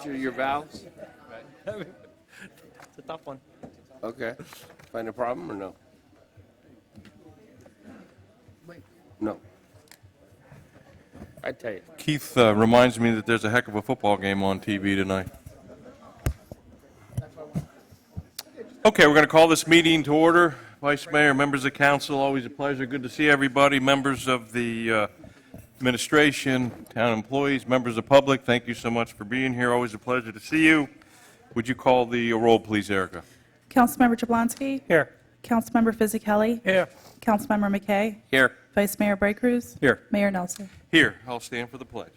Your vows? It's a tough one. Okay. Find a problem or no? No. I tell you. Keith reminds me that there's a heck of a football game on TV tonight. Okay, we're going to call this meeting to order. Vice Mayor, members of council, always a pleasure. Good to see everybody. Members of the administration, town employees, members of the public, thank you so much for being here. Always a pleasure to see you. Would you call the roll, please, Erica? Councilmember Jablonski. Here. Councilmember Fisickelli. Here. Councilmember McKay. Here. Vice Mayor Bright Cruz. Here. Mayor Nelson. Here, I'll stand for the pledge.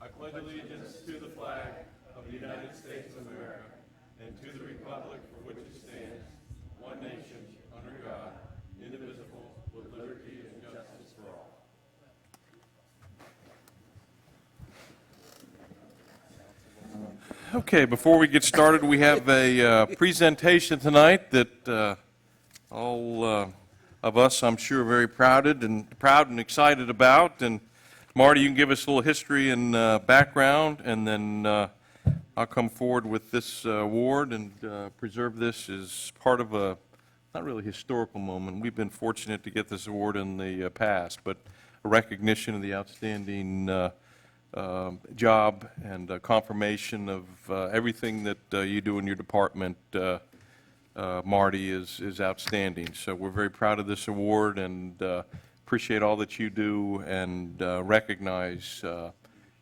I pledge allegiance to the flag of the United States of America and to the republic for which it stands, one nation, under God, indivisible, with liberty and justice for all. Okay, before we get started, we have a presentation tonight that all of us, I'm sure, are very proud and excited about. And Marty, you can give us a little history and background, and then I'll come forward with this award and preserve this as part of a not really historical moment. We've been fortunate to get this award in the past, but a recognition of the outstanding job and confirmation of everything that you do in your department. Marty is outstanding. So we're very proud of this award and appreciate all that you do and recognize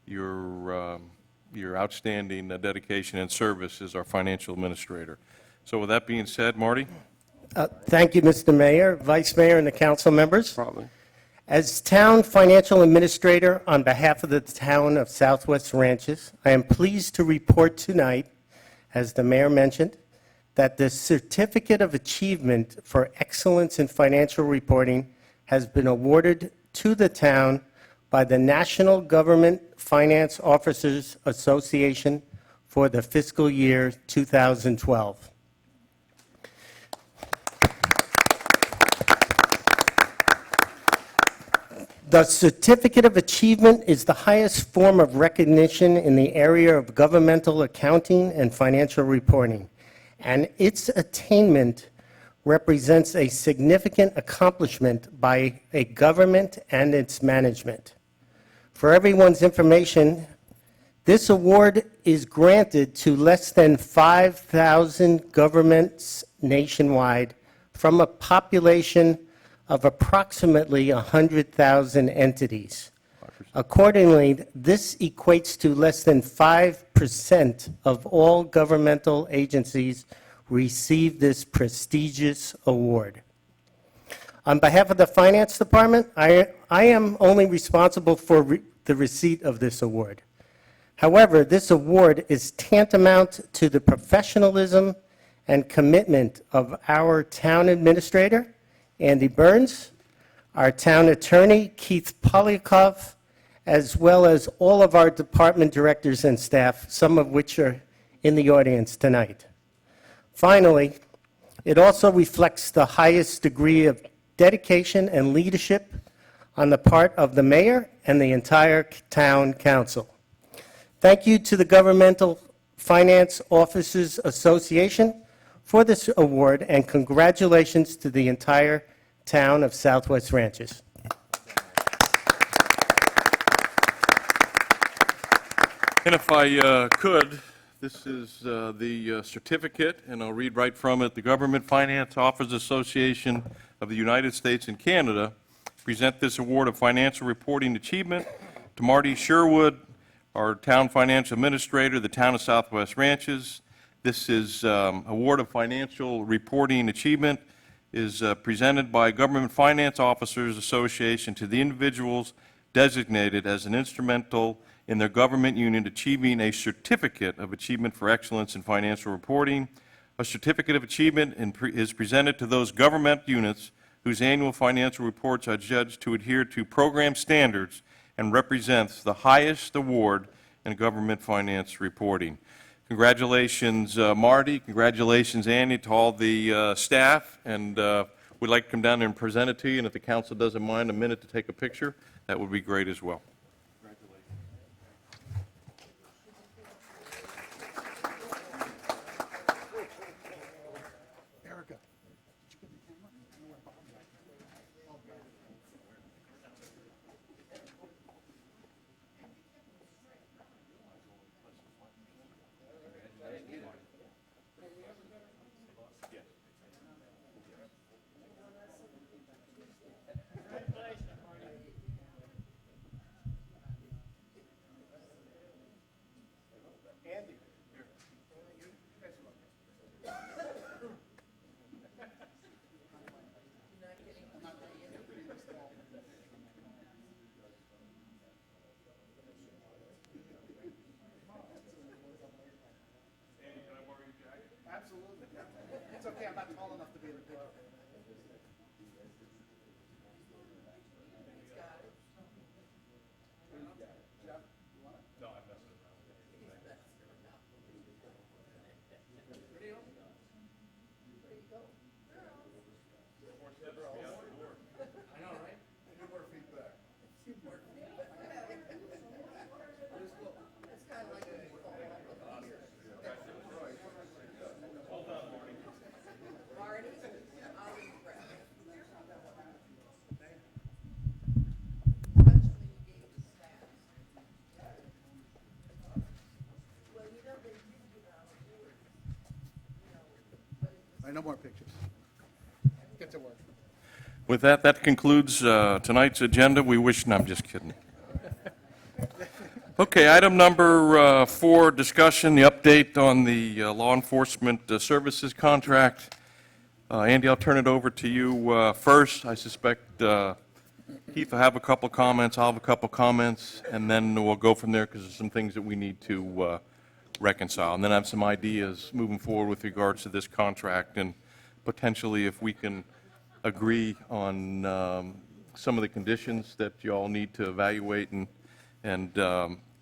your outstanding dedication and service as our financial administrator. So with that being said, Marty? Thank you, Mr. Mayor, Vice Mayor, and the council members. Probably. As Town Financial Administrator on behalf of the Town of Southwest Ranches, I am pleased to report tonight, as the Mayor mentioned, that the Certificate of Achievement for Excellence in Financial Reporting has been awarded to the town by the National Government Finance Officers Association for the fiscal year 2012. The Certificate of Achievement is the highest form of recognition in the area of governmental accounting and financial reporting, and its attainment represents a significant accomplishment by a government and its management. For everyone's information, this award is granted to less than 5,000 governments nationwide from a population of approximately 100,000 entities. Accordingly, this equates to less than 5% of all governmental agencies receive this prestigious award. On behalf of the Finance Department, I am only responsible for the receipt of this award. However, this award is tantamount to the professionalism and commitment of our town administrator, Andy Burns, our town attorney, Keith Polyakov, as well as all of our department directors and staff, some of which are in the audience tonight. Finally, it also reflects the highest degree of dedication and leadership on the part of the mayor and the entire town council. Thank you to the Governmental Finance Officers Association for this award, and congratulations to the entire town of Southwest Ranches. And if I could, this is the certificate, and I'll read right from it. The Government Finance Officers Association of the United States and Canada present this award of financial reporting achievement to Marty Sherwood, our town financial administrator, the town of Southwest Ranches. This is award of financial reporting achievement is presented by Government Finance Officers Association to the individuals designated as an instrumental in their government unit achieving a certificate of achievement for excellence in financial reporting. A certificate of achievement is presented to those government units whose annual financial reports are judged to adhere to program standards and represents the highest award in government finance reporting. Congratulations, Marty. Congratulations, Andy, to all the staff. And we'd like to come down and present it to you. And if the council doesn't mind a minute to take a picture, that would be great as well. Congratulations. With that, that concludes tonight's agenda. We wish, no, I'm just kidding. Okay, item number 4, discussion, the update on the law enforcement services contract. Andy, I'll turn it over to you first. I suspect Keith will have a couple comments, I'll have a couple comments, and then we'll go from there because there's some things that we need to reconcile. And then I have some ideas moving forward with regards to this contract and potentially if we can agree on some of the conditions that you all need to evaluate and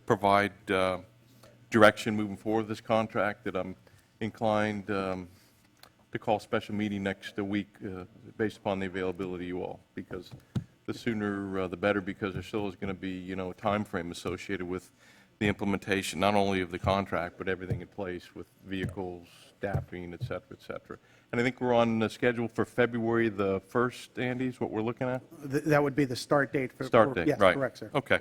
provide direction moving forward with this contract, that I'm inclined to call a special meeting next week based upon the availability of you all, because the sooner the better, because there still is going to be, a time frame associated with the implementation, not only of the contract, but everything in place with vehicles, staffing, et cetera, And I think we're on the schedule for February the 1st, Andy, is what we're looking at? That would be the start date for... Start date, right. Yes, correct, sir. Okay.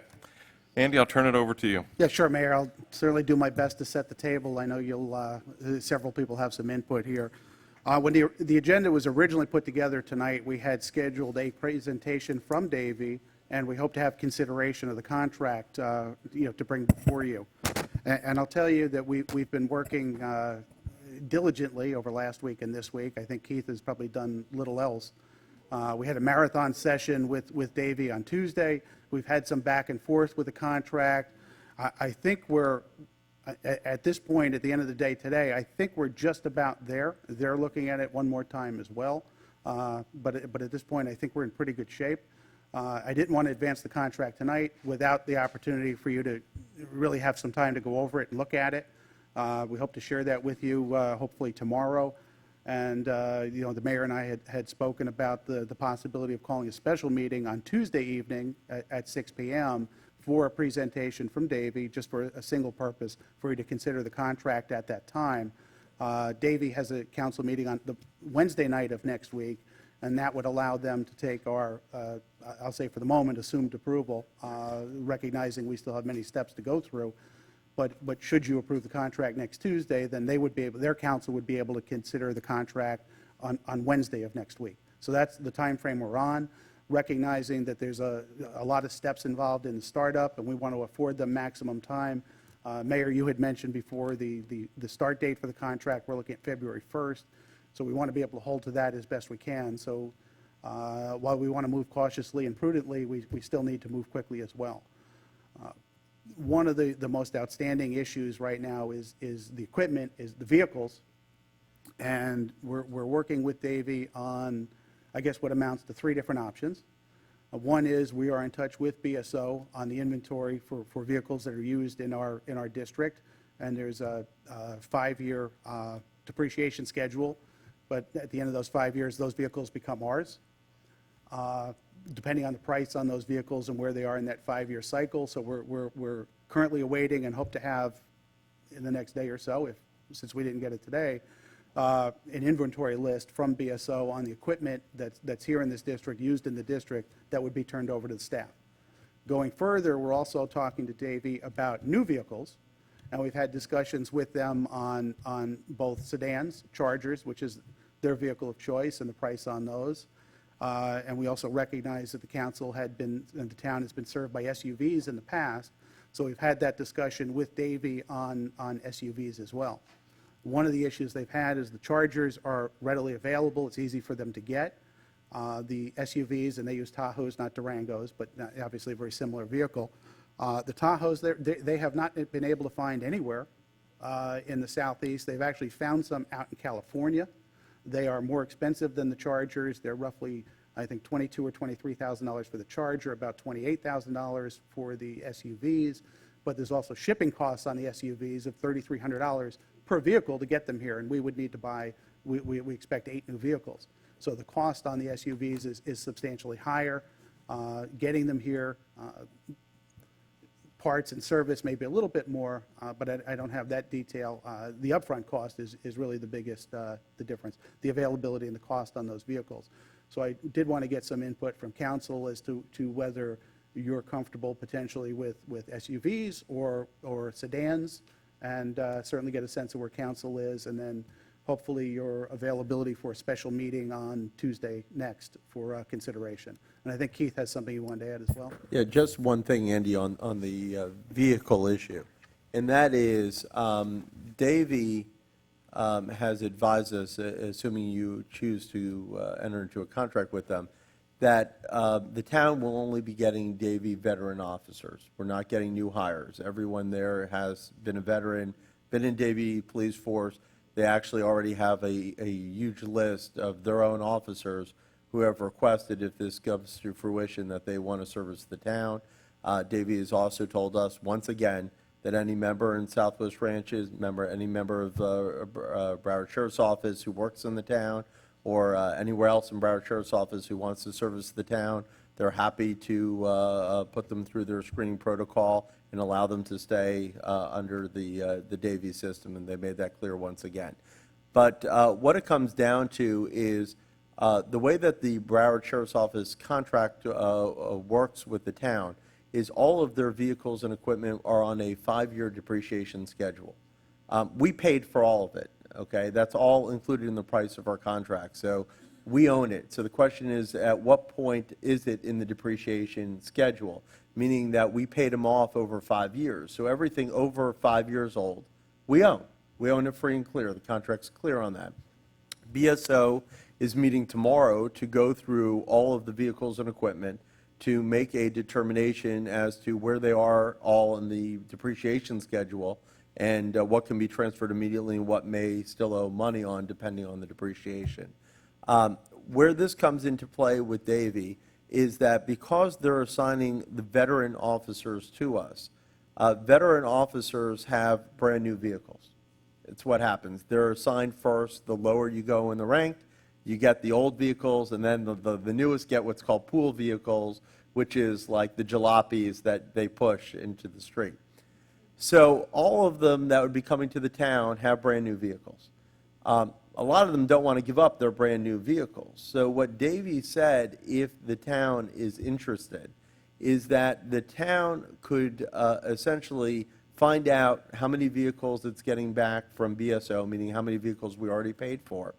Andy, I'll turn it over to you. Yeah, sure, Mayor. I'll certainly do my best to set the table. I know you'll, several people have some input here. When the agenda was originally put together tonight, we had scheduled a presentation from Davie, and we hope to have consideration of the contract, to bring before you. And I'll tell you that we've been working diligently over last week and this week. I think Keith has probably done little else. We had a marathon session with Davie on Tuesday. We've had some back and forth with the contract. I think we're, at this point, at the end of the day today, I think we're just about there. They're looking at it one more time as well. But at this point, I think we're in pretty good shape. I didn't want to advance the contract tonight without the opportunity for you to really have some time to go over it and look at it. We hope to share that with you hopefully tomorrow. And, the mayor and I had spoken about the possibility of calling a special meeting on Tuesday evening at 6 p.m. for a presentation from Davie, just for a single purpose, for you to consider the contract at that time. Davie has a council meeting on the Wednesday night of next week, and that would allow them to take our, I'll say for the moment, assumed approval, recognizing we still have many steps to go through. But should you approve the contract next Tuesday, then they would be able, their council would be able to consider the contract on Wednesday of next week. So that's the time frame we're on, recognizing that there's a lot of steps involved in the startup, and we want to afford them maximum time. Mayor, you had mentioned before the start date for the contract, we're looking at February 1st, so we want to be able to hold to that as best we can. So while we want to move cautiously and prudently, we still need to move quickly as well. One of the most outstanding issues right now is the equipment, is the vehicles, and we're working with Davie on, I guess, what amounts to 3 different options. One is we are in touch with BSO on the inventory for vehicles that are used in our district, and there's a 5-year depreciation schedule, but at the end of those 5 years, those vehicles become ours. Depending on the price on those vehicles and where they are in that 5-year cycle. So we're currently awaiting and hope to have in the next day or so, since we didn't get it today, an inventory list from BSO on the equipment that's here in this district, used in the district, that would be turned over to the staff. Going further, we're also talking to Davie about new vehicles, and we've had discussions with them on both sedans, Chargers, which is their vehicle of choice, and the price on those. And we also recognize that the council and the town has been served by SUVs in the past, so we've had that discussion with Davie on SUVs as well. One of the issues they've had is the Chargers are readily available, it's easy for them to get. The SUVs, and they use Tahoes, not Durangos, but obviously a very similar vehicle. The Tahoes, they have not been able to find anywhere in the southeast. They've actually found some out in California. They are more expensive than the Chargers. They're roughly, I think, $22,000 or $23,000 for the Charger, about $28,000 for the SUVs. But there's also shipping costs on the SUVs of $3,300 per vehicle to get them here, and we would need to buy, we expect 8 new vehicles. So the cost on the SUVs is substantially higher. Getting them here, parts and service may be a little bit more, but I don't have that detail. The upfront cost is really the biggest, the difference, the availability and the cost on those vehicles. So I did want to get some input from council as to whether you're comfortable potentially with SUVs or sedans, and certainly get a sense of where council is, and then hopefully your availability for a special meeting on Tuesday next for consideration. And I think Keith has something he wanted to add as well. Yeah, just one thing, Andy, on the vehicle issue, and that is Davy has advised us, assuming you choose to enter into a contract with them, that the town will only be getting Davy veteran officers. We're not getting new hires. Everyone there has been a veteran, been in Davy Police Force. They actually already have a huge list of their own officers who have requested, if this comes to fruition, that they want to service the town. Davy has also told us, once again, that any member in Southwest Ranches, any member of Broward Sheriff's Office who works in the town, or anywhere else in Broward Sheriff's Office who wants to service the town, they're happy to put them through their screening protocol and allow them to stay under the Davy system, and they made that clear once again. But what it comes down to is the way that the Broward Sheriff's Office contract works with the town is all of their vehicles and equipment are on a 5-year depreciation schedule. We paid for all of it, okay? That's all included in the price of our contract, so we own it. So the question is, at what point is it in the depreciation schedule? Meaning that we paid them off over 5 years. So everything over 5 years old, we own. We own it free and clear. The contract's clear on that. BSO is meeting tomorrow to go through all of the vehicles and equipment to make a determination as to where they are all in the depreciation schedule and what can be transferred immediately and what may still owe money on, depending on the depreciation. Where this comes into play with Davy is that because they're assigning the veteran officers to us, veteran officers have brand-new vehicles. It's what happens. They're assigned first. The lower you go in the rank, you get the old vehicles, and then the newest get what's called pool vehicles, which is like the jalopies that they push into the street. So all of them that would be coming to the town have brand-new vehicles. A lot of them don't want to give up their brand-new vehicles. So what Davy said, if the town is interested, is that the town could essentially find out how many vehicles it's getting back from BSO, meaning how many vehicles we already paid for,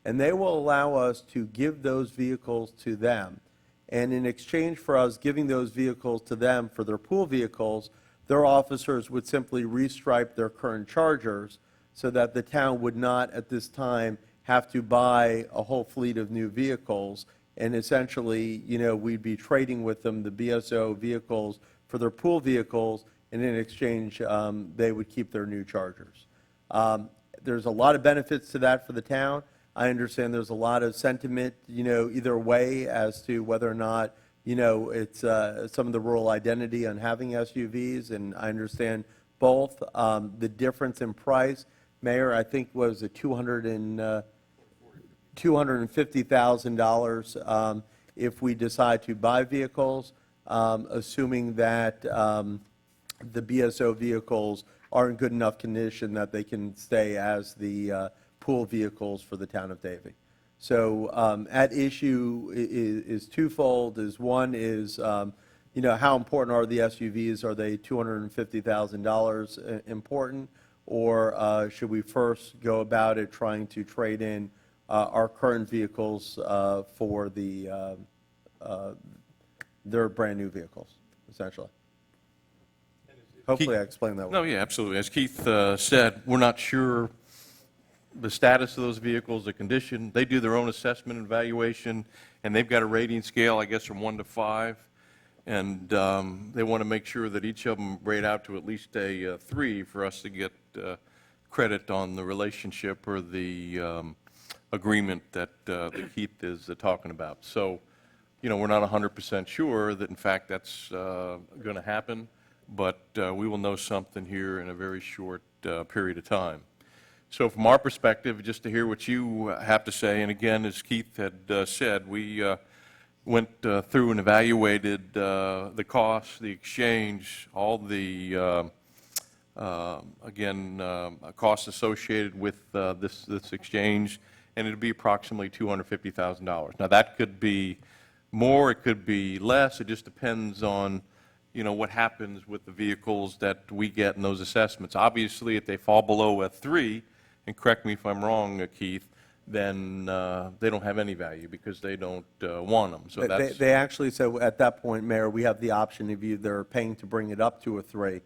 and they will allow us to give those vehicles to them. And in exchange for us giving those vehicles to them for their pool vehicles, their officers would simply restripe their current Chargers so that the town would not, at this time, have to buy a whole fleet of new vehicles. And essentially, we'd be trading with them the BSO vehicles for their pool vehicles, and in exchange, they would keep their new Chargers. There's a lot of benefits to that for the town. I understand there's a lot of sentiment, either way as to whether or not, it's some of the rural identity on having SUVs, and I understand both. The difference in price, Mayor, I think was a $250,000 if we decide to buy vehicles, assuming that the BSO vehicles are in good enough condition that they can stay as the pool vehicles for the town of Davie. So at issue is twofold. One is, how important are the SUVs? Are they $250,000 important? Or should we first go about it trying to trade in our current vehicles for their brand-new vehicles, essentially? Hopefully I explained that well. No, yeah, absolutely. As Keith said, we're not sure the status of those vehicles, the condition. They do their own assessment and evaluation, and they've got a rating scale, I guess, from 1 to 5. And they want to make sure that each of them rate out to at least a 3 for us to get credit on the relationship or the agreement that Keith is talking about. So, we're not 100% sure that, in fact, that's going to happen, but we will know something here in a very short period of time. So from our perspective, just to hear what you have to say, and again, as Keith had said, we went through and evaluated the costs, the exchange, all the, costs associated with this exchange, and it'd be approximately $250,000. Now, that could be more, it could be less, it just depends on, what happens with the vehicles that we get in those assessments. Obviously, if they fall below a 3, and correct me if I'm wrong, Keith, then they don't have any value because they don't want them. So that's, They actually said at that point, Mayor, we have the option of either paying to bring it up to a 3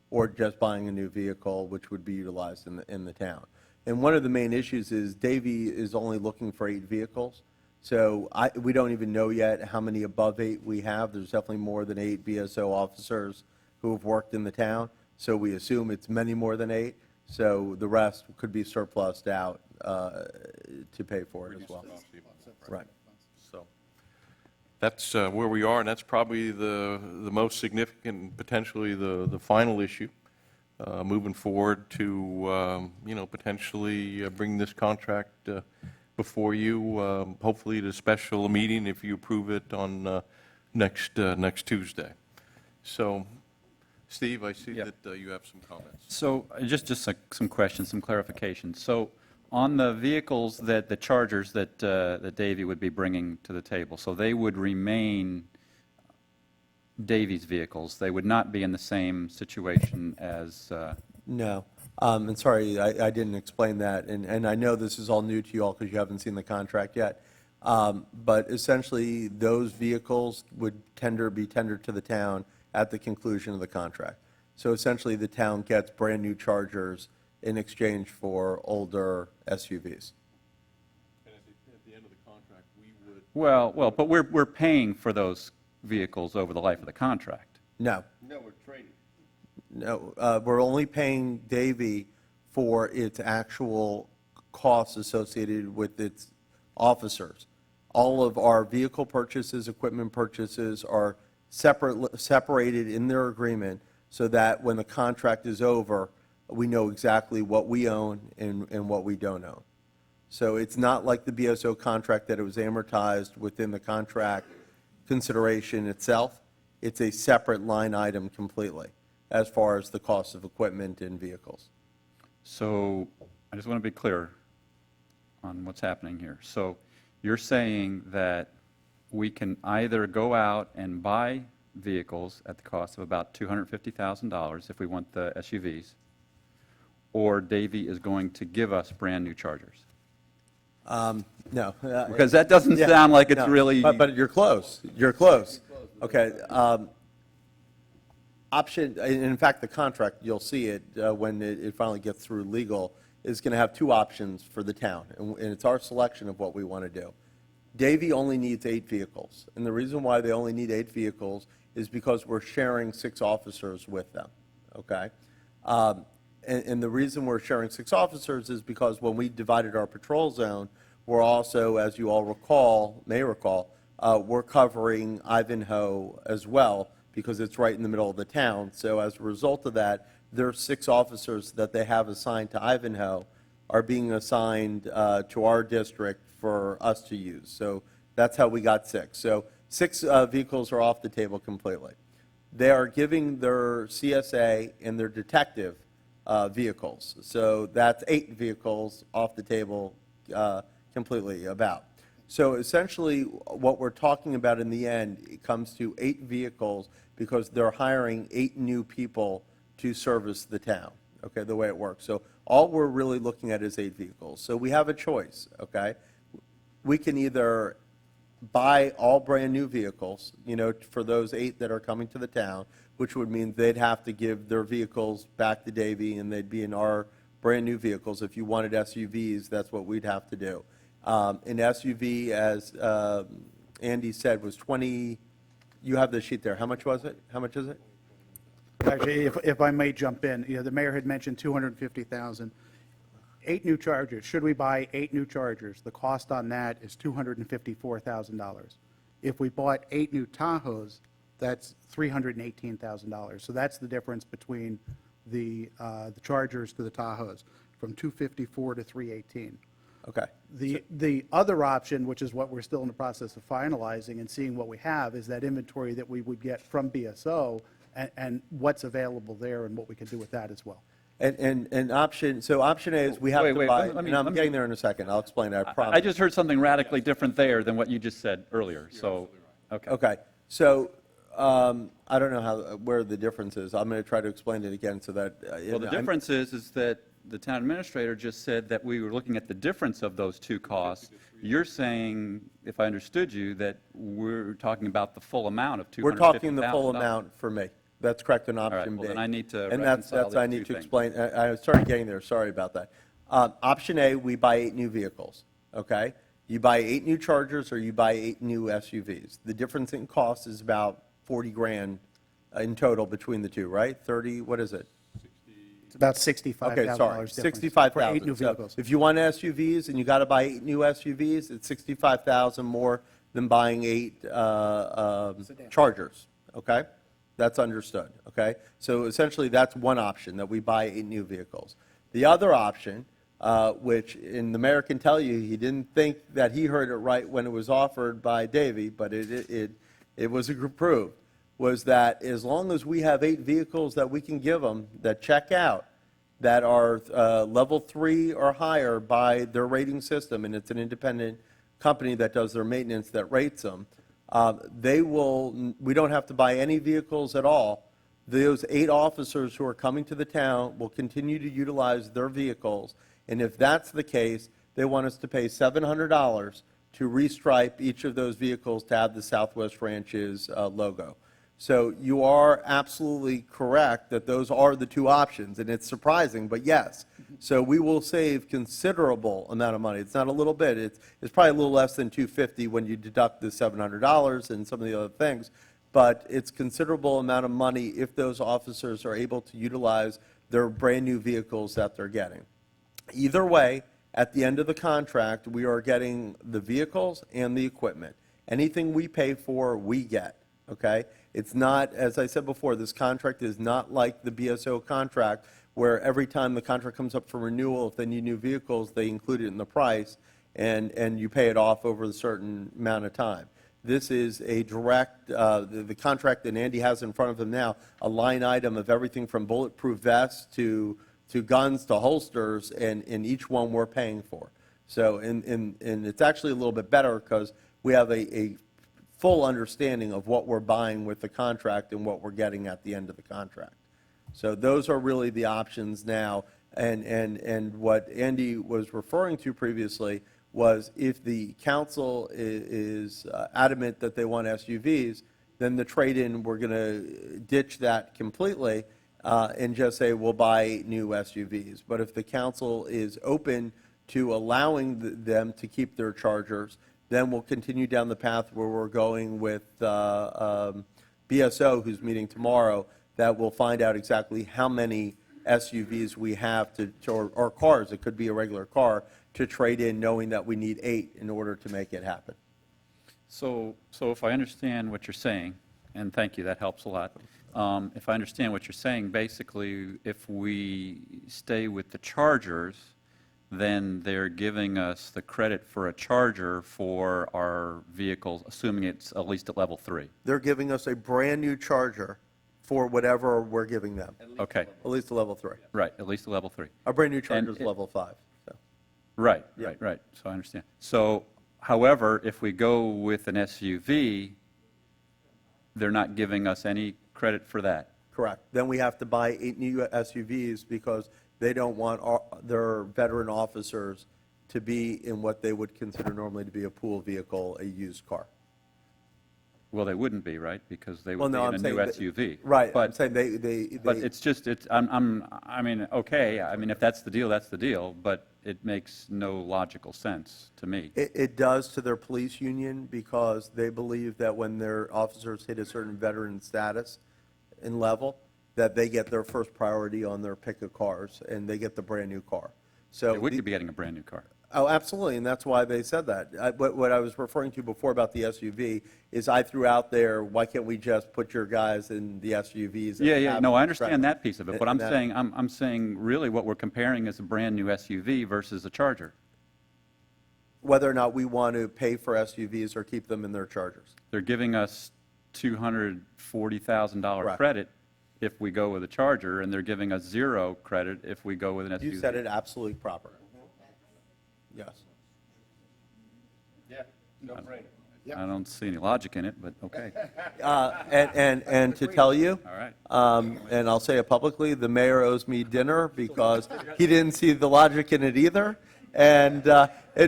or just buying a new vehicle, which would be utilized in the town. And one of the main issues is Davy is only looking for 8 vehicles. So we don't even know yet how many above 8 we have. There's definitely more than 8 BSO officers who have worked in the town. So we assume it's many more than 8. So the rest could be surplused out to pay for it as well. Right. so that's where we are, and that's probably the most significant, and potentially the final issue, moving forward to, potentially bring this contract before you, hopefully at a special meeting if you approve it on next Tuesday. So, Steve, I see Yeah. that you have some comments. So just some questions, some clarifications. So on the vehicles that, the Chargers that Davy would be bringing to the table, so they would remain Davy's vehicles? They would not be in the same situation as, No. And sorry, I didn't explain that, and I know this is all new to you all because you haven't seen the contract yet. But essentially, those vehicles would be tendered to the town at the conclusion of the contract. So essentially, the town gets brand-new Chargers in exchange for older SUVs. And at the end of the contract, we would... well, but we're paying for those vehicles over the life of the contract. No. No, we're trading. No, we're only paying Davy for its actual costs associated with its officers. All of our vehicle purchases, equipment purchases are separated in their agreement so that when the contract is over, we know exactly what we own and what we don't own. So it's not like the BSO contract that it was amortized within the contract consideration itself. It's a separate line item completely as far as the cost of equipment and vehicles. So I just want to be clear on what's happening here. So you're saying that we can either go out and buy vehicles at the cost of about $250,000 if we want the SUVs, or Davy is going to give us brand-new Chargers? No. Because that doesn't Yeah, sound like it's no, really... But you're close. You're close. Okay. Option, in fact, the contract, you'll see it when it finally gets through legal, is going to have 2 options for the town, and it's our selection of what we want to do. Davy only needs 8 vehicles, and the reason why they only need 8 vehicles is because we're sharing 6 officers with them, okay? And the reason we're sharing 6 officers is because when we divided our patrol zone, we're also, as you all may recall, we're covering Ivanhoe as well, because it's right in the middle of the town. So as a result of that, their 6 officers that they have assigned to Ivanhoe are being assigned to our district for us to use. So that's how we got 6. So 6 vehicles are off the table completely. They are giving their CSA and their detective vehicles. So that's 8 vehicles off the table completely about. So essentially, what we're talking about in the end, it comes to 8 vehicles because they're hiring 8 new people to service the town, okay, the way it works. So all we're really looking at is 8 vehicles. So we have a choice, okay? We can either buy all brand-new vehicles, for those 8 that are coming to the town, which would mean they'd have to give their vehicles back to Davy, and they'd be in our brand-new vehicles. If you wanted SUVs, that's what we'd have to do. An SUV, as Andy said, was 20, you have the sheet there. How much was it? How much is it? Actually, if I may jump in, the mayor had mentioned 250,000. 8 new Chargers, should we buy 8 new Chargers, the cost on that is $254,000. If we bought 8 new Tahoes, that's $318,000. So that's the difference between the Chargers to the Tahoes, from 254 to 318. Okay. The other option, which is what we're still in the process of finalizing and seeing what we have, is that inventory that we would get from BSO and what's available there and what we can do with that as well. And option A is we have Wait, to wait, buy, let me- and I'm let me- getting there in a second. I'll explain it, I promise. I just heard something radically different there than what you just said earlier, so, okay. Okay, so I don't know where the difference is. I'm going to try to explain it again so that. Well, the difference is that the town administrator just said that we were looking at the difference of those two costs. You're saying, if I understood you, that we're talking about the full amount of $250,000. We're talking the full amount for me. That's correct in right, option B. well, then I need to And that's, reconcile I the need two to things. explain, I started getting there, sorry about that. Option A, we buy 8 new vehicles, okay? You buy 8 new Chargers or you buy 8 new SUVs. The difference in cost is about 40 grand in total between the two, right? 30, what is it? It's about $65,000 Okay, sorry, difference. For 65,000. 8 new So vehicles. if you want SUVs and you got to buy 8 new SUVs, it's 65,000 more than buying 8 Chargers, okay? That's understood, okay? So essentially, that's one option, that we buy 8 new vehicles. The other option, which, and the mayor can tell you, he didn't think that he heard it right when it was offered by Davy, but it was approved, was that as long as we have 8 vehicles that we can give them that check out, that are level 3 or higher by their rating system, and it's an independent company that does their maintenance that rates them, we don't have to buy any vehicles at all. Those 8 officers who are coming to the town will continue to utilize their vehicles, and if that's the case, they want us to pay $700 to restripe each of those vehicles to have the Southwest Ranches logo. So you are absolutely correct that those are the two options, and it's surprising, but yes. So we will save considerable amount of money. It's not a little bit. It's probably a little less than $250 when you deduct the $700 and some of the other things, but it's considerable amount of money if those officers are able to utilize their brand-new vehicles that they're getting. Either way, at the end of the contract, we are getting the vehicles and the equipment. Anything we pay for, we get, okay? It's not, as I said before, this contract is not like the BSO contract, where every time the contract comes up for renewal, if they need new vehicles, they include it in the price, and you pay it off over a certain amount of time. This is a direct, the contract that Andy has in front of him now, a line item of everything from bulletproof vests to guns to holsters, and each one we're paying for. So, and it's actually a little bit better because we have a full understanding of what we're buying with the contract and what we're getting at the end of the contract. So those are really the options now. And what Andy was referring to previously was if the council is adamant that they want SUVs, then the trade-in, we're going to ditch that completely and just say we'll buy new SUVs. But if the council is open to allowing them to keep their Chargers, then we'll continue down the path where we're going with BSO, who's meeting tomorrow, that we'll find out exactly how many SUVs we have or cars, it could be a regular car, to trade in, knowing that we need 8 in order to make it happen. So if I understand what you're saying, and thank you, that helps a lot. If I understand what you're saying, basically, if we stay with the Chargers, then they're giving us the credit for a Charger for our vehicles, assuming it's at least at level 3. They're giving us a brand-new Charger for whatever we're giving them, Okay, at least a level 3. right, at least a level 3. Our brand-new Charger is it- level 5. So. Right, Yeah. right. So I understand. So, however, if we go with an SUV, they're not giving us any credit for that. Correct. Then we have to buy 8 new SUVs because they don't want their veteran officers to be in what they would consider normally to be a pool vehicle, a used car. Well, they wouldn't be, right? Because they Well, would no, be I'm in a saying new that- SUV. Right, I'm But, saying they. but it's just, I mean, okay, I mean, if that's the deal, that's the deal, but it makes no logical sense to me. It does to their police union because they believe that when their officers hit a certain veteran status and level, that they get their first priority on their pick of cars, and they get the brand-new car. So They would the- be getting a brand-new car. Oh, absolutely, and that's why they said that. What I was referring to before about the SUV is I threw out there, why can't we just put your guys in the SUVs? and Yeah, have no, I them understand track- that piece of it. But I'm and that- saying, I'm saying really what we're comparing is a brand-new SUV versus a Charger. Whether or not we want to pay for SUVs or keep them in their Chargers. They're giving us $240,000 Correct. credit if we go with a Charger, and they're giving us 0 credit if we go with an SUV. You said it absolutely proper. Yes. Yeah, no brainer. I don't see any logic in it, but okay. And to tell you, All right. and I'll say it publicly, the mayor owes me dinner because he didn't see the logic in it either, and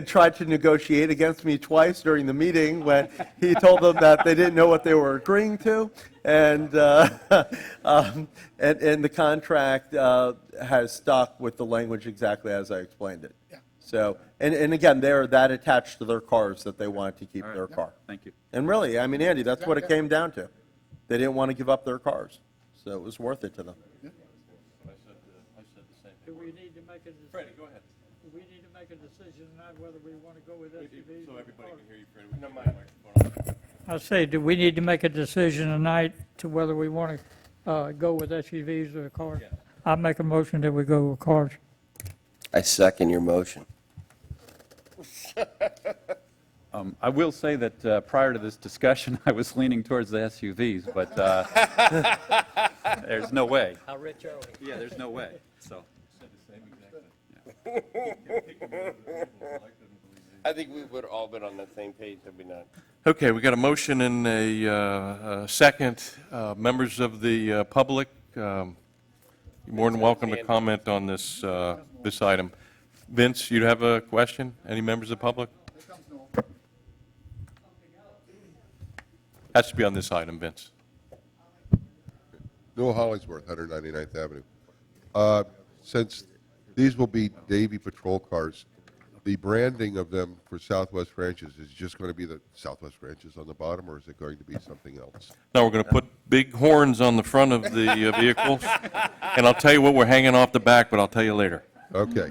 tried to negotiate against me twice during the meeting when he told them that they didn't know what they were agreeing to, and and the contract has stuck with the language exactly as I explained it. So, and again, they're that attached to their cars that they wanted to keep All right. their car. Thank you. And really, I mean, Andy, that's what it came down to. They didn't want to give up their cars, so it was worth it to them. I said the same. Do we need to make a decision? Freddie, go ahead. Do we need to make a decision tonight whether we want to go with SUVs? So or everybody cars? can hear you, Freddie. No microphone. I say, do we need to make a decision tonight to whether we want to go with SUVs or cars? I make a motion that we go with cars. I second your motion. I will say that prior to this discussion, I was leaning towards the SUVs, but there's no way. How rich are we? Yeah, there's no way, so. I think we would all been on the same page, have we not? Okay, we got a motion and a second. Members of the public, you're more than welcome to comment on this, this item. Vince, you have a question? Any members of the public? Has to be on this item, Vince. Noah Hollingsworth, 199th Avenue. Since these will be Davy patrol cars, the branding of them for Southwest Ranches is just going to be the Southwest Ranches on the bottom, or is it going to be something else? Now, we're going to put big horns on the front of the vehicles, and I'll tell you what, we're hanging off the back, but I'll tell you later. Okay.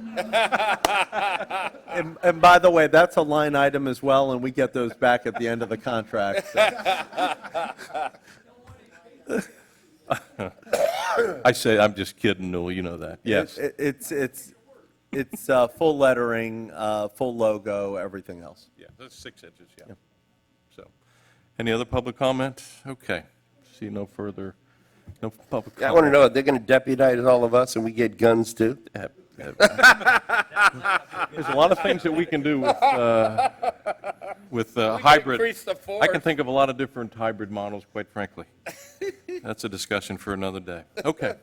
And by the way, that's a line item as well, and we get those back at the end of the contract. so. I say, I'm just kidding, Newell, you know that. Yes. It's full lettering, full logo, everything else. Yeah, that's 6 inches, yeah. So, any other public comment? Okay. See no further, no public comment. I want to know, they're going to deputize all of us and we get guns too? There's a lot of things that we can do with hybrid. increase the I can think of a lot of different hybrid models, quite frankly. That's a discussion for another day. Okay.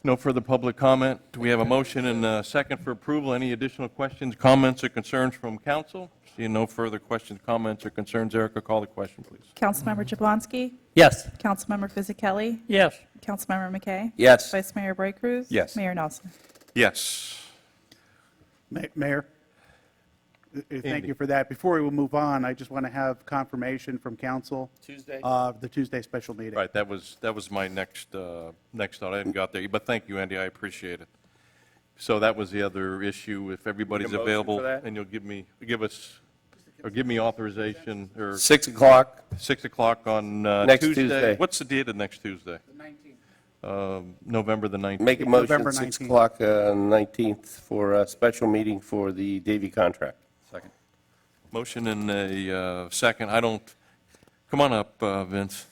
No further public comment. Do we have a motion and a second for approval? Any additional questions, comments, or concerns from council? Seeing no further questions, comments, or concerns, Erica, call the question, please. Councilmember Jablonski, Yes. Councilmember Fisickelli, Yes. Councilmember McKay, Yes. Vice Mayor Bright Cruz. Yes. Mayor Nelson. Yes. Mayor, thank Andy. you for that. Before we move on, I just want to have confirmation from council, Tuesday? the Tuesday special meeting. Right, that was my next thought. I hadn't got there, but thank you, Andy, I appreciate it. So that was the other issue, if everybody's Need a motion available, for that? and you'll give me authorization, or 6 o'clock? 6 o'clock on Next Tuesday. What's the date of next Tuesday? The 19th. November the 19th. Make a motion, November 6 19th. o'clock on 19th for a special meeting for the Davy contract. Second. Motion and a second. Come on up, Vince.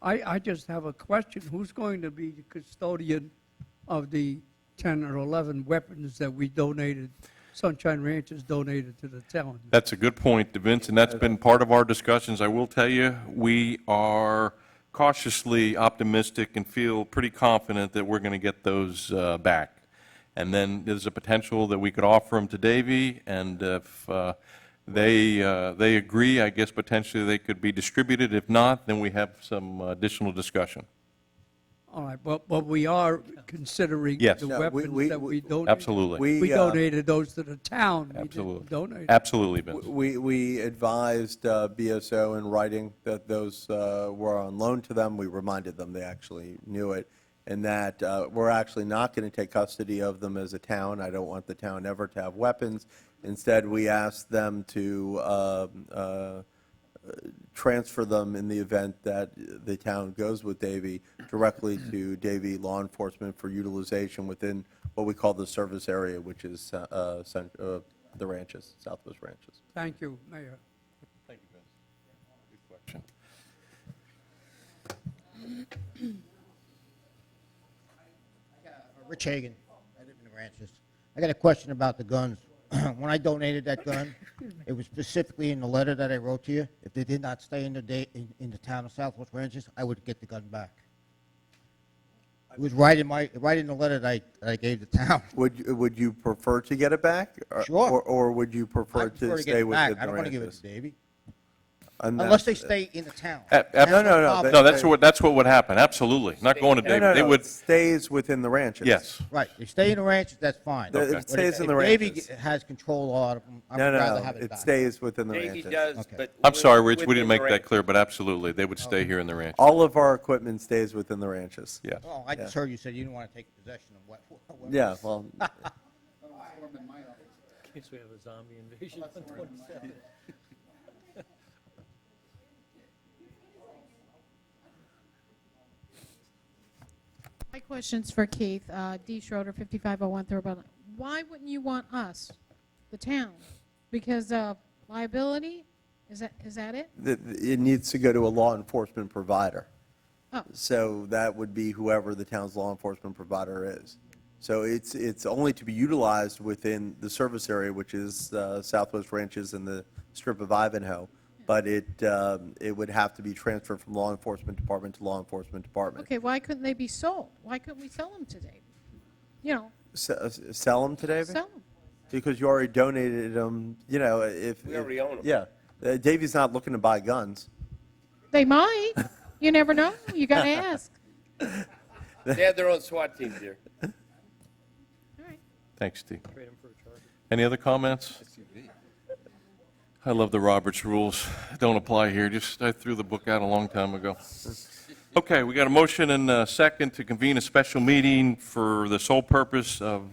I just have a question. Who's going to be the custodian of the 10 or 11 weapons that we donated, Sunshine Ranches donated to the town? That's a good point, Vince, and that's been part of our discussions. I will tell you, we are cautiously optimistic and feel pretty confident that we're going to get those back. And then there's a potential that we could offer them to Davy, and if they agree, I guess potentially they could be distributed. If not, then we have some additional discussion. All right, but we are considering Yes. the No, weapons that we donated. Absolutely. We donated those to the town. We Absolutely. didn't donate. Absolutely, Vince. We advised BSO in writing that those were on loan to them. We reminded them they actually knew it, and that we're actually not going to take custody of them as a town. I don't want the town ever to have weapons. Instead, we asked them to transfer them in the event that the town goes with Davy directly to Davy Law Enforcement for utilization within what we call the service area, which is the ranches, Southwest Ranches. Thank you, Mayor. Thank you, Vince. Good question. Rich Hagan. I live in the ranches. I got a question about the guns. When I donated that gun, it was specifically in the letter that I wrote to you. If they did not stay in the town of Southwest Ranches, I would get the gun back. It was right in the letter that I gave the town. Would you prefer to get it back? Sure. Or would you prefer I prefer to to get stay it within back. the I don't want to give it ranches? to Davy. And Unless they that's- stay in the town. No, no, No, that's what would happen, absolutely. Not going to No, David. no, They no, would, it stays within the ranches. yes. Right, they stay in the ranches, that's fine. It But stays in the if Davy ranches. has control of them, I would No, rather no, have it it back. stays within the Davy ranches. does, Okay. but. I'm sorry, Rich, we within didn't the make that range. clear, but absolutely, they would stay here in the ranch. All of our equipment stays within the ranches. Yes. Oh, I just heard you said you didn't want to take possession of what. Yeah, well, In case we have a zombie invasion on 27. My question's for Keith. D. Schroeder, 5501 Thoroughbred. Why wouldn't you want us, the town? Because of liability? Is that it? it needs to go to a law enforcement provider. Oh. So that would be whoever the town's law enforcement provider is. So it's only to be utilized within the service area, which is Southwest Ranches and the Strip of Ivanhoe. But it would have to be transferred from law enforcement department to law enforcement department. Okay, why couldn't they be sold? Why couldn't we sell them to David? You know, Sell them to David? sell them. Because you already donated them, if. We already own 'em. Yeah. Davy's not looking to buy guns. They might. You never know. You got to ask. They have their own SWAT team here. All right. Thanks, Steve. Trade 'em for a Charger. Any other comments? I love the Roberts rules. Don't apply here. I threw the book out a long time ago. Okay, we got a motion and a second to convene a special meeting for the sole purpose of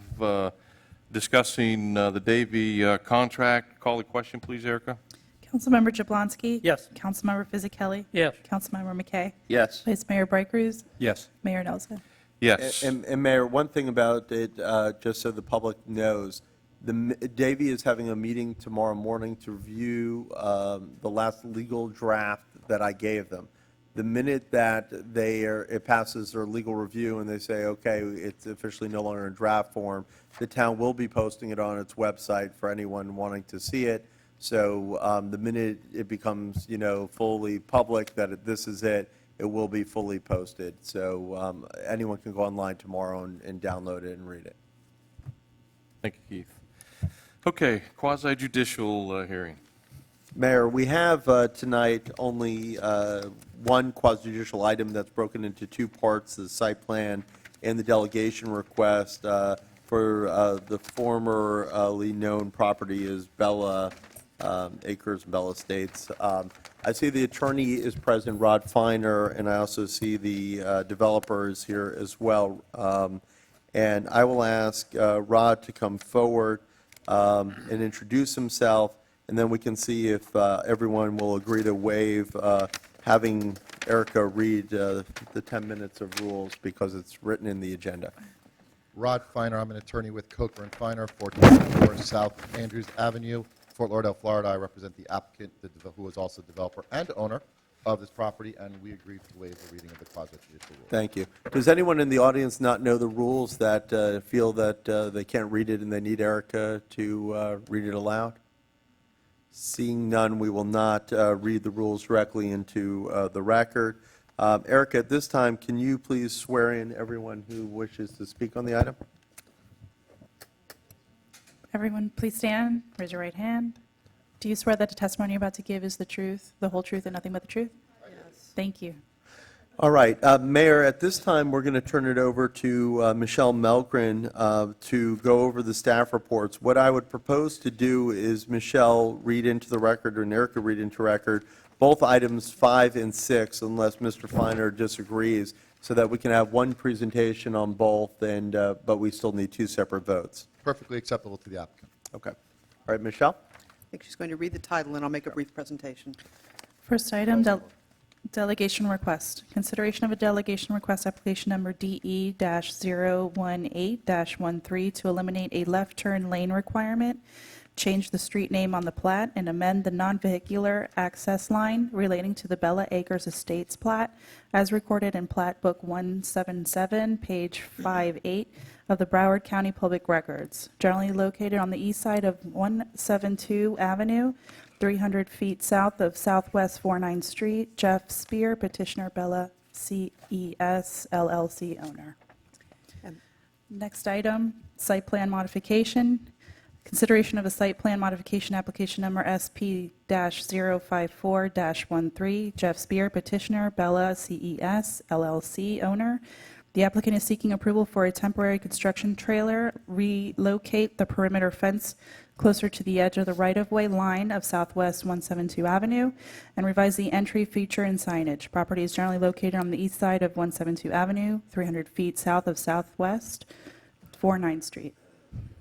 discussing the Davy contract. Call the question, please, Erica. Councilmember Jablonski. Yes. Councilmember Fisickelli. Yes. Councilmember McKay. Yes. Vice Mayor Bright Cruz. Yes. Mayor Nelson. Yes. And Mayor, one thing about it, just so the public knows, Davy is having a meeting tomorrow morning to review the last legal draft that I gave them. The minute that it passes their legal review and they say, okay, it's officially no longer in draft form, the town will be posting it on its website for anyone wanting to see it. So the minute it becomes, fully public that this is it, it will be fully posted. So anyone can go online tomorrow and download it and read it. Thank you, Keith. Okay, quasi-judicial hearing. Mayor, we have tonight only one quasi-judicial item that's broken into two parts, the site plan and the delegation request for the formerly known property as Bella Acres, Bella Estates. I see the attorney is present, Rod Feiner, and I also see the developers here as well. And I will ask Rod to come forward and introduce himself, and then we can see if everyone will agree to waive having Erica read the 10 minutes of rules because it's written in the agenda. Rod Feiner, I'm an attorney with Coker and Feiner, 1494 South Andrews Avenue, Fort Lauderdale, Florida. I represent the applicant, who is also developer and owner of this property, and we agreed to waive the reading of the quasi-judicial rules. Thank you. Does anyone in the audience not know the rules that feel that they can't read it and they need Erica to read it aloud? Seeing none, we will not read the rules directly into the record. Erica, at this time, can you please swear in everyone who wishes to speak on the item? Everyone, please stand. Raise your right hand. Do you swear that the testimony you're about to give is the truth, the whole truth, and nothing but the truth? Yes. Thank you. All right, Mayor, at this time, we're going to turn it over to Michelle Melgren to go over the staff reports. What I would propose to do is Michelle read into the record, or Erica read into record, both items 5 and 6, unless Mr. Feiner disagrees, so that we can have one presentation on both, but we still need two separate votes. Perfectly acceptable to the applicant. Okay. All right, Michelle? I think she's going to read the title, and I'll make a brief presentation. First item, delegation request. Consideration of a delegation request, application number DE-018-13, to eliminate a left turn lane requirement change the street name on the plat, and amend the non-vehicular access line relating to the Bella Acres Estates plat as recorded in Plat Book 177, page 58 of the Broward County Public Records, generally located on the east side of 172 Avenue, 300 feet south of Southwest 49th Street. Jeff Spear, petitioner, Bella CES LLC owner. Next item, site plan modification. Consideration of a site plan modification application number SP-054-13, Jeff Spear, petitioner, Bella CES LLC owner. The applicant is seeking approval for a temporary construction trailer, relocate the perimeter fence closer to the edge of the right-of-way line of Southwest 172 Avenue, and revise the entry feature and signage. Property is generally located on the east side of 172 Avenue, 300 feet south of Southwest 49th Street.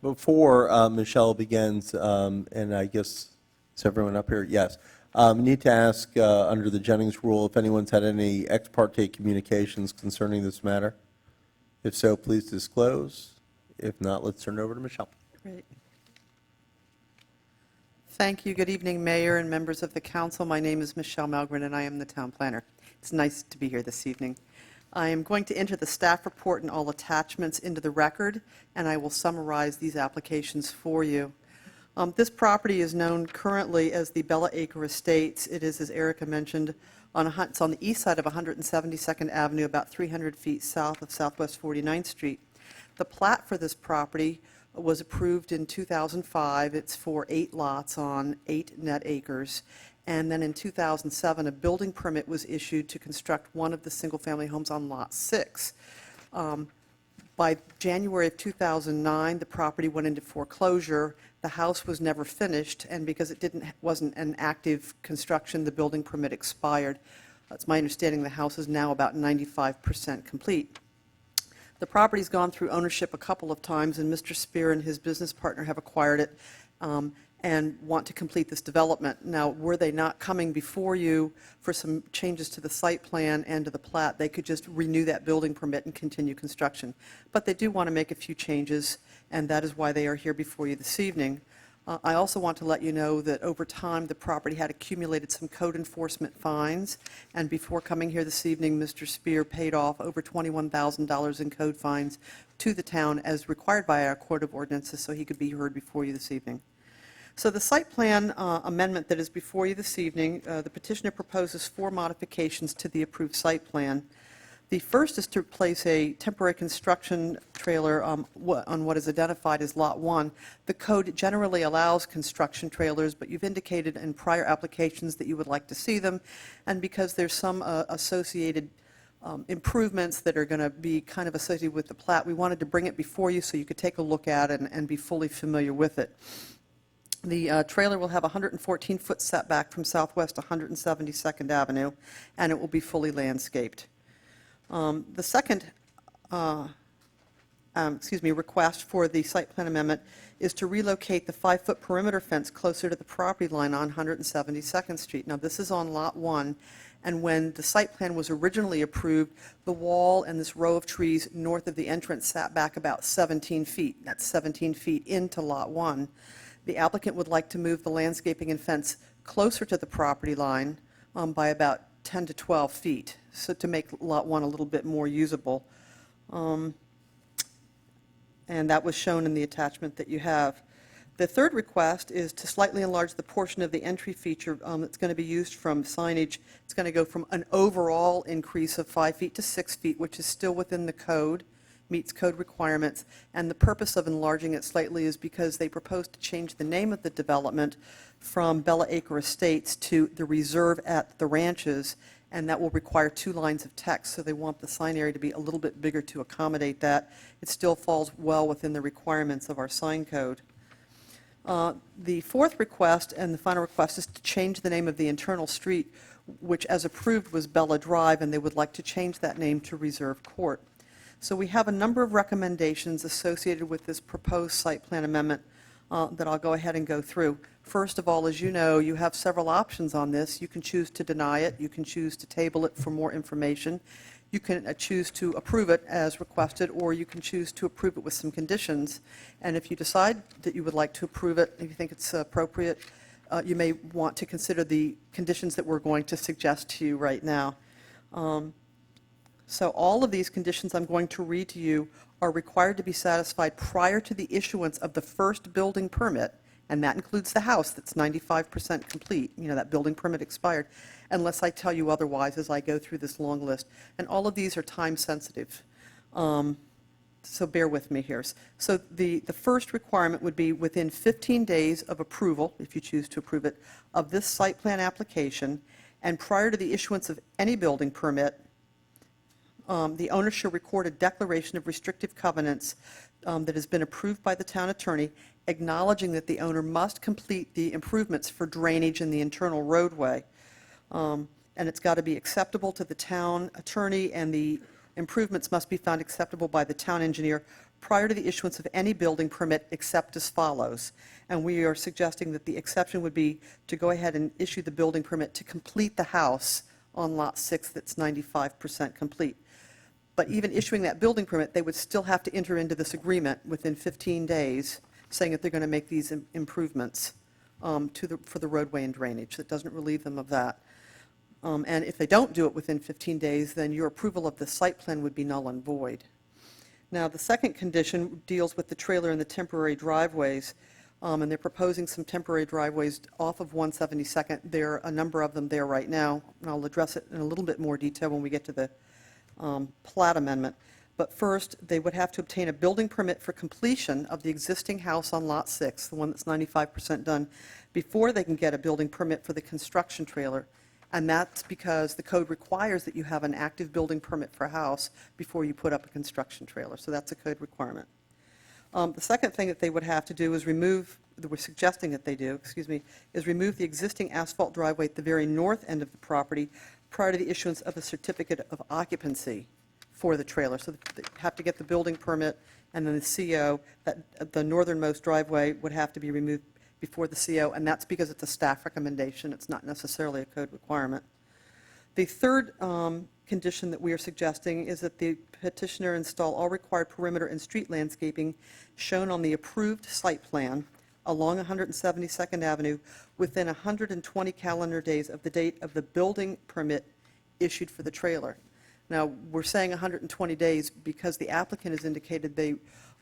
Before Michelle begins, and I guess, is everyone up here? Yes. Need to ask, under the Jennings rule, if anyone's had any ex parte communications concerning this matter. If so, please disclose. If not, let's turn it over to Michelle. Great. Thank you. Good evening, Mayor and members of the council. My name is Michelle Malgren, and I am the town planner. It's nice to be here this evening. I am going to enter the staff report and all attachments into the record, and I will summarize these applications for you. This property is known currently as the Bella Acre Estates. It is, as Erica mentioned, it's on the east side of 172nd Avenue, about 300 feet south of Southwest 49th Street. The plat for this property was approved in 2005. It's for 8 lots on 8 net acres. And then in 2007, a building permit was issued to construct one of the single-family homes on Lot 6. By January of 2009, the property went into foreclosure. The house was never finished, and because it wasn't an active construction, the building permit expired. It's my understanding the house is now about 95% complete. The property's gone through ownership a couple of times, and Mr. Spear and his business partner have acquired it and want to complete this development. Now, were they not coming before you for some changes to the site plan and to the plat, they could just renew that building permit and continue construction. But they do want to make a few changes, and that is why they are here before you this evening. I also want to let you know that over time, the property had accumulated some code enforcement fines, and before coming here this evening, Mr. Spear paid off over $21,000 in code fines to the town as required by our Code of Ordinances, so he could be heard before you this evening. So the site plan amendment that is before you this evening, the petitioner proposes 4 modifications to the approved site plan. The first is to place a temporary construction trailer on what is identified as Lot 1. The code generally allows construction trailers, but you've indicated in prior applications that you would like to see them, and because there's some associated improvements that are going to be kind of associated with the plat, we wanted to bring it before you so you could take a look at it and be fully familiar with it. The trailer will have a 114-foot setback from Southwest 172nd Avenue, and it will be fully landscaped. The second request for the site plan amendment is to relocate the 5-foot perimeter fence closer to the property line on 172nd Street. Now, this is on Lot 1, and when the site plan was originally approved, the wall and this row of trees north of the entrance sat back about 17 feet. That's 17 feet into Lot 1. The applicant would like to move the landscaping and fence closer to the property line by about 10 to 12 feet, so to make Lot 1 a little bit more usable. And that was shown in the attachment that you have. The third request is to slightly enlarge the portion of the entry feature that's going to be used from signage. It's going to go from an overall increase of 5 feet to 6 feet, which is still within the code, meets code requirements, and the purpose of enlarging it slightly is because they propose to change the name of the development from Bella Acre Estates to the Reserve at the Ranches, and that will require 2 lines of text, so they want the sign area to be a little bit bigger to accommodate that. It still falls well within the requirements of our sign code. The fourth request and the final request is to change the name of the internal street, which as approved was Bella Drive, and they would like to change that name to Reserve Court. So we have a number of recommendations associated with this proposed site plan amendment that I'll go ahead and go through. First of all, as you know, you have several options on this. You can choose to deny it. You can choose to table it for more information. You can choose to approve it as requested, or you can choose to approve it with some conditions. And if you decide that you would like to approve it, if you think it's appropriate, you may want to consider the conditions that we're going to suggest to you right now. So all of these conditions I'm going to read to you are required to be satisfied prior to the issuance of the first building permit, and that includes the house that's 95% complete, that building permit expired, unless I tell you otherwise as I go through this long list. And all of these are time sensitive. So bear with me here. So the first requirement would be within 15 days of approval, if you choose to approve it, of this site plan application, and prior to the issuance of any building permit, the owner shall record a declaration of restrictive covenants that has been approved by the town attorney, acknowledging that the owner must complete the improvements for drainage in the internal roadway. And it's got to be acceptable to the town attorney, and the improvements must be found acceptable by the town engineer prior to the issuance of any building permit, except as follows. And we are suggesting that the exception would be to go ahead and issue the building permit to complete the house on Lot 6 that's 95% complete. But even issuing that building permit, they would still have to enter into this agreement within 15 days, saying that they're going to make these improvements for the roadway and drainage. That doesn't relieve them of that. And if they don't do it within 15 days, then your approval of the site plan would be null and void. Now, the second condition deals with the trailer and the temporary driveways, and they're proposing some temporary driveways off of 172nd. There are a number of them there right now, and I'll address it in a little bit more detail when we get to the plat amendment. But first, they would have to obtain a building permit for completion of the existing house on Lot 6, the one that's 95% done, before they can get a building permit for the construction trailer. And that's because the code requires that you have an active building permit for a house before you put up a construction trailer. So that's a code requirement. The second thing that they would have to do is that we're suggesting that they do, is remove the existing asphalt driveway at the very north end of the property prior to the issuance of a certificate of occupancy for the trailer. So they have to get the building permit, and then the CO, that the northernmost driveway would have to be removed before the CO, and that's because it's a staff recommendation. It's not necessarily a code requirement. The third condition that we are suggesting is that the petitioner install all required perimeter and street landscaping shown on the approved site plan along 172nd Avenue within 120 calendar days of the date of the building permit issued for the trailer. Now, we're saying 120 days because the applicant has indicated they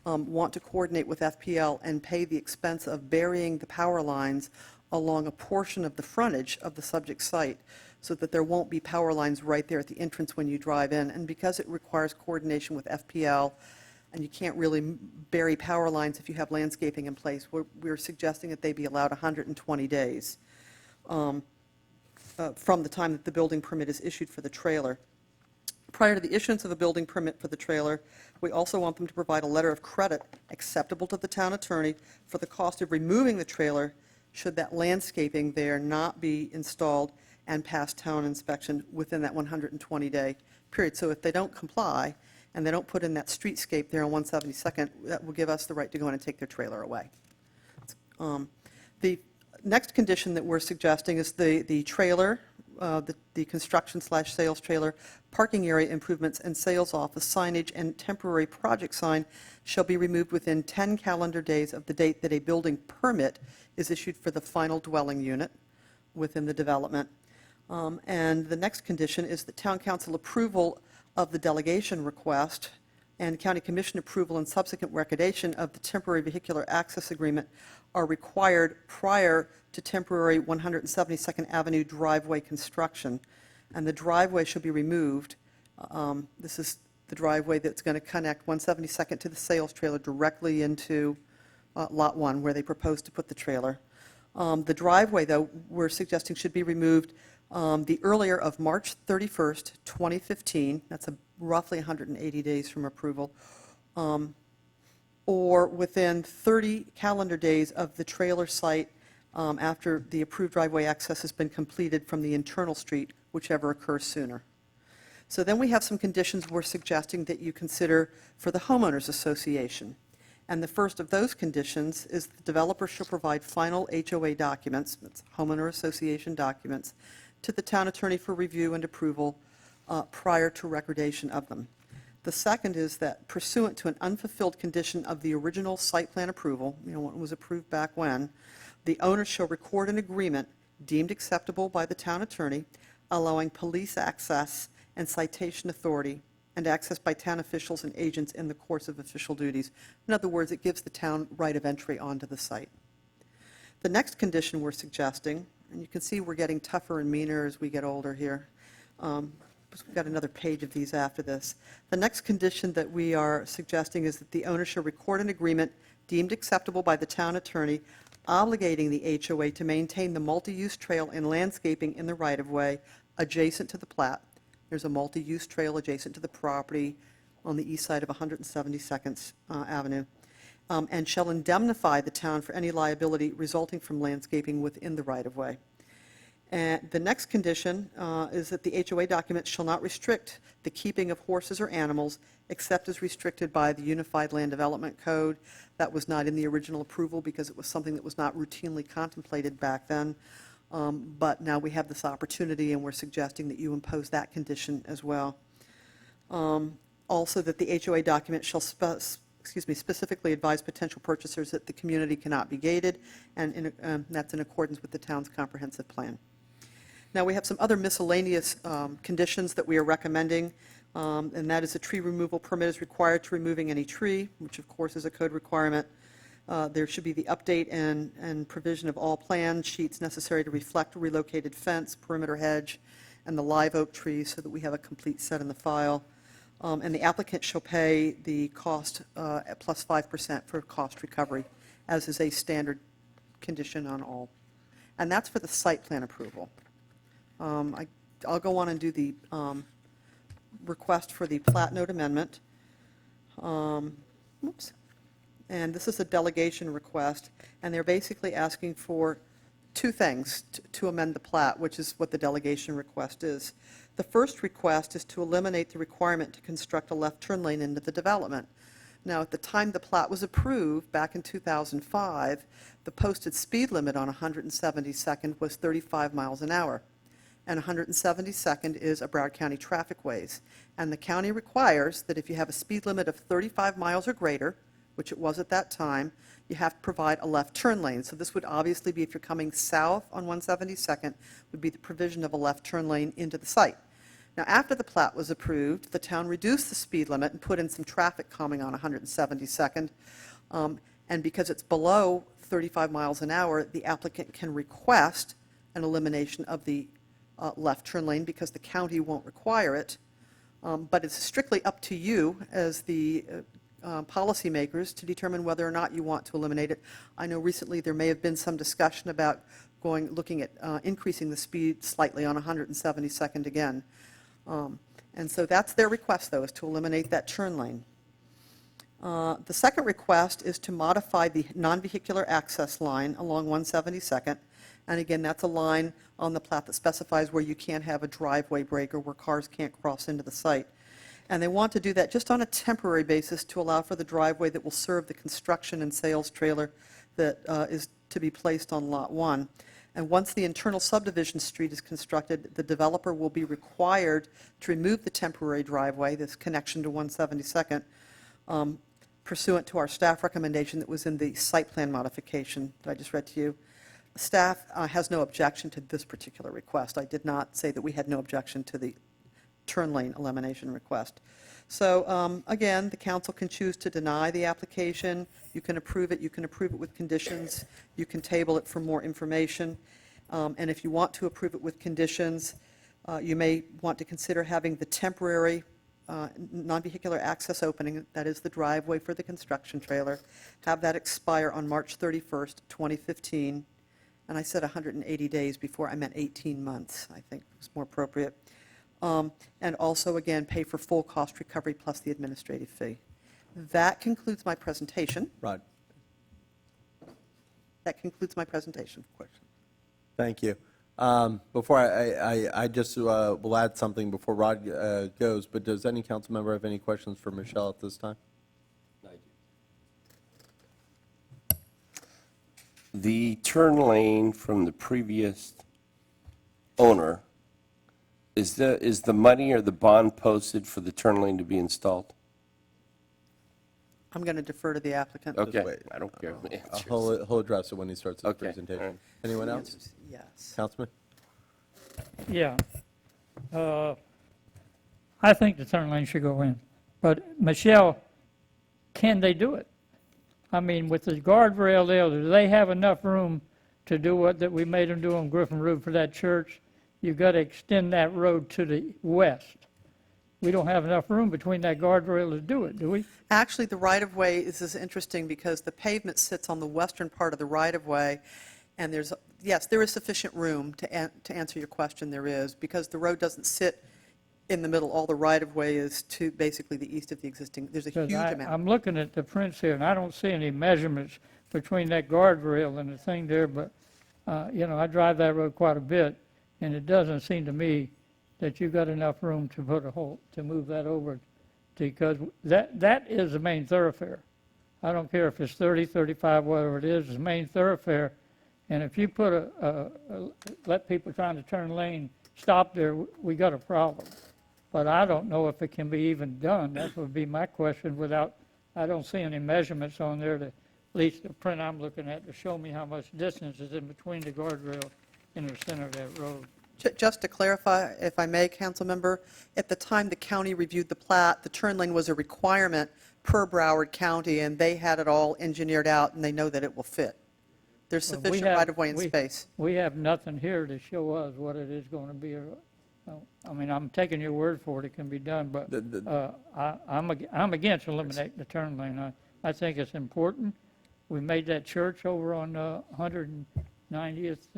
want to coordinate with FPL and pay the expense of burying the power lines along a portion of the frontage of the subject site so that there won't be power lines right there at the entrance when you drive in. And because it requires coordination with FPL, and you can't really bury power lines if you have landscaping in place, we're suggesting that they be allowed 120 days from the time that the building permit is issued for the trailer. Prior to the issuance of a building permit for the trailer, we also want them to provide a letter of credit acceptable to the town attorney for the cost of removing the trailer should that landscaping there not be installed and pass town inspection within that 120-day period. So if they don't comply and they don't put in that streetscape there on 172nd, that will give us the right to go in and take their trailer away. The next condition that we're suggesting is the trailer, the construction/sales trailer, parking area improvements, and sales office signage and temporary project sign shall be removed within 10 calendar days of the date that a building permit is issued for the final dwelling unit within the development. And the next condition is that town council approval of the delegation request and county commission approval and subsequent recordation of the temporary vehicular access agreement are required prior to temporary 172nd Avenue driveway construction. And the driveway should be removed. This is the driveway that's going to connect 172nd to the sales trailer directly into Lot 1, where they propose to put the trailer. The driveway, though, we're suggesting should be removed the earlier of March 31st, 2015. That's roughly 180 days from approval. Or within 30 calendar days of the trailer site after the approved driveway access has been completed from the internal street, whichever occurs sooner. So then we have some conditions we're suggesting that you consider for the homeowners association. And the first of those conditions is the developer shall provide final HOA documents, that's homeowner association documents, to the town attorney for review and approval prior to recordation of them. The second is that pursuant to an unfulfilled condition of the original site plan approval, what was approved back when, the owner shall record an agreement deemed acceptable by the town attorney, allowing police access and citation authority and access by town officials and agents in the course of official duties. In other words, it gives the town right of entry onto the site. The next condition we're suggesting, and you can see we're getting tougher and meaner as we get older here. We've got another page of these after this. The next condition that we are suggesting is that the owner shall record an agreement deemed acceptable by the town attorney, obligating the HOA to maintain the multi-use trail and landscaping in the right-of-way adjacent to the plat. There's a multi-use trail adjacent to the property on the east side of 172nd Avenue, and shall indemnify the town for any liability resulting from landscaping within the right-of-way. And the next condition is that the HOA document shall not restrict the keeping of horses or animals except as restricted by the Unified Land Development Code. That was not in the original approval because it was something that was not routinely contemplated back then. But now we have this opportunity, and we're suggesting that you impose that condition as well. Also, that the HOA document shall specifically advise potential purchasers that the community cannot be gated, and that's in accordance with the town's comprehensive plan. Now, we have some other miscellaneous conditions that we are recommending, and that is a tree removal permit is required to removing any tree, which of course is a code requirement. There should be the update and provision of all plan sheets necessary to reflect a relocated fence, perimeter hedge, and the live oak trees so that we have a complete set in the file. And the applicant shall pay the cost at plus 5% for cost recovery, as is a standard condition on all. And that's for the site plan approval. I'll go on and do the request for the plat note amendment. Oops. And this is a delegation request, and they're basically asking for two things to amend the plat, which is what the delegation request is. The first request is to eliminate the requirement to construct a left turn lane into the development. Now, at the time the plat was approved, back in 2005, the posted speed limit on 172nd was 35 miles an hour. And 172nd is a Broward County traffic ways. And the county requires that if you have a speed limit of 35 miles or greater, which it was at that time, you have to provide a left turn lane. So this would obviously be, if you're coming south on 172nd, would be the provision of a left turn lane into the site. Now, after the plat was approved, the town reduced the speed limit and put in some traffic calming on 172nd. And because it's below 35 miles an hour, the applicant can request an elimination of the left turn lane because the county won't require it. But it's strictly up to you as the policymakers to determine whether or not you want to eliminate it. I know recently there may have been some discussion about looking at increasing the speed slightly on 172nd again. And so that's their request, though, is to eliminate that turn lane. The second request is to modify the non-vehicular access line along 172nd. And again, that's a line on the plat that specifies where you can't have a driveway break or where cars can't cross into the site. And they want to do that just on a temporary basis to allow for the driveway that will serve the construction and sales trailer that is to be placed on Lot 1. And once the internal subdivision street is constructed, the developer will be required to remove the temporary driveway, this connection to 172nd, pursuant to our staff recommendation that was in the site plan modification that I just read to you. Staff has no objection to this particular request. I did not say that we had no objection to the turn lane elimination request. So again, the council can choose to deny the application. You can approve it. You can approve it with conditions. You can table it for more information. And if you want to approve it with conditions, you may want to consider having the temporary non-vehicular access opening, that is the driveway for the construction trailer, have that expire on March 31st, 2015. And I said 180 days before, I meant 18 months, I think was more appropriate. And also, again, pay for full cost recovery plus the administrative fee. That concludes my presentation. Rod, That concludes my presentation. thank you. Before I just will add something before Rod goes, but does any council member have any questions for Michelle at this time? The turn lane from the previous owner Is the money or the bond posted for the turn lane to be installed? I'm going to defer to the applicant. Okay, wait. I don't care. the answers. He'll address it when he starts his Okay, all presentation. right. Anyone The else? answer is yes. Councilman? Yeah. I think the turn lane should go in. But, Michelle, can they do it? I mean, with the guardrail there, do they have enough room to do what that we made them do on Griffin Road for that church? You've got to extend that road to the west. We don't have enough room between that guardrail to do it, do we? Actually, the right-of-way is interesting because the pavement sits on the western part of the right-of-way, and yes, there is sufficient room to answer your question, there is, because the road doesn't sit in the middle. All the right-of-way is to basically the east of the existing, there's a huge Because amount. I'm looking at the prints here, and I don't see any measurements between that guardrail and the thing there, but, I drive that road quite a bit, and it doesn't seem to me that you've got enough room to to move that over, because that is the main thoroughfare. I don't care if it's 30, 35, whatever it is, it's the main thoroughfare, and if you put let people trying to turn lane stop there, we got a problem. But I don't know if it can be even done. That would be my question I don't see any measurements on there at least the print I'm looking at, to show me how much distance is in between the guardrail and the center of that road. Just to clarify, if I may, council member, at the time the county reviewed the plat, the turn lane was a requirement per Broward County, and they had it all engineered out, and they know that it will fit. There's Well, sufficient right-of-way and space. We have nothing here to show us what it is going to be. I mean, I'm taking your word for it, it can be done, but I'm against eliminating the turn lane. I think it's important. We made that church over on 190th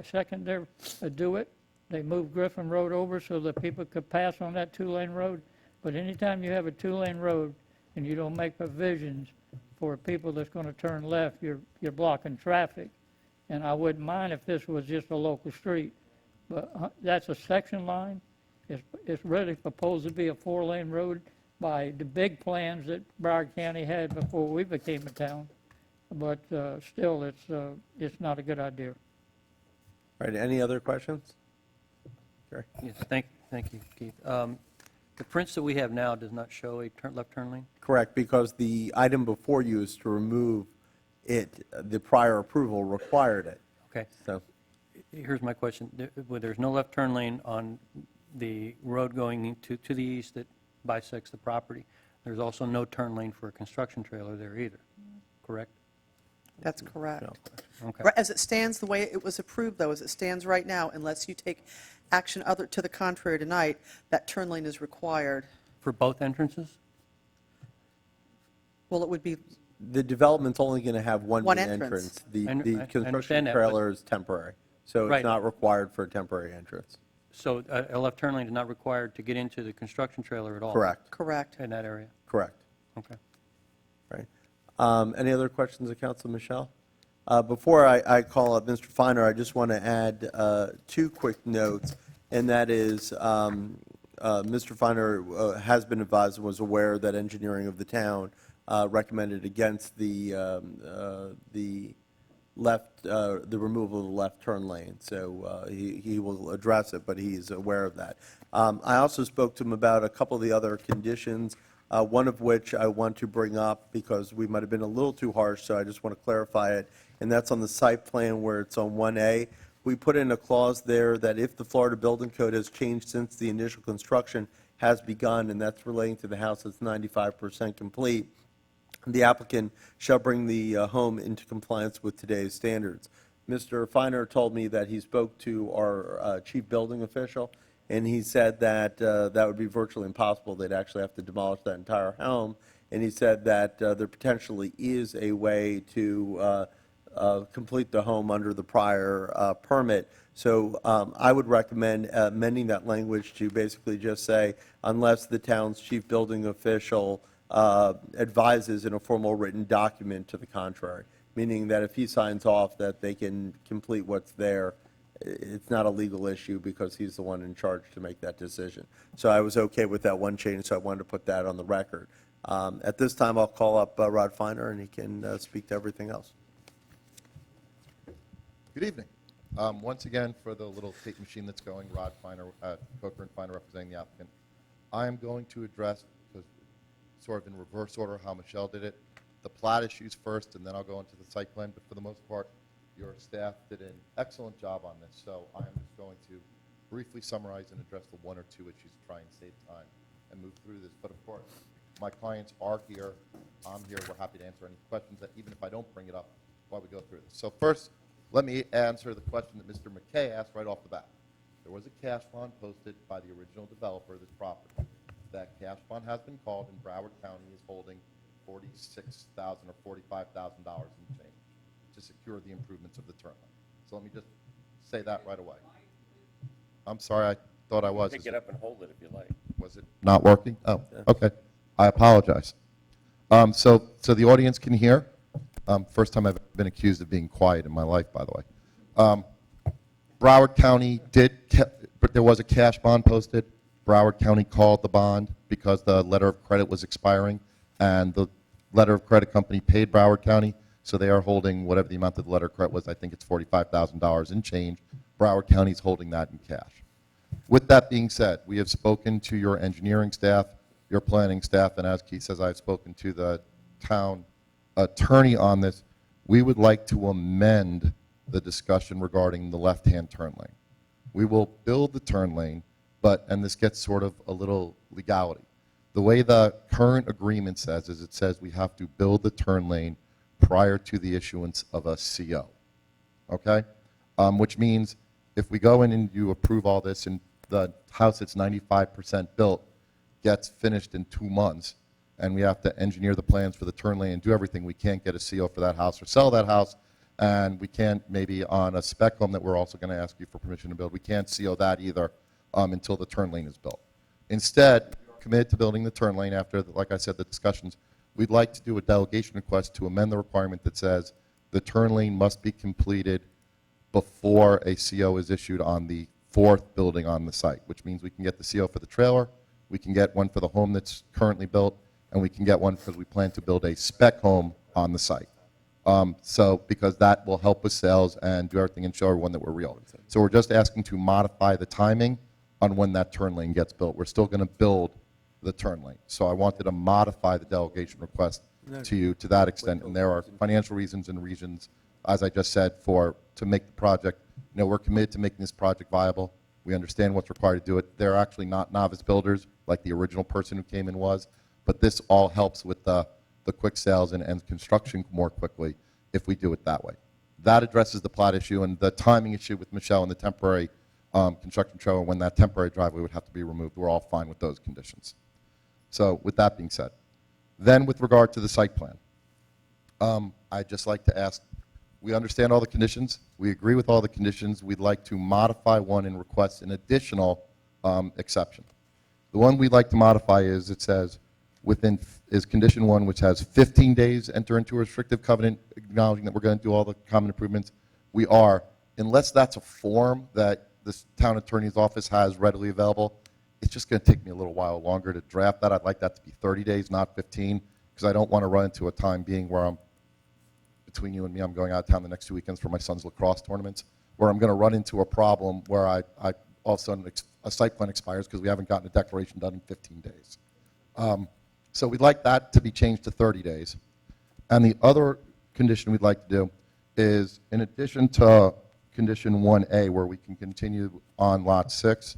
Second there do it. They moved Griffin Road over so that people could pass on that two-lane road. But anytime you have a two-lane road and you don't make provisions for people that's going to turn left, you're blocking traffic. And I wouldn't mind if this was just a local street. But that's a section line. It's really proposed to be a four-lane road by the big plans that Broward County had before we became a town. But still, it's not a good idea. All right, any other questions? Gary? Yes, thank you, Keith. The prints that we have now does not show a left turn lane? Correct, because the item before you is to remove it, the prior approval required it. Okay. So, Here's my question. There's no left turn lane on the road going to the east that bisects the property. There's also no turn lane for a construction trailer there either, correct? That's correct. Okay. As it stands, the way it was approved, though, as it stands right now, unless you take action other to the contrary tonight, that turn lane is required. For both entrances? Well, it would be, the development's only going to have one One main entrance. The I construction understand that, but- trailer is temporary, so it's Right. not required for a temporary entrance. So a left turn lane is not required to get into the construction trailer at all? Correct, correct. In that area? correct. Okay. Right. Any other questions of Council Michelle? Before I call up Mr. Finer, I just want to add two quick notes, and that is, Mr. Finer has been advised and was aware that engineering of the town recommended against the removal of the left turn lane, so he will address it, but he's aware of that. I also spoke to him about a couple of the other conditions, one of which I want to bring up because we might have been a little too harsh, so I just want to clarify it, and that's on the site plan where it's on 1A. We put in a clause there that if the Florida Building Code has changed since the initial construction has begun, and that's relating to the house that's 95% complete, the applicant shall bring the home into compliance with today's standards. Mr. Finer told me that he spoke to our chief building official, and he said that that would be virtually impossible. They'd actually have to demolish that entire home. And he said that there potentially is a way to complete the home under the prior permit. So I would recommend amending that language to basically just say, unless the town's chief building official advises in a formal written document to the contrary, meaning that if he signs off that they can complete what's there, it's not a legal issue because he's the one in charge to make that decision. So I was okay with that one change, so I wanted to put that on the record. At this time, I'll call up Rod Finer, and he can speak to everything else. Good evening. Once again, for the little tape machine that's going, Rod Finer, Coker and Finer representing the applicant, I am going to address, sort of in reverse order how Michelle did it, the plat issues first, and then I'll go into the site plan. But for the most part, your staff did an excellent job on this, so I am just going to briefly summarize and address the one or two issues to try and save time and move through this. But of course, my clients are here, I'm here, we're happy to answer any questions, that even if I don't bring it up while we go through this. So first, let me answer the question that Mr. McKay asked right off the bat. There was a cash bond posted by the original developer of this property. That cash bond has been called, and Broward County is holding $46,000 or $45,000 in change to secure the improvements of the turn lane. So let me just say that right away. I'm sorry, I thought I was. Pick it up and hold it if you like. Was it not working? Oh, okay. I apologize. So the audience can hear. First time I've been accused of being quiet in my life, by the way. Broward County but there was a cash bond posted. Broward County called the bond because the letter of credit was expiring, and the letter of credit company paid Broward County, so they are holding whatever the amount of the letter of credit was. I think it's $45,000 in change. Broward County's holding that in cash. With that being said, we have spoken to your engineering staff, your planning staff, and as Keith says, I've spoken to the town attorney on this. We would like to amend the discussion regarding the left-hand turn lane. We will build the turn lane, and this gets sort of a little legality. The way the current agreement says is it says we have to build the turn lane prior to the issuance of a CO, okay? Which means if we go in and you approve all this and the house that's 95% built gets finished in 2 months, and we have to engineer the plans for the turn lane and do everything, we can't get a CO for that house or sell that house, and we can't maybe on a spec home that we're also going to ask you for permission to build, we can't CO that either until the turn lane is built. Instead, we're committed to building the turn lane after, like I said, the discussions. We'd like to do a delegation request to amend the requirement that says the turn lane must be completed before a CO is issued on the 4th building on the site, which means we can get the CO for the trailer, we can get one for the home that's currently built, and we can get one because we plan to build a spec home on the site. Because that will help with sales and do everything and show everyone that we're real. So we're just asking to modify the timing on when that turn lane gets built. We're still going to build the turn lane. So I wanted to modify the delegation request to you to that extent, and there are financial reasons and reasons, as I just said, to make the project. We're committed to making this project viable. We understand what's required to do it. They're actually not novice builders like the original person who came in was, but this all helps with the quick sales and ends construction more quickly if we do it that way. That addresses the plot issue and the timing issue with Michelle and the temporary construction trailer when that temporary driveway would have to be removed. We're all fine with those conditions. So with that being said, then with regard to the site plan, I'd just like to ask, we understand all the conditions. We agree with all the conditions. We'd like to modify one and request an additional exception. The one we'd like to modify is it says is condition 1, which has 15 days enter into a restrictive covenant acknowledging that we're going to do all the common improvements. We are, unless that's a form that this town attorney's office has readily available, it's just going to take me a little while longer to draft that. I'd like that to be 30 days, not 15, because I don't want to run into a time being where between you and me, I'm going out of town the next 2 weekends for my son's lacrosse tournaments, where I'm going to run into a problem where I all of a sudden a site plan expires because we haven't gotten a declaration done in 15 days. So we'd like that to be changed to 30 days. And the other condition we'd like to do is, in addition to condition 1A, where we can continue on lot 6,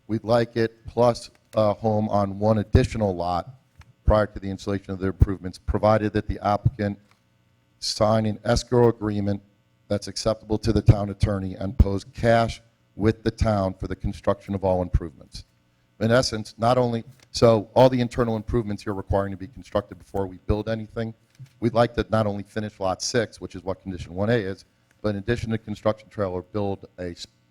we'd like it plus a home on one additional lot prior to the installation of the improvements, provided that the applicant sign an escrow agreement that's acceptable to the town attorney and pose cash with the town for the construction of all improvements. In essence, so all the internal improvements you're requiring to be constructed before we build anything, we'd like to not only finish lot 6, which is what condition 1A is, but in addition to construction trailer, build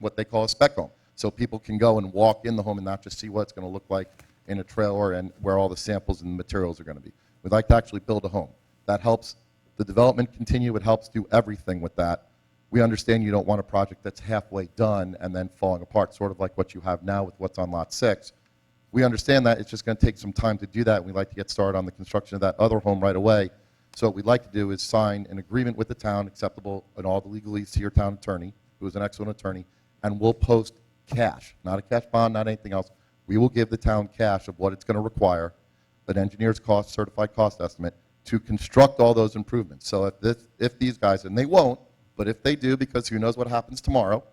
what they call a spec home. So people can go and walk in the home and not just see what it's going to look like in a trailer and where all the samples and materials are going to be. We'd like to actually build a home. That helps the development continue. It helps do everything with that. We understand you don't want a project that's halfway done and then falling apart, sort of like what you have now with what's on lot 6. We understand that. It's just going to take some time to do that. We'd like to get started on the construction of that other home right away. So what we'd like to do is sign an agreement with the town, acceptable in all the legalese to your town attorney, who is an excellent attorney, and we'll post cash, not a cash bond, not anything else. We will give the town cash of what it's going to require, an engineer's cost, certified cost estimate, to construct all those improvements. So if these guys, and they won't, but if they do, because who knows what happens tomorrow,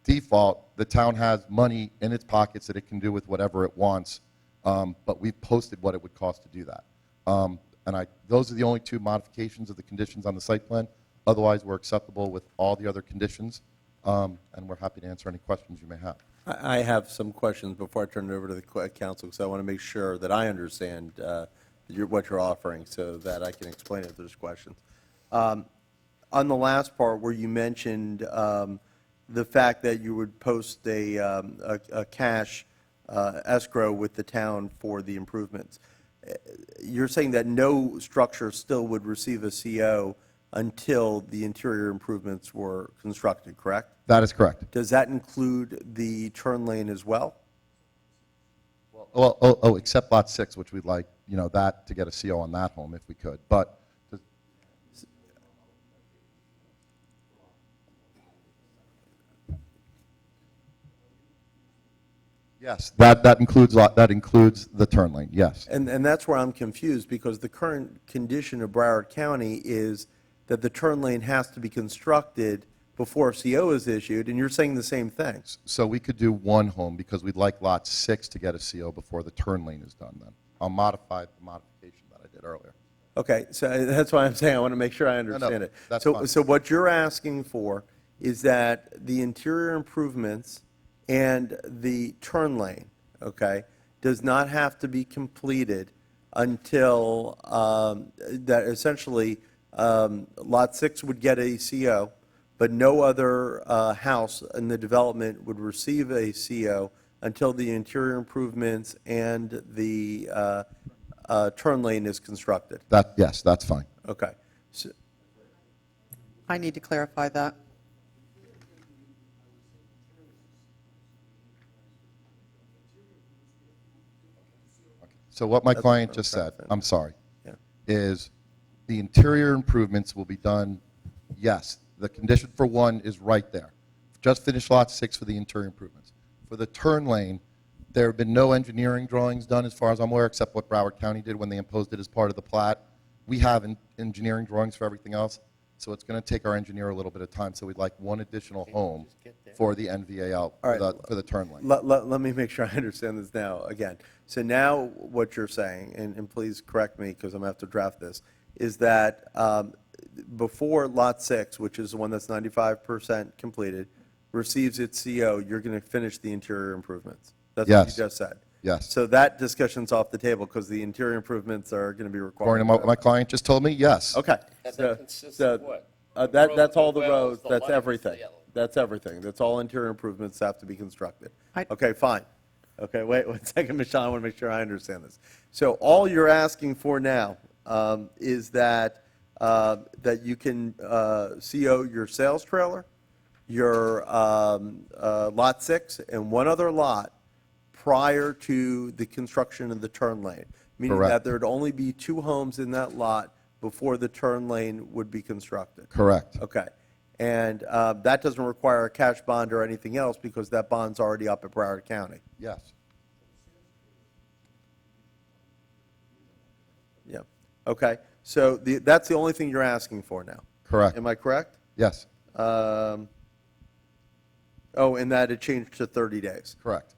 default, the town has money in its pockets that it can do with whatever it wants, but we've posted what it would cost to do that. Those are the only two modifications of the conditions on the site plan. Otherwise, we're acceptable with all the other conditions, and we're happy to answer any questions you may have. I have some questions before I turn it over to the council, because I want to make sure that I understand what you're offering so that I can explain it if there's questions. On the last part where you mentioned the fact that you would post a cash escrow with the town for the improvements, you're saying that no structure still would receive a CO until the interior improvements were constructed, correct? That is correct. Does that include the turn lane as well? Well, except Lot 6, which we'd like, that to get a CO on that home if we could. But yes, that includes the turn lane, yes. And that's where I'm confused, because the current condition of Broward County is that the turn lane has to be constructed before a CO is issued, and you're saying the same thing. So we could do one home because we'd like Lot 6 to get a CO before the turn lane is done then. I'll modify the modification that I did earlier. Okay, so that's why I'm saying I want to make sure I understand it. that's fine. So what you're asking for is that the interior improvements and the turn lane, okay, does not have to be completed until that essentially Lot 6 would get a CO, but no other house in the development would receive a CO until the interior improvements and the turn lane is constructed. Yes, that's fine. Okay. So, I need to clarify that. So what my That's client what just I'm said, trying to- I'm sorry, Yeah. is the interior improvements will be done, yes, the condition for one is right there. Just finished Lot 6 for the interior improvements. For the turn lane, there have been no engineering drawings done as far as I'm aware, except what Broward County did when they imposed it as part of the plat. We have engineering drawings for everything else, so it's going to take our engineer a little bit of time, so we'd like one additional home for the NVAL, All right. for the turn lane. Let me make sure I understand this now again. So now what you're saying, and please correct me because I'm going to have to draft this, is that before Lot 6, which is the one that's 95% completed, receives its CO, you're going to finish the interior improvements. That's what Yes. you just said. Yes. So that discussion's off the table because the interior improvements are going to be required. According to what my client just told me, yes. Okay. That's all the roads, that's everything. That's everything. That's all interior improvements have to be constructed. Okay, fine. Okay, wait 1 second, Michelle, I want to make sure I understand this. So all you're asking for now is that you can CO your sales trailer, your Lot 6, and one other lot prior to the construction of the turn lane, meaning Correct. that there'd only be 2 homes in that lot before the turn lane would be constructed. Correct. Okay. And that doesn't require a cash bond or anything else because that bond's already up at Broward County. Yes. Yeah. Okay. So that's the only thing you're asking for now. Correct. Am I correct? Yes. And that it changed to 30 days. Correct.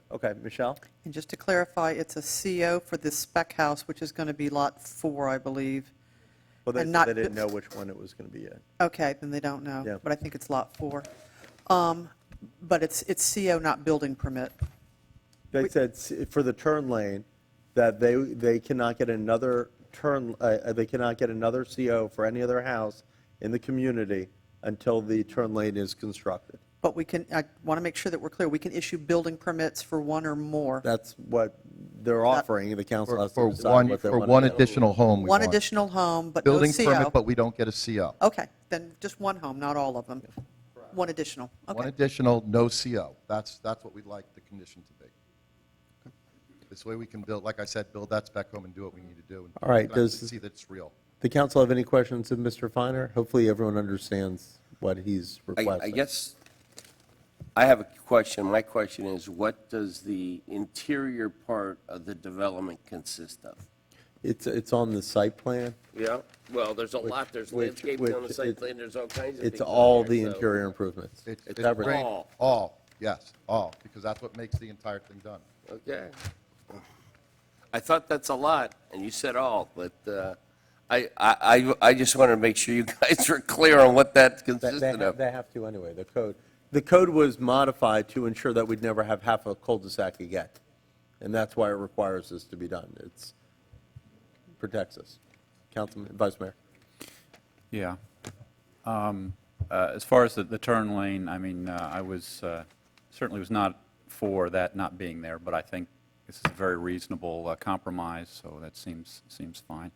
Okay, Michelle? And just to clarify, it's a CO for this spec house, which is going to be Lot 4, I believe. Well, they And said not- they didn't know which one it was going to be yet. Okay, then they don't know. Yeah. But I think it's Lot 4. But it's CO, not building permit. They said for the turn lane that they cannot get another they cannot get another CO for any other house in the community until the turn lane is constructed. But I want to make sure that we're clear, we can issue building permits for one or more. That's what they're offering, the council has to For decide one, what they for want to one do. additional home we One want. additional home, but no Building CO. permit, but we don't get a CO. Okay, then just one home, not all of them. One additional, One okay. additional, no CO. That's what we'd like the condition to be. This way we can build, like I said, build that spec home and do what we need to do. And All right, actually does- see that it's real. The council have any questions of Mr. Finer? Hopefully, everyone understands what he's I requesting. guess I have a question. My question is, what does the interior part of the development consist of? It's on the site plan. Yeah, well, there's a lot, there's which- landscaping on the which site it- plan, there's all kinds of things. It's on all there, the so- interior improvements. It's everything. all. Yes, all, because that's what makes the entire thing done. Okay. I thought that's a lot, and you said all, but I just wanted to make sure you guys were clear on what that consisted of. They have to anyway, the code. The code was modified to ensure that we'd never have half a cul-de-sac again. And that's why it requires this to be done. It's, protects us. Councilman, Vice Mayor. Yeah. As far as the turn lane, I mean, I was, certainly was not for that not being there, but I think this is a very reasonable compromise, so that seems fine.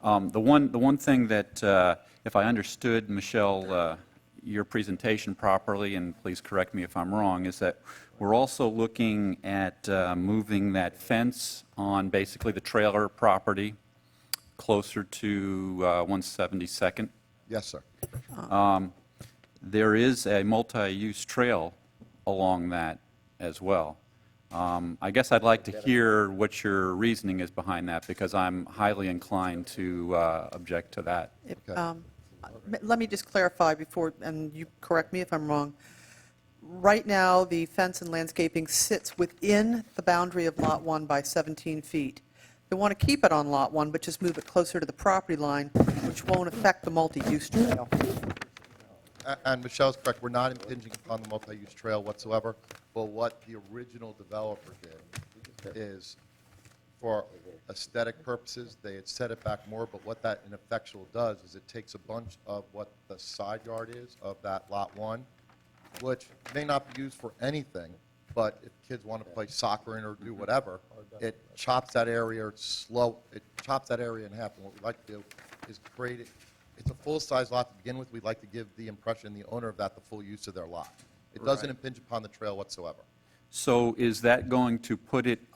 The one thing that, if I understood, Michelle, your presentation properly, and please correct me if I'm wrong, is that we're also looking at moving that fence on basically the trailer property closer to 172nd. Yes, sir. There is a multi-use trail along that as well. I guess I'd like to hear what your reasoning is behind that, because I'm highly inclined to object to that. Let me just clarify before, and you correct me if I'm wrong. Right now, the fence and landscaping sits within the boundary of Lot 1 by 17 feet. They want to keep it on Lot 1, but just move it closer to the property line, which won't affect the multi-use trail. And Michelle's correct, we're not impinging upon the multi-use trail whatsoever, but what the original developer did is, for aesthetic purposes, they had set it back more, but what that in effectual does is it takes a bunch of what the side yard is of that Lot 1, which may not be used for anything, but if kids want to play soccer in or do whatever, it chops that area it chops that area in half. And what we'd like to do is create it, it's a full-size lot to begin with. We'd like to give the impression, the owner of that, the full use of their lot. It doesn't impinge upon the trail whatsoever. So is that going to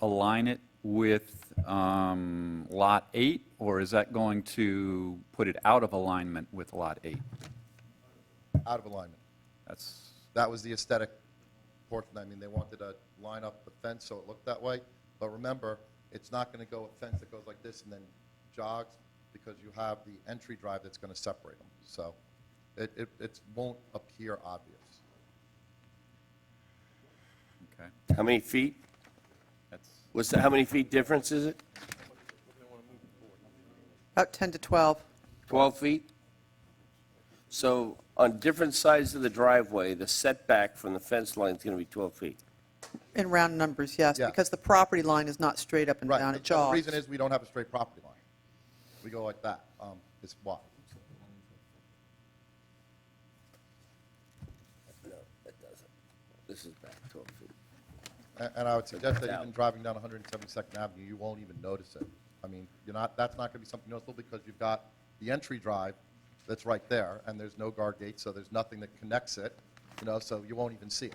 align it with Lot 8, or is that going to put it out of alignment with Lot 8? Out of alignment. That was the aesthetic portion. I mean, they wanted to line up the fence so it looked that way. But remember, it's not going to go a fence that goes like this and then jogs, because you have the entry drive that's going to separate them. So it won't appear obvious. Okay. How many feet? How many feet difference is it? About 10 to 12. 12 feet? So on different sides of the driveway, the setback from the fence line is going to be 12 feet. In round numbers, yes, Yeah. because the property line is not straight up and Right. down, The it jogs. reason is we don't have a straight property line. We go like that. It's why. No, that doesn't. This is back 12 feet. And I would suggest that even driving down 172nd Avenue, you won't even notice it. I mean, that's not going to be something noticeable, because you've got the entry drive that's right there, and there's no guard gate, so there's nothing that connects it, so you won't even see it.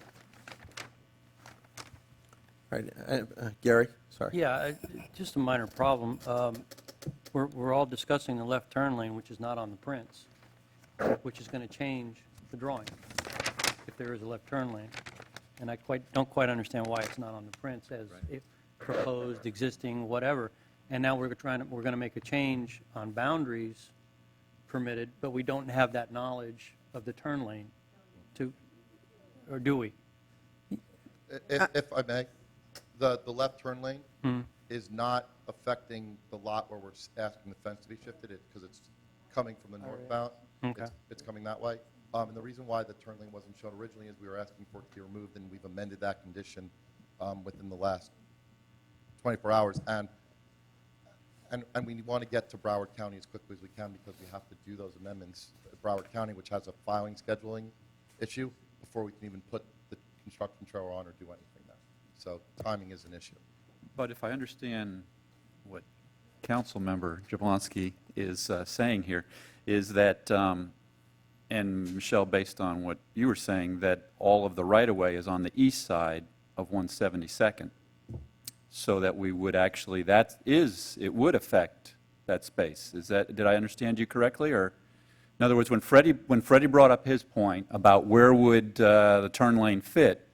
All right, Gary, sorry. Yeah, just a minor problem. We're all discussing the left turn lane, which is not on the prints, which is going to change the drawing if there is a left turn lane. And I don't quite understand why it's not on the prints as it proposed, existing, whatever. And now we're going to make a change on boundaries permitted, but we don't have that knowledge of the turn lane or do we? If I may, the left turn lane is not affecting the lot where we're asking the fence to be shifted, because it's coming from the northbound. Okay. It's coming that way. And the reason why the turn lane wasn't shown originally is we were asking for it to be removed, and we've amended that condition within the last 24 hours. And we want to get to Broward County as quickly as we can, because we have to do those amendments at Broward County, which has a filing scheduling issue, before we can even put the construction trailer on or do anything there. So timing is an issue. But if I understand what Councilmember Jablonski is saying here, is that, and Michelle, based on what you were saying, that all of the right-of-way is on the east side of 172nd, so that we would actually, it would affect that space. Did I understand you correctly, or? In other words, when Freddie brought up his point about where would the turn lane fit,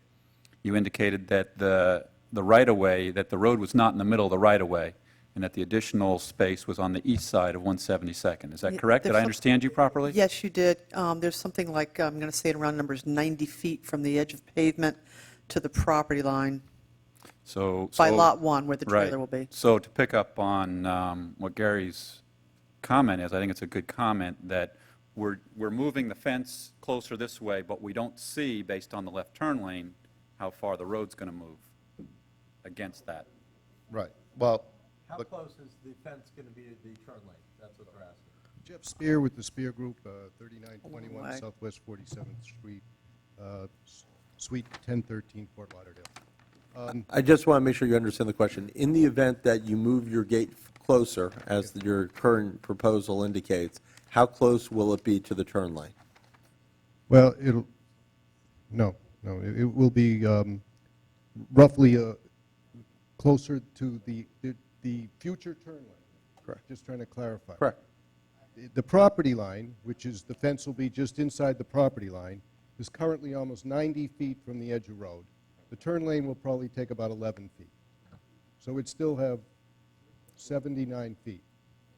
you indicated that the right-of-way, that the road was not in the middle of the right-of-way, and that the additional space was on the east side of 172nd. Is that correct? Did I understand you properly? Yes, you did. There's something like, I'm going to say it around numbers, 90 feet from the edge of pavement to the property line by Lot 1, where the trailer will be. So to pick up on what Gary's comment is, I think it's a good comment that we're moving the fence closer this way, but we don't see, based on the left turn lane, how far the road's going to move against that. Right. Well, How close is the fence going to be to the turn lane? That's what they're asking. Jeff Spear with the Spear Group, 3921 my. Southwest 47th Street, Suite 1013, Fort Lauderdale. I just want to make sure you understand the question. In the event that you move your gate closer, as your current proposal indicates, how close will it be to the turn lane? Well, no, it will be roughly closer to the future turn lane. Correct. Just trying to clarify. Correct. The property line, which is, the fence will be just inside the property line, is currently almost 90 feet from the edge of road. The turn lane will probably take about 11 feet. So it'd still have 79 feet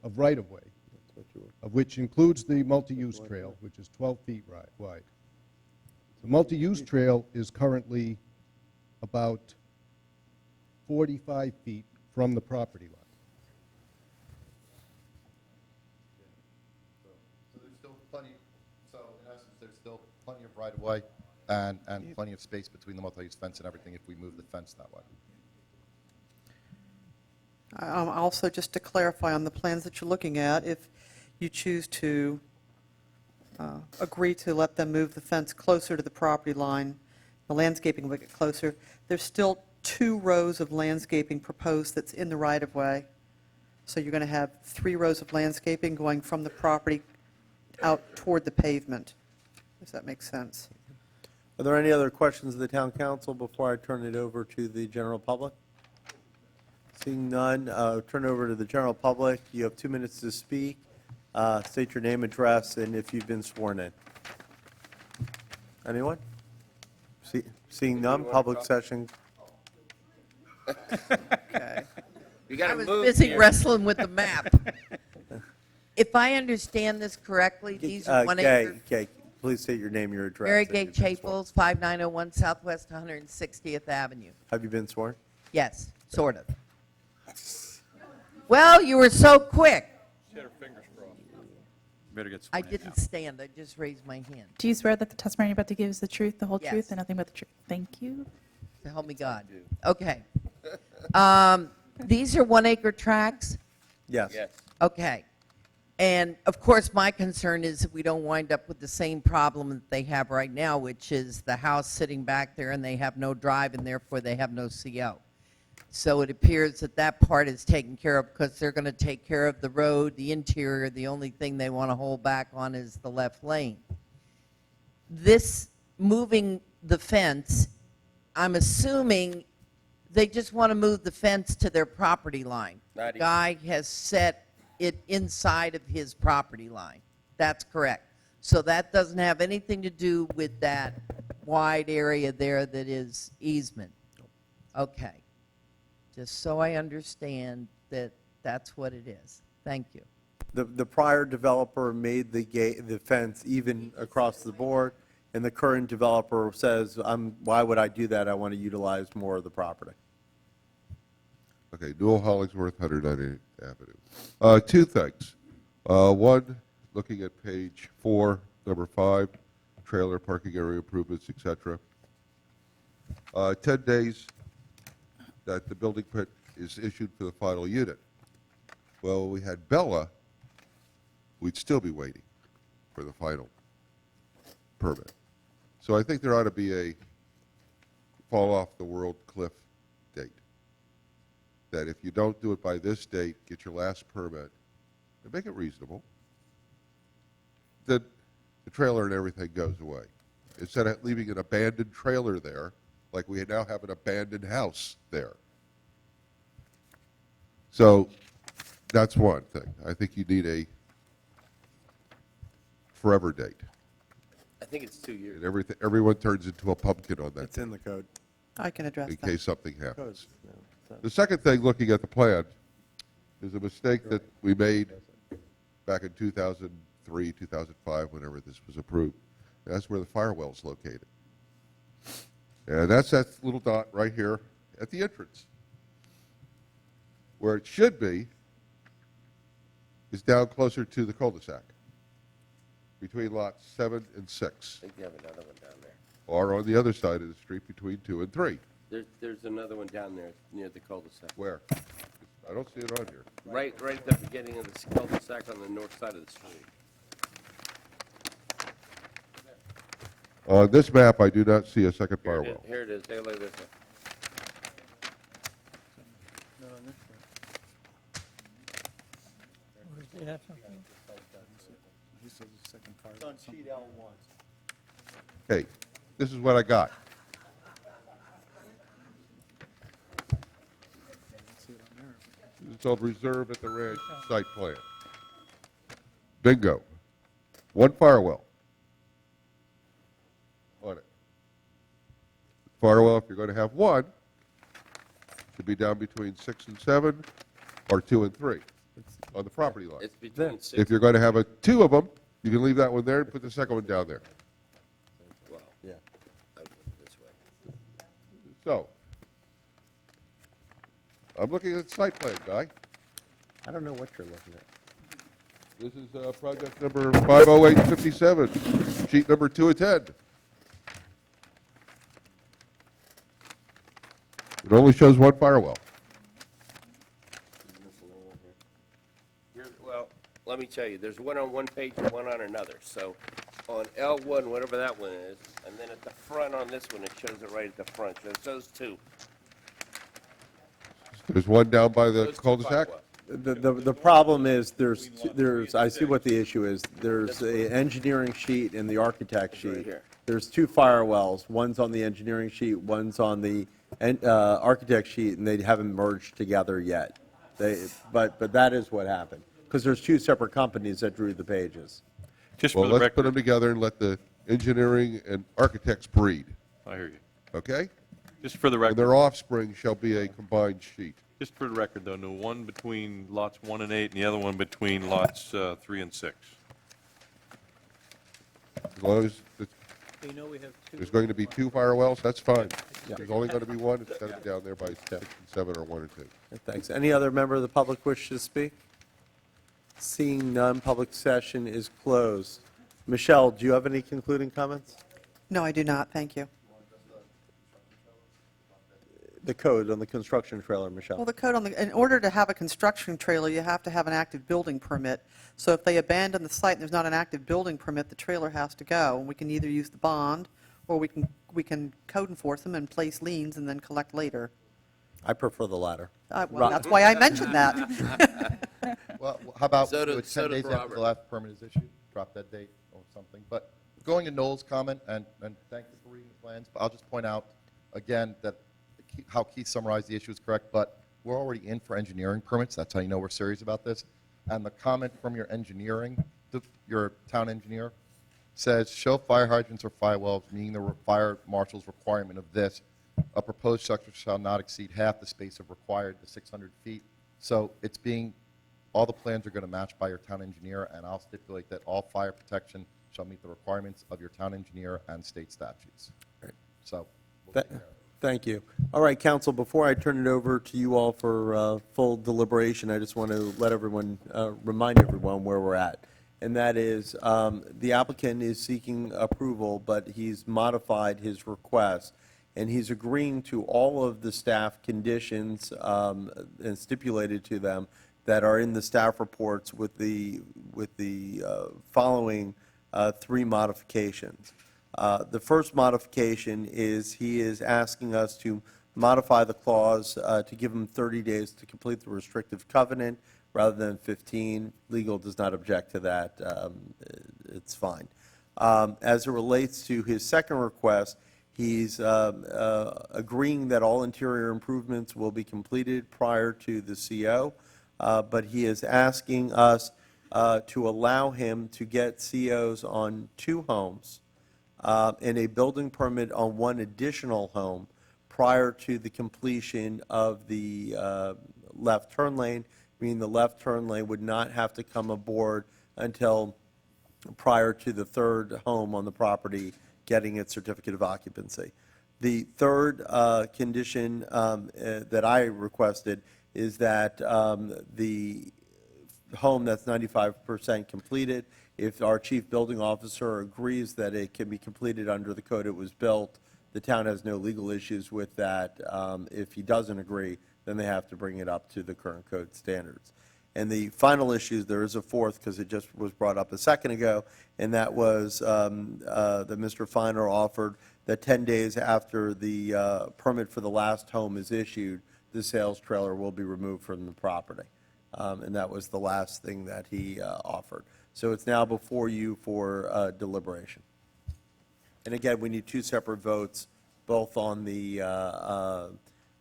of right-of-way, of which includes the multi-use trail, which is 12 feet wide. The multi-use trail is currently about 45 feet from the property line. So there's still plenty, so in essence, there's still plenty of right-of-way and plenty of space between the multi-use fence and everything if we move the fence that way. Also, just to clarify on the plans that you're looking at, if you choose to agree to let them move the fence closer to the property line, the landscaping will get closer, there's still 2 rows of landscaping proposed that's in the right-of-way. So you're going to have 3 rows of landscaping going from the property out toward the pavement. Does that make sense? Are there any other questions of the town council before I turn it over to the general public? Seeing none, turn over to the general public. You have 2 minutes to speak. State your name, address, and if you've been sworn in. Anyone? Seeing none, public session. Okay. You got I to was move busy here. wrestling with the map. If I understand this correctly, these are 1 acre. Kay, please state your name, your address. Mary and Gay you've been sworn. Chapels, 5901 Southwest 160th Avenue. Have you been sworn? Yes, sort of. Well, you were so quick. She had her fingers crossed. Better get I sworn in now. didn't stand, I just raised my hand. Do you swear that the testimony you're about to give is the truth, the whole Yes. truth, and nothing but the truth? Thank you. So help me God. Okay. These are 1 acre tracts? Yes. Yes. Okay. And of course, my concern is that we don't wind up with the same problem that they have right now, which is the house sitting back there and they have no drive and therefore they have no CO. So it appears that that part is taken care of because they're going to take care of the road, the interior. The only thing they want to hold back on is the left lane. This moving the fence, I'm assuming they just want to move the fence to their property line. Not The even. guy has set it inside of his property line. That's correct. So that doesn't have anything to do with that wide area there that is easement. Okay. Just so I understand that that's what it is. Thank you. The prior developer made the fence even across the board, and the current developer says, why would I do that? I want to utilize more of the property. Okay, Newell Hollingsworth, 198th Avenue. 2 things. One, looking at page 4, number 5, trailer parking area improvements, et cetera. 10 days that the building permit is issued for the final unit. Well, we had Bella, we'd still be waiting for the final permit. So I think there ought to be a fall off the world cliff date. That if you don't do it by this date, get your last permit, and make it reasonable, then the trailer and everything goes away. Instead of leaving an abandoned trailer there, like we now have an abandoned house there. So that's one thing. I think you need a forever date. I think it's 2 years. And everyone turns into a pumpkin on that It's in the code. I can address in that. case something happens. Code. The second thing, looking at the plan, is a mistake that we made back in 2003, 2005, whenever this was approved. That's where the firewell's located. And that's that little dot right here at the entrance. Where it should be is down closer to the cul-de-sac, between lots 7 and 6, I think you have another one down there. or on the other side of the street between 2 and 3. There's another one down there near the cul-de-sac. Where? I don't see it on here. Right at the beginning of the cul-de-sac on the north side of the street. On this map, I do not see a second firewall. Here it is. Take a look at this one. Okay, this is what I got. This is called Reserve at the Ranch Site Plan. Bingo. One firewell on it. Firewell, if you're going to have one, should be down between 6 and 7, or 2 and 3 on the property line. It's between 6. If you're going to have two of them, you can leave that one there and put the second one down there. Well, Yeah. I would put it this way. So, I'm looking at the site plan, Guy. I don't know what you're looking at. This is project number 50857, sheet number 2 of 10. It only shows one firewall. Well, let me tell you, there's one on one page and one on another. So on L1, whatever that one is, and then at the front on this one, it shows it right at the front. So it shows 2. There's one down by the Those two cul-de-sac. firewalls. The problem is, I see what the issue is. There's an engineering sheet and the architect right sheet. here. There's 2 firewalls. One's on the engineering sheet, one's on the architect sheet, and they haven't merged together yet. But that is what happened, because there's 2 separate companies that drew the pages. Just Well, for the let's put them record, together and let the engineering and architects breed, I hear you. okay? Just for the And record, their offspring shall be a combined sheet. just for the record, though, no one between lots 1 and 8 and the other one between lots 3 and 6. As long as You know we have 2. there's going to be 2 firewalls, that's fine. Yeah. There's only going to be one, it's got to be down there by 6 and 7 or 1 or 2. Thanks. Any other member of the public wish to speak? Seeing none, public session is closed. Michelle, do you have any concluding comments? No, I do not, thank you. The code on the construction trailer, Michelle. Well, the code in order to have a construction trailer, you have to have an active building permit. So if they abandon the site and there's not an active building permit, the trailer has to go. And we can either use the bond, or we can code enforce them and place liens and then collect later. I prefer the latter. Well, that's why I mentioned that. Well, how about So do does- it so 10 does days after Robert. the last permit is issued? Drop that date or something. But going to Noel's comment, and thank you for reading the plans, but I'll just point out again that how Keith summarized the issue is correct, but we're already in for engineering permits. That's how you know we're serious about this. And the comment from your engineering, your town engineer, says, show fire hydrants or firewalls, meeting the fire marshal's requirement of this. A proposed structure shall not exceed half the space of required, the 600 feet. So it's being, all the plans are going to match by your town engineer, and I'll stipulate that all fire protection shall meet the requirements of your town engineer and state statutes. Great. So, we'll Th- take care of it. Thank you. All right, council, before I turn it over to you all for full deliberation, I just want to let everyone, remind everyone where we're at. And that is, the applicant is seeking approval, but he's modified his request, and he's agreeing to all of the staff conditions and stipulated to them that are in the staff reports with the following 3 modifications. The first modification is he is asking us to modify the clause to give him 30 days to complete the restrictive covenant rather than 15. Legal does not object to that. It's fine. As it relates to his second request, he's agreeing that all interior improvements will be completed prior to the CO, but he is asking us to allow him to get COs on 2 homes and a building permit on 1 additional home prior to the completion of the left turn lane, meaning the left turn lane would not have to come aboard until prior to the 3rd home on the property getting its certificate of occupancy. The third condition that I requested is that the home that's 95% completed, if our chief building officer agrees that it can be completed under the code it was built, the town has no legal issues with that. If he doesn't agree, then they have to bring it up to the current code standards. And the final issue, there is a fourth, because it just was brought up a second ago, and that was that Mr. Feiner offered that 10 days after the permit for the last home is issued, the sales trailer will be removed from the property. And that was the last thing that he offered. So it's now before you for deliberation. And again, we need 2 separate votes, both on the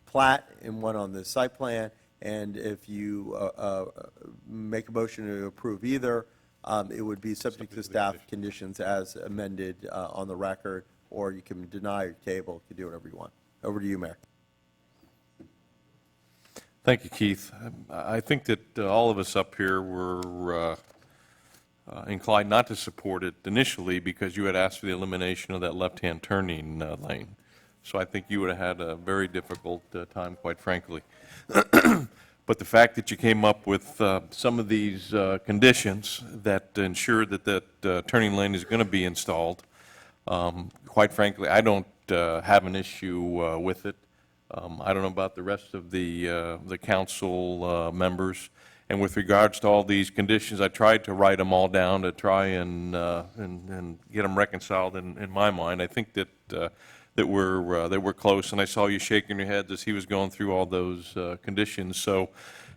plat and one on the site plan. And if you make a motion to approve either, it would be subject to staff conditions as amended on the record, or you can deny or table, you can do whatever you want. Over to you, Mayor. Thank you, Keith. I think that all of us up here were inclined not to support it initially because you had asked for the elimination of that left-hand turning lane. So I think you would have had a very difficult time, quite frankly. But the fact that you came up with some of these conditions that ensure that that turning lane is going to be installed, quite frankly, I don't have an issue with it. I don't know about the rest of the council members. And with regards to all these conditions, I tried to write them all down to try and get them reconciled in my mind. I think that that we're close, and I saw you shaking your heads as he was going through all those conditions. So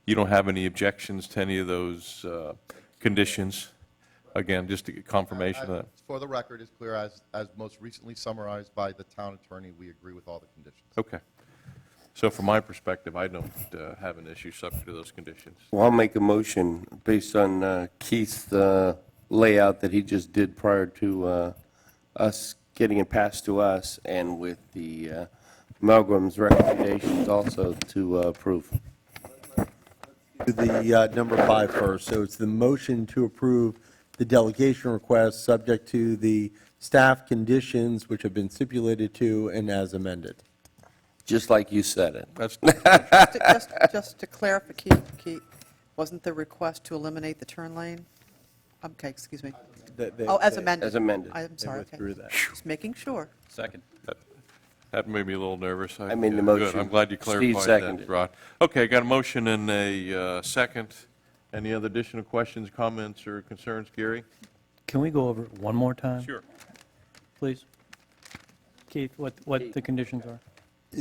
you don't have any objections to any of those conditions? Again, just to get confirmation of that. For the record, it's clear as most recently summarized by the town attorney, we agree with all the conditions. Okay. So from my perspective, I don't have an issue subject to those conditions. Well, I'll make a motion based on Keith's layout that he just did prior to us getting it passed to us, and with the Milgram's recommendations also to approve. To the number 5 first. So it's the motion to approve the delegation request subject to the staff conditions which have been stipulated to and as amended. Just like you said it. That's Just to clarify, Keith, wasn't the request to eliminate the turn lane? Okay, excuse me. Oh, as amended. As amended. I'm sorry, okay. withdrew that. Just making sure. Second. That made me a little nervous. I made the Good. motion. I'm glad you Steve clarified seconded. that, Rod. Okay, got a motion and a second. Any other additional questions, comments, or concerns, Gary? Can we go over it one more time? Sure. Please? Keith, what the conditions are?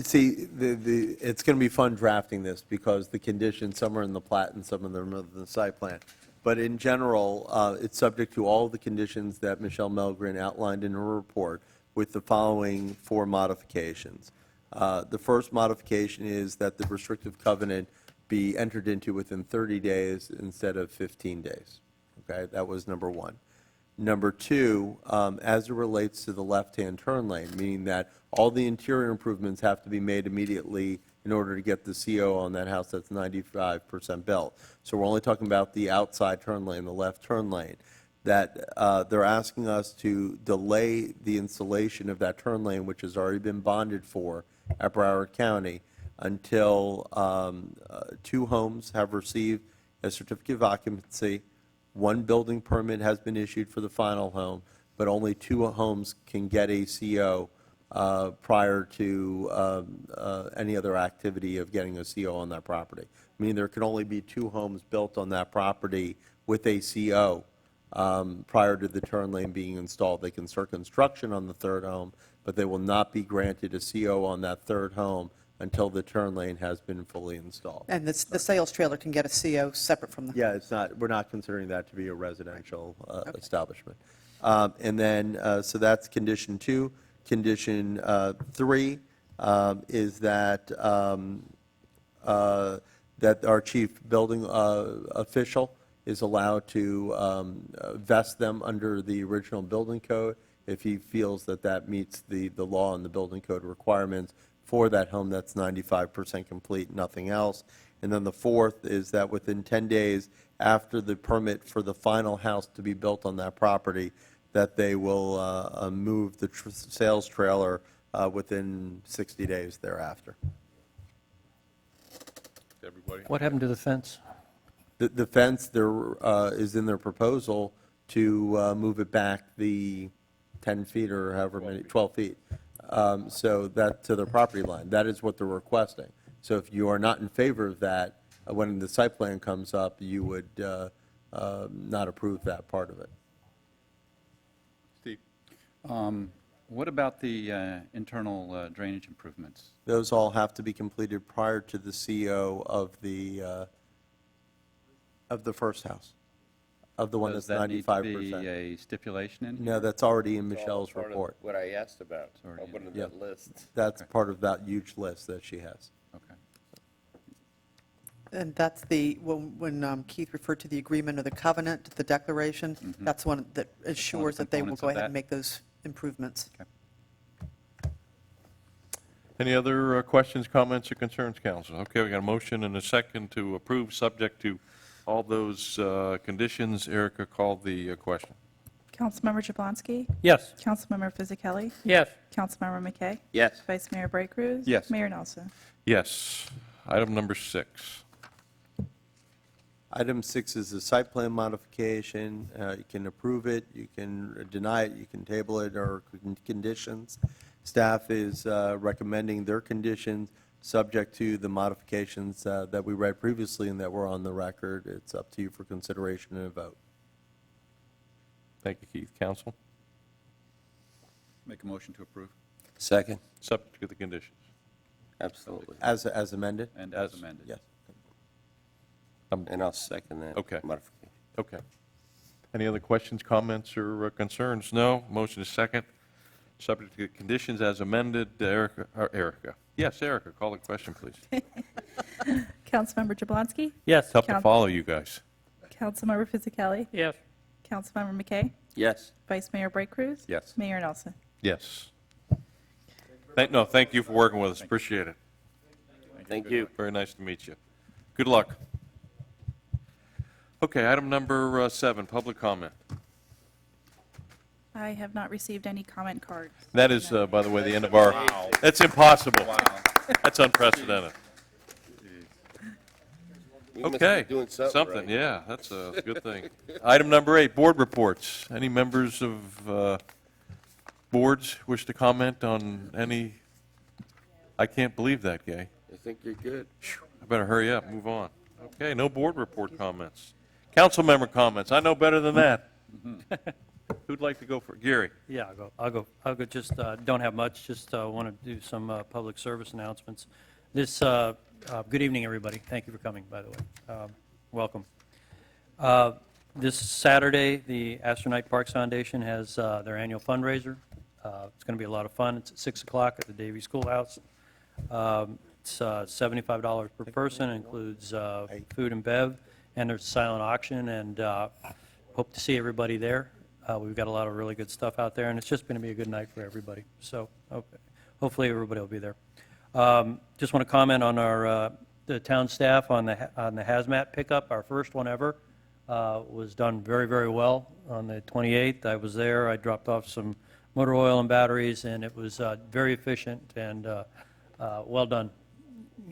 See, it's going to be fun drafting this because the conditions, some are in the plat and some of them are in the site plan. But in general, it's subject to all of the conditions that Michelle Melgren outlined in her report with the following 4 modifications. The first modification is that the restrictive covenant be entered into within 30 days instead of 15 days. Okay, that was number 1. Number 2, as it relates to the left-hand turn lane, meaning that all the interior improvements have to be made immediately in order to get the CO on that house that's 95% built. So we're only talking about the outside turn lane, the left turn lane. That they're asking us to delay the installation of that turn lane, which has already been bonded for at Broward County, until 2 homes have received a certificate of occupancy. 1 building permit has been issued for the final home, but only 2 homes can get a CO prior to any other activity of getting a CO on that property. Meaning there can only be 2 homes built on that property with a CO prior to the turn lane being installed. They can start construction on the 3rd home, but they will not be granted a CO on that 3rd home until the turn lane has been fully installed. And the sales trailer can get a CO separate from the... Yeah, it's not, we're not considering that to be a residential establishment. And then, so that's condition 2. Condition 3 is that, that our chief building official is allowed to vest them under the original building code if he feels that that meets the law and the building code requirements for that home that's 95% complete, nothing else. And then the fourth is that within 10 days after the permit for the final house to be built on that property, that they will move the sales trailer within 60 days thereafter. Everybody? What happened to the fence? The fence, there is in their proposal to move it back the 10 feet or however many, 12 feet. So that to the property line. That is what they're requesting. So if you are not in favor of that, when the site plan comes up, you would not approve that part of it. Steve? What about the internal drainage improvements? Those all have to be completed prior to the CO of the first house, of the one that's 95%. Does that need to be a stipulation in here? No, that's already in It's all Michelle's part of report. What I asked about, Sorry, one of yeah. that list. That's part of that huge list that she has. Okay. And that's the, when Keith referred to the agreement or the covenant, the declaration, that's one that assures that they will components go of ahead that. and make those improvements. Any other questions, comments, or concerns, council? Okay, we got a motion and a second to approve, subject to all those conditions. Erica called the question. Councilmember Jablonski? Yes. Councilmember Fisickelli? Yes. Councilmember McKay? Yes. Vice Mayor Bright Cruz? Yes. Mayor Nelson? Yes. Item number 6. Item 6 is a site plan modification. You can approve it, you can deny it, you can table it, or conditions. Staff is recommending their conditions, subject to the modifications that we read previously and that were on the record. It's up to you for consideration and a vote. Thank you, Keith. Council? Make a motion to approve. Second? Subject to the conditions. Absolutely. As amended? And as amended. Yes. And I'll second that. Okay. Modification. Okay. Any other questions, comments, or concerns? No. Motion is second. Subject to the conditions as amended. Erica. Yes, Erica, call the question, please. Councilmember Jablonski? Yes. Tough to follow you guys. Councilmember Fisickelli? Yes. Councilmember McKay? Yes. Vice Mayor Bright Cruz? Yes. Mayor Nelson? Yes. Thank you for working with us. Appreciate it. Thank you. Very nice to meet you. Good luck. Okay, item number 7, public comment. I have not received any comment cards. That is, by the way, the end of our, that's impossible. That's unprecedented. We must be Okay, doing something right. yeah, that's a good thing. Item number 8, board reports. Any members of boards wish to comment on any? I can't believe that, Gay. I think you're good. I better hurry up, move on. Okay, no board report comments. Council member comments, I know better than that. Who'd like to go for, Gary? Yeah, I'll go, just, don't have much, just want to do some public service announcements. This, good evening, everybody. Thank you for coming, by the way. Welcome. This Saturday, the Astronaut Parks Foundation has their annual fundraiser. It's going to be a lot of fun. It's at 6 o'clock at the Davie Schoolhouse. It's $75 per person, includes food and bev, and there's a silent auction, and hope to see everybody there. We've got a lot of really good stuff out there, and it's just going to be a good night for everybody. So hopefully everybody will be there. Just want to comment on the town staff on the hazmat pickup. Our first one ever was done very, very well on the 28th. I was there. I dropped off some motor oil and batteries, and it was very efficient and well done,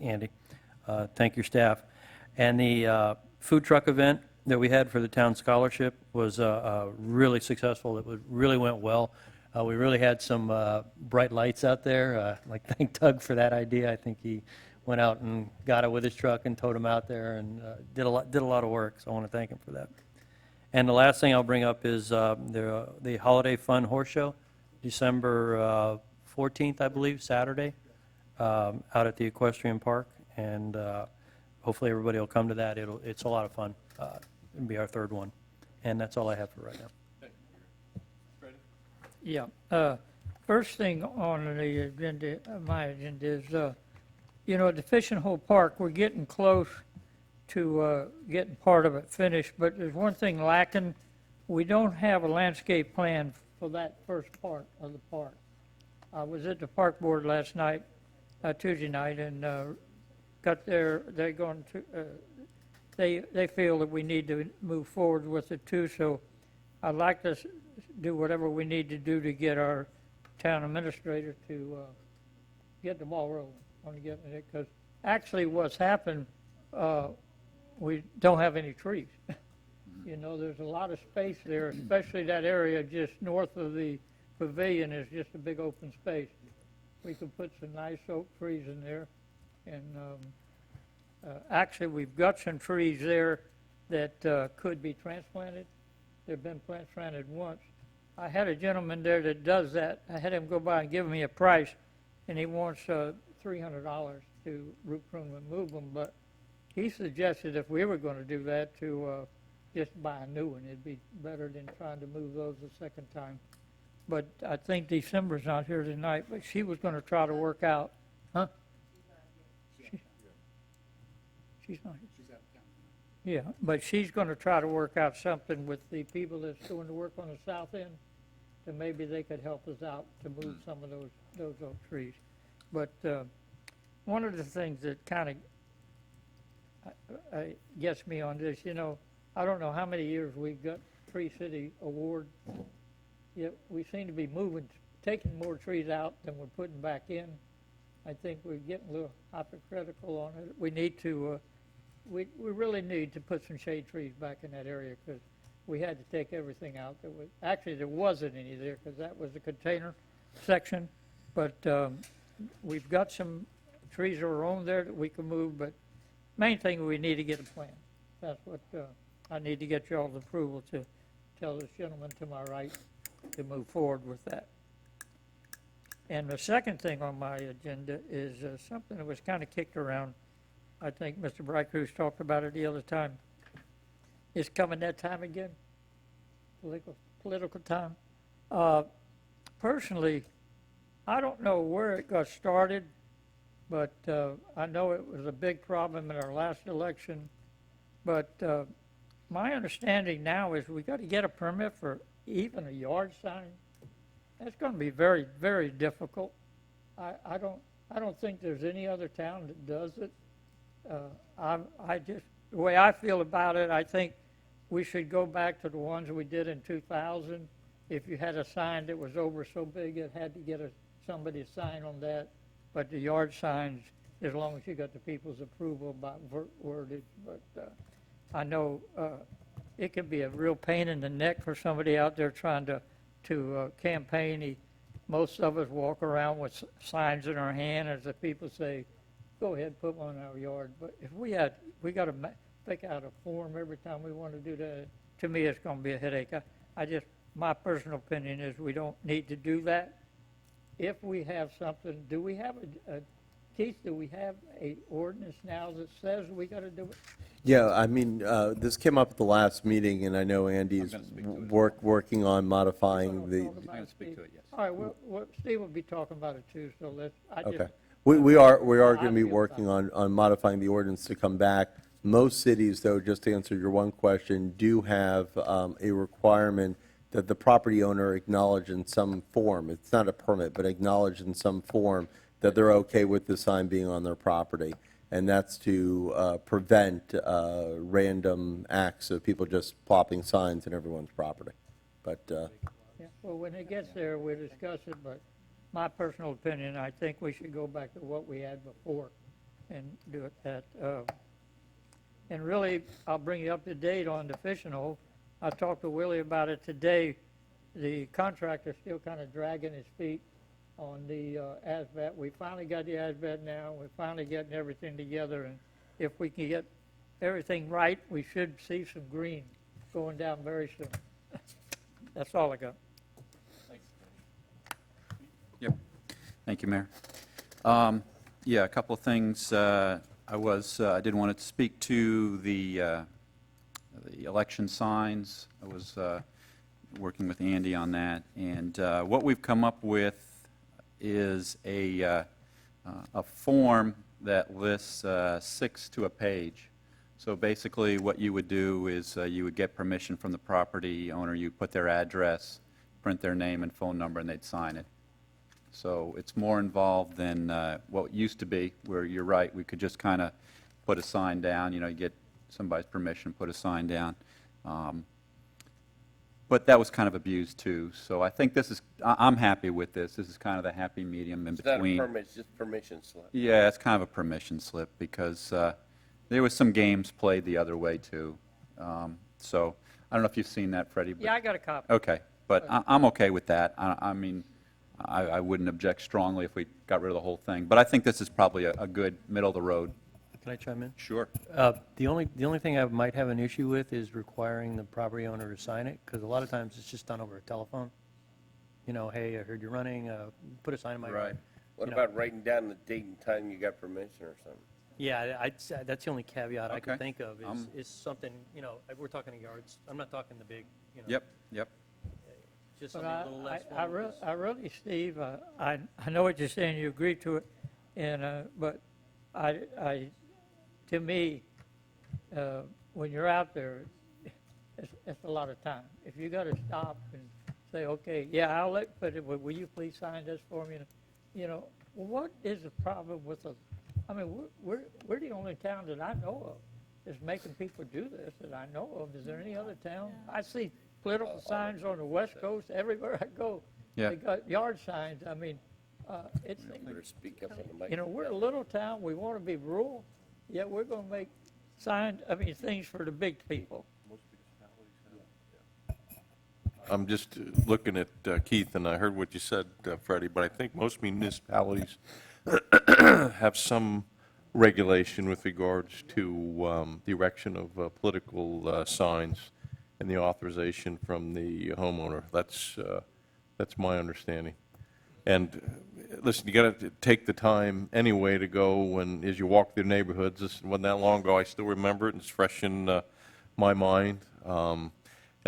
Andy. Thank your staff. And the food truck event that we had for the town scholarship was really successful. It really went well. We really had some bright lights out there. Like, thank Doug for that idea. I think he went out and got it with his truck and towed him out there and did a lot of work. So I want to thank him for that. And the last thing I'll bring up is the Holiday Fun Horse Show, December 14th, I believe, Saturday, out at the Equestrian Park. And hopefully everybody will come to that. It's a lot of fun. It'll be our third one. And that's all I have for right now. Yeah. First thing on the agenda, my agenda is, at the Fishing Hole Park, we're getting close to getting part of it finished, but there's one thing lacking. We don't have a landscape plan for that first part of the park. I was at the park board last night, Tuesday night, and got there, they're going to, they feel that we need to move forward with it too, so I'd like to do whatever we need to do to get our town administrator to get the ball rolling on getting it, because actually what's happened, we don't have any trees. You know, there's a lot of space there, especially that area just north of the pavilion is just a big open space. We could put some nice oak trees in there, and actually we've got some trees there that could be transplanted. They've been transplanted once. I had a gentleman there that does that. I had him go by and give me a price, and he wants $300 to root prune and move them, but he suggested if we were going to do that to just buy a new one. It'd be better than trying to move those a second time. But I think December's not here tonight, but she was going to try to work out, huh? She's not here. She's out of town. Yeah, but she's going to try to work out something with the people that's doing the work on the south end, that maybe they could help us out to move some of those oak trees. But one of the things that kind of gets me on this, you know, I don't know how many years we've got Tree City Award, yet we seem to be taking more trees out than we're putting back in. I think we're getting a little hypocritical on it. We need to, we really need to put some shade trees back in that area, because we had to take everything out. Actually, there wasn't any there, because that was the container section, but we've got some trees that are on there that we can move, but main thing, we need to get a plan. That's what I need to get y'all's approval to tell this gentleman to my right to move forward with that. And the second thing on my agenda is something that was kind of kicked around. I think Mr. Brightcrus talked about it the other time. It's coming that time again, political time. Personally, I don't know where it got started, but I know it was a big problem in our last election. But my understanding now is we got to get a permit for even a yard sign. That's going to be very, very difficult. I don't think there's any other town that does it. I just, the way I feel about it, I think we should go back to the ones we did in 2000. If you had a sign that was over so big, it had to get somebody to sign on that. But the yard signs, as long as you got the people's approval about wordage. But I know it can be a real pain in the neck for somebody out there trying to campaign. Most of us walk around with signs in our hand as the people say, go ahead, put one in our yard. But if we got to pick out a form every time we want to do that, to me it's going to be a headache. My personal opinion is we don't need to do that. If we have something, do we have Keith, do we have a ordinance now that says we got to do it? Yeah, I mean, this came up at the last meeting, and I know Andy's working on modifying the. I'm going to speak to it, yes. All right, well, Steve will be talking about it too, so let's, Okay. We are going to be working on modifying the ordinance to come back. Most cities, though, just to answer your one question, do have a requirement that the property owner acknowledge in some form, it's not a permit, but acknowledge in some form that they're okay with the sign being on their property. And that's to prevent random acts of people just plopping signs in everyone's property. But yeah, well, when it gets there, we'll discuss it, but my personal opinion, I think we should go back to what we had before and do it that. And really, I'll bring you up to date on the fishing hole. I talked to Willie about it today. The contractor's still kind of dragging his feet on the ASBAT. We finally got the ASBAT now. We're finally getting everything together. And if we can get everything right, we should see some green going down very soon. That's all I got. Yep. Thank you, Mayor. Yeah, a couple of things. I did want to speak to the election signs. I was working with Andy on that, and what we've come up with is a form that lists 6 to a page. So basically, what you would do is you would get permission from the property owner, you put their address, print their name and phone number, and they'd sign it. So it's more involved than what used to be, where you're right, we could just kind of put a sign down, you get somebody's permission, put a sign down. But that was kind of abused too. So I think this is, I'm happy with this. This is kind of the happy medium in It's not a between. permit, it's just permission slip. Yeah, it's kind of a permission slip because there was some games played the other way too. So I don't know if you've seen that, Freddie. but- Yeah, I got a copy. Okay, but I'm okay with that. I mean, I wouldn't object strongly if we got rid of the whole thing. But I think this is probably a good middle of the road. Can I chime in? Sure. The only thing I might have an issue with is requiring the property owner to sign it, because a lot of times it's just done over a telephone. Hey, I heard you're running, put a sign in my yard. What You know. about writing down the date and time you got permission or something? Yeah, that's the only caveat I could Okay. think of, is something, we're talking yards, I'm not talking the big, Yep, yep. just But something a little less I formal. really, Steve, I know what you're saying, you agree to it, and, but to me, when you're out there, it's a lot of time. If you got to stop and say, okay, yeah, but will you please sign this for me? What is the problem with I mean, we're the only town that I know of that's making people do this that I know of. Is there any other town? I see political signs on the West Coast everywhere I go. Yeah. They got yard signs. I mean, it's, Better speak up on the mic. we're a little town, we want to be rural, yet we're going to make things for the big people. I'm just looking at Keith, and I heard what you said, Freddie, but I think most municipalities have some regulation with regards to the erection of political signs and the authorization from the homeowner. That's my understanding. And listen, you got to take the time anyway to go and as you walk through neighborhoods. This wasn't that long ago. I still remember it, and it's fresh in my mind. And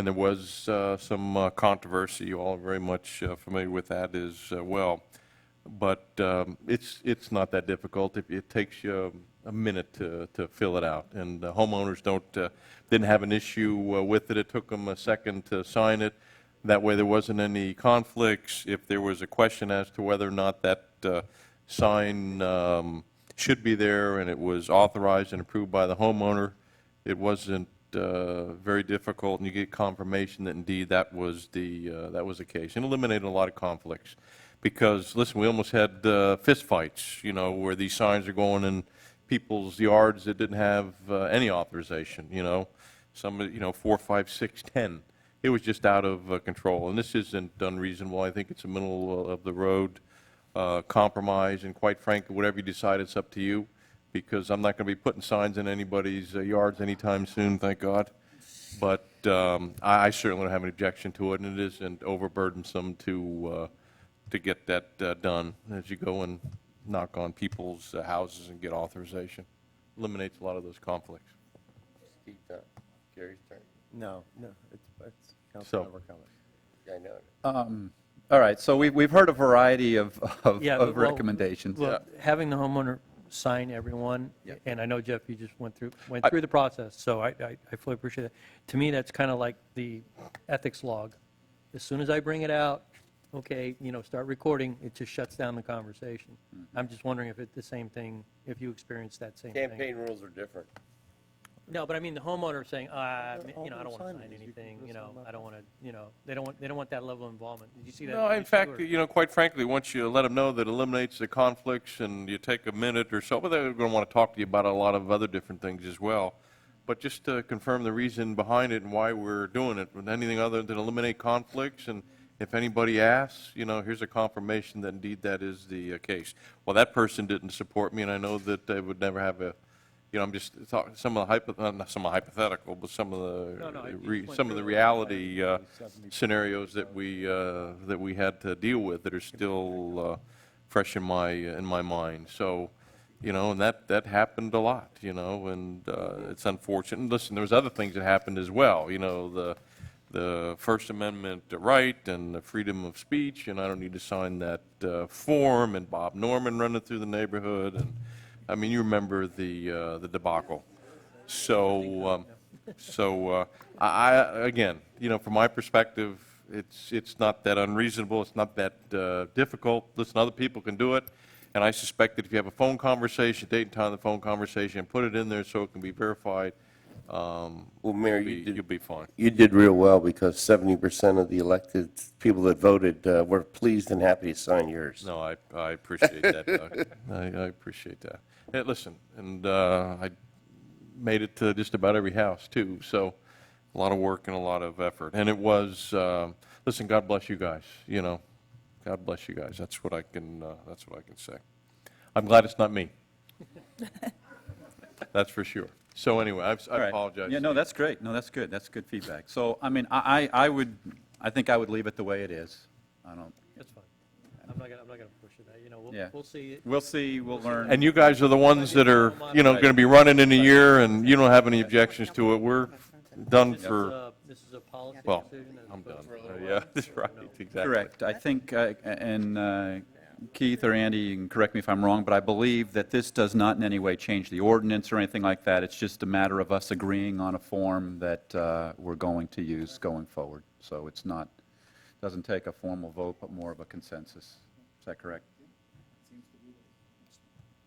there was some controversy. You all are very much familiar with that as well. But it's not that difficult. It takes you a minute to fill it out. And homeowners didn't have an issue with it. It took them a second to sign it. That way there wasn't any conflicts. If there was a question as to whether or not that sign should be there and it was authorized and approved by the homeowner, it wasn't very difficult, and you get confirmation that indeed that was the case. And eliminated a lot of conflicts. Because, listen, we almost had fistfights, where these signs are going in people's yards that didn't have any authorization, some, 4, 5, 6, 10. It was just out of control. And this isn't unreasonable. I think it's a middle of the road compromise, and quite frankly, whatever you decide, it's up to you, because I'm not going to be putting signs in anybody's yards anytime soon, thank God. But I certainly don't have an objection to it, and it isn't overburdensome to get that done as you go and knock on people's houses and get authorization. Eliminates a lot of those conflicts. Steve, Gary's turn. No, it's So- Councilmember comment. I know. All right, so we've heard a variety of Yeah, of well- recommendations. Well, having the homeowner sign everyone, Yeah. and I know, Jeff, you just went through the process, so I fully appreciate it. To me, that's kind of like the ethics log. As soon as I bring it out, okay, start recording, it just shuts down the conversation. I'm just wondering if it's the same thing, if you experienced that same thing. Campaign rules are different. No, but I mean, the homeowner saying, I don't want to sign anything, I don't want to, they don't want that level of involvement. Did you see that? No, in issue, fact, or- quite frankly, once you let them know that eliminates the conflicts and you take a minute or so, but they're going to want to talk to you about a lot of other different things as well. But just to confirm the reason behind it and why we're doing it, with anything other than eliminate conflicts, and if anybody asks, here's a confirmation that indeed that is the case. Well, that person didn't support me, and I know that they would never have I'm just talking some of the not some of the hypothetical, but some of the reality scenarios that we had to deal with that are still fresh in my mind. So, and that happened a lot, and it's unfortunate. And listen, there was other things that happened as well. The First Amendment right and the freedom of speech, and I don't need to sign that form, and Bob Norman running through the neighborhood, and I mean, you remember the debacle. Again, from my perspective, it's not that unreasonable, it's not that difficult. Listen, other people can do it, and I suspect that if you have a phone conversation, date and time of the phone conversation, and put it in there so it can be verified, Well, Mayor, you'll be fine. you did real well because 70% of the elected people that voted were pleased and happy to sign yours. No, I appreciate that, Doug. I appreciate that. Hey, listen, and I made it to just about every house, too, so a lot of work and a lot of effort. And it was, listen, God bless you guys, God bless you guys. That's what I can say. I'm glad it's not me. That's for sure. So anyway, I All right. apologize. Yeah, no, that's great. No, that's good. That's good feedback. So, I mean, I think I would leave it the way it is. I don't, That's fine. I'm not gonna push it. yeah. We'll see. We'll see, we'll learn. And you guys are the ones that are, going to be running in a year, and you don't have any objections to it. We're done for, This is a policy well, decision. as I'm done. opposed to- Yeah, that's right, exactly. Correct. I think, and Keith or Andy, you can correct me if I'm wrong, but I believe that this does not in any way change the ordinance or anything like that. It's just a matter of us agreeing on a form that we're going to use going forward. So it's not, doesn't take a formal vote, but more of a consensus. Is that correct?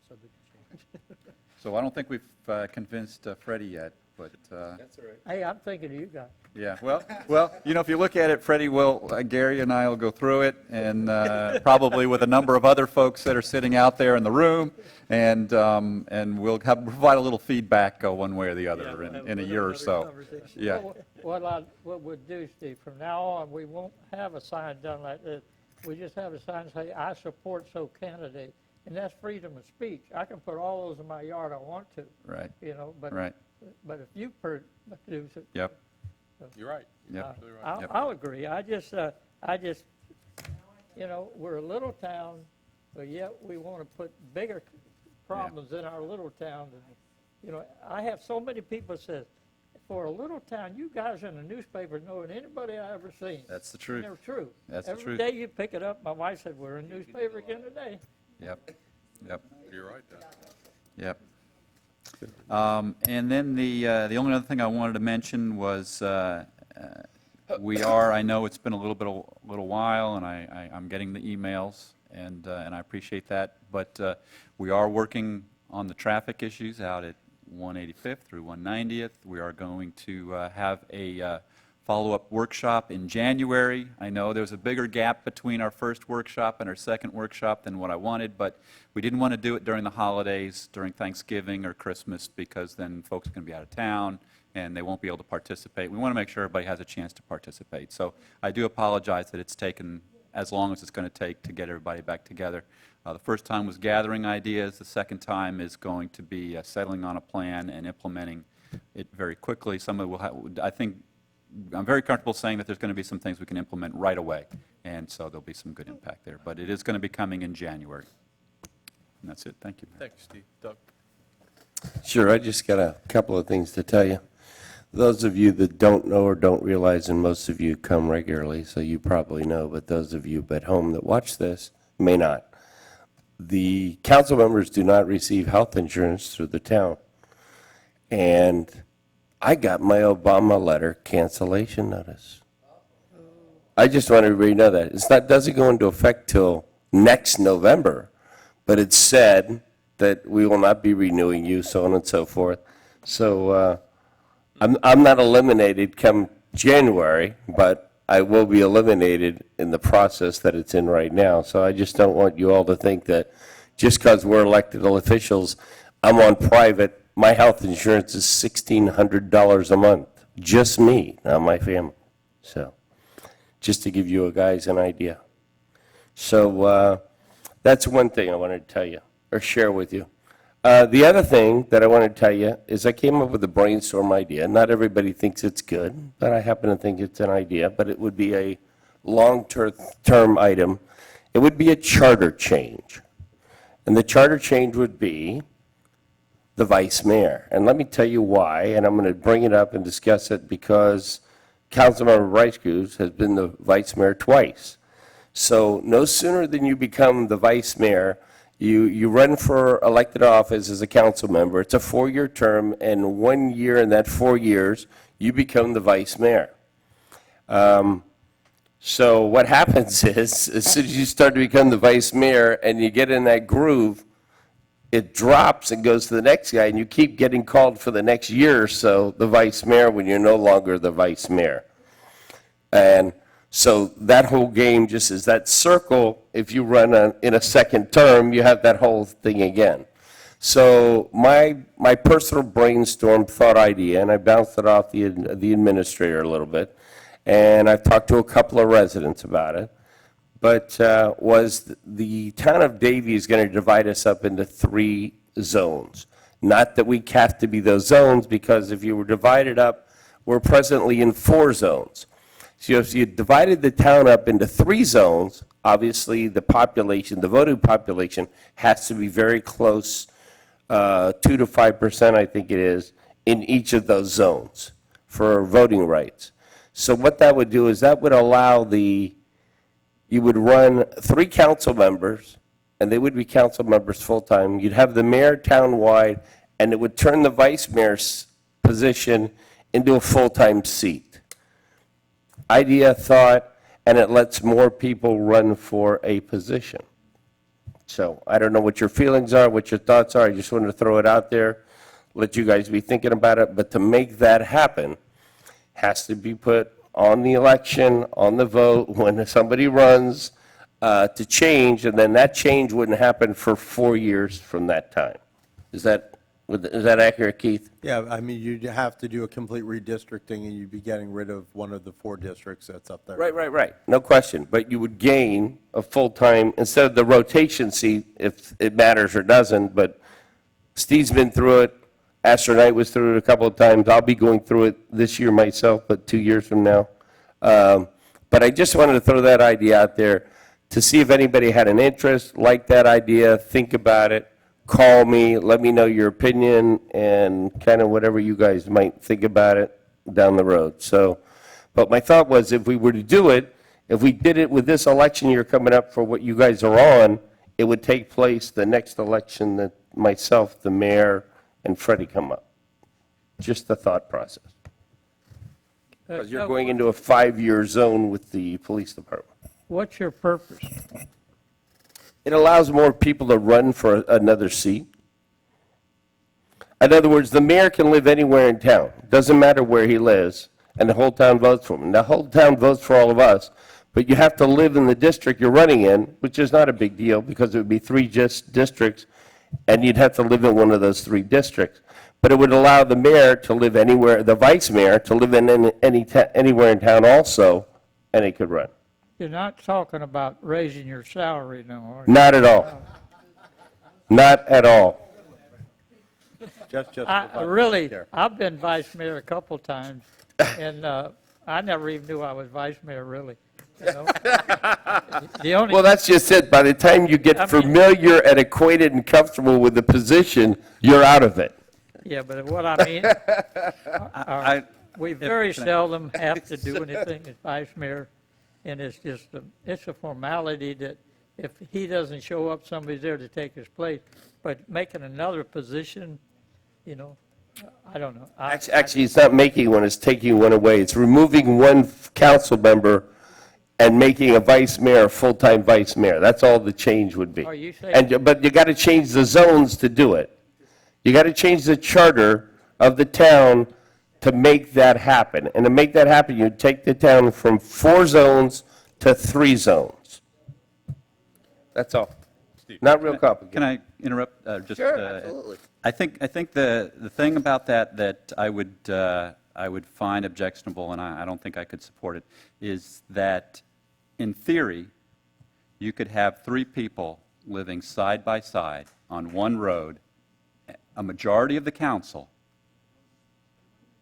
Subject to change. So I don't think we've convinced Freddie yet, but... Hey, I'm thinking of you guys. Yeah, well, if you look at it, Freddie Gary and I will go through it, and probably with a number of other folks that are sitting out there in the room, and we'll provide a little feedback one way or the other in a year or so. Yeah. What we'll do, Steve, from now on, we won't have a sign done like this. We just have a sign say, "I support so candidate," and that's freedom of speech. I can put all those in my yard I want to. Right. But Right. But if you produce it. Yep. You're right. Yep. Absolutely right. Yep. I'll agree. I just, we're a little town, but yet we want to put bigger problems in our little town. I have so many people says, for a little town, you guys in the newspaper know than anybody I ever seen. That's the truth. And they're true. That's the Every truth. day you pick it up, my wife said, we're in the newspaper again today. Yep. Yep. You're right, Doug. Yep. And then the only other thing I wanted to mention was I know it's been a little while, and I'm getting the emails, and I appreciate that, but we are working on the traffic issues out at 185th through 190th. We are going to have a follow-up workshop in January. I know there's a bigger gap between our first workshop and our second workshop than what I wanted, but we didn't want to do it during the holidays, during Thanksgiving or Christmas, because then folks are going to be out of town and they won't be able to participate. We want to make sure everybody has a chance to participate. So I do apologize that it's taken as long as it's going to take to get everybody back together. The first time was gathering ideas. The second time is going to be settling on a plan and implementing it very quickly. Some of it will have, I think, I'm very comfortable saying that there's going to be some things we can implement right away, and so there'll be some good impact there. But it is going to be coming in January. And that's it. Thank you. Thanks, Steve. Doug? Sure, I just got a couple of things to tell you. Those of you that don't know or don't realize, and most of you come regularly, so you probably know, but those of you at home that watch this may not. The council members do not receive health insurance through the town. And I got my Obama letter cancellation notice. I just want everybody to know that. It's not, doesn't go into effect till next November, but it said that we will not be renewing you, so on and so forth. So I'm not eliminated come January, but I will be eliminated in the process that it's in right now. So I just don't want you all to think that just because we're elected officials, I'm on private, my health insurance is $1,600 a month. Just me, not my family. So just to give you guys an idea. So that's one thing I wanted to tell you or share with you. The other thing that I wanted to tell you is I came up with a brainstorm idea. Not everybody thinks it's good, but I happen to think it's an idea, but it would be a long-term item. It would be a charter change. And the charter change would be the vice mayor. And let me tell you why, and I'm going to bring it up and discuss it because Councilmember Bryce Cruz has been the vice mayor twice. So no sooner than you become the vice mayor, You run for elected office as a council member. It's a 4-year term, and 1 year in that 4 years, you become the vice mayor. So what happens is, as soon as you start to become the vice mayor and you get in that groove, it drops and goes to the next guy, and you keep getting called for the next year or so, the vice mayor, when you're no longer the vice mayor. And so that whole game just is that circle. If you run in a second term, you have that whole thing again. So my personal brainstorm thought idea, and I bounced it off the administrator a little bit, and I've talked to a couple of residents about it, but was the town of Davie is going to divide us up into 3 zones. Not that we have to be those zones, because if you were divided up, we're presently in 4 zones. So if you divided the town up into 3 zones, obviously the population, the voting population, has to be very close, 2 to 5%, I think it is, in each of those zones for voting rights. So what that would do is that would allow you would run 3 council members, and they would be council members full-time. You'd have the mayor townwide, and it would turn the vice mayor's position into a full-time seat. Idea, thought, and it lets more people run for a position. So I don't know what your feelings are, what your thoughts are. I just wanted to throw it out there, let you guys be thinking about it. But to make that happen, has to be put on the election, on the vote, when somebody runs to change, and then that change wouldn't happen for 4 years from that time. Is that accurate, Keith? Yeah, I mean, you'd have to do a complete redistricting, and you'd be getting rid of one of the 4 districts that's up there. Right. No question. But you would gain a full-time, instead of the rotation seat, if it matters or doesn't, but Steve's been through it. Astor Knight was through it a couple of times. I'll be going through it this year myself, but 2 years from now. But I just wanted to throw that idea out there to see if anybody had an interest, liked that idea, think about it, call me, let me know your opinion, and kind of whatever you guys might think about it down the road. So, but my thought was, if we were to do it, if we did it with this election year coming up for what you guys are on, it would take place the next election that myself, the mayor, and Freddie come up. Just the thought process. Because you're going into a 5-year zone with the police department. What's your purpose? It allows more people to run for another seat. In other words, the mayor can live anywhere in town. Doesn't matter where he lives, and the whole town votes for him. The whole town votes for all of us, but you have to live in the district you're running in, which is not a big deal, because it would be 3 districts, and you'd have to live in one of those 3 districts. But it would allow the mayor to live anywhere, the vice mayor to live in anywhere in town also, and he could run. You're not talking about raising your salary now, are you? Not at all. Not at all. I've been vice mayor a couple times, and I never even knew I was vice mayor, really. You know? Well, that's just it. By the time you get familiar and acquainted and comfortable with the position, you're out of it. Yeah, but what I mean, we very seldom have to do anything as vice mayor, and it's just, it's a formality that if he doesn't show up, somebody's there to take his place. But making another position, you know, I don't know. Actually, it's not making one, it's taking one away. It's removing one council member and making a vice mayor a full-time vice mayor. That's all the change would be. Are you saying? But you got to change the zones to do it. You got to change the charter of the town to make that happen. And to make that happen, you take the town from 4 zones to 3 zones. That's all. Not real complicated. Can I interrupt? Sure, absolutely. I think the thing about that I would find objectionable, and I don't think I could support it, is that in theory, you could have 3 people living side by side on one road, a majority of the council,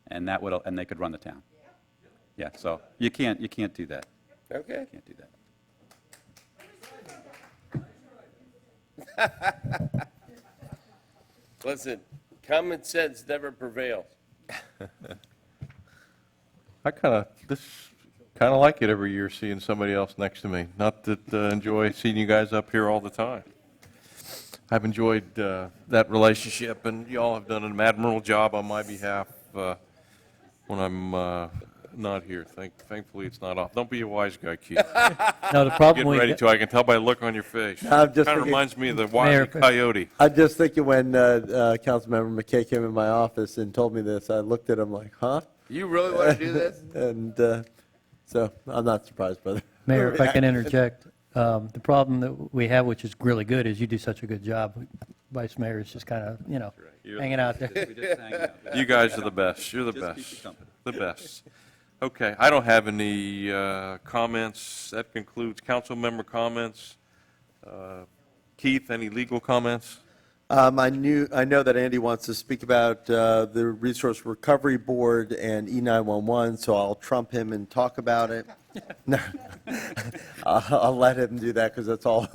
and they could run the town. Yeah, so you can't do that. Okay. You can't do that. Listen, common sense never prevails. I kind of like it every year, seeing somebody else next to me. Not that I enjoy seeing you guys up here all the time. I've enjoyed that relationship, and you all have done an admirable job on my behalf when I'm not here. Thankfully, it's not off. Don't be a wise guy, Keith. No, the problem Getting we ready got- to. I can tell by the look on your face. I'm just Kind of thinking- reminds me of the Wile E. Mayor, Coyote. I'm just thinking when Councilmember McKay came in my office and told me this, I looked at him like, huh? You really want to do this? And so I'm not surprised by that. Mayor, if I can interject, the problem that we have, which is really good, is you do such a good job. Vice Mayor is just kind of, You're hanging out there. We just hang out. You guys are the best. You're the Just keep best. you company. The best. Okay, I don't have any comments. That concludes council member comments. Keith, any legal comments? I know that Andy wants to speak about the Resource Recovery Board and E911, so I'll trump him and talk about it. No, I'll let him do that because that's all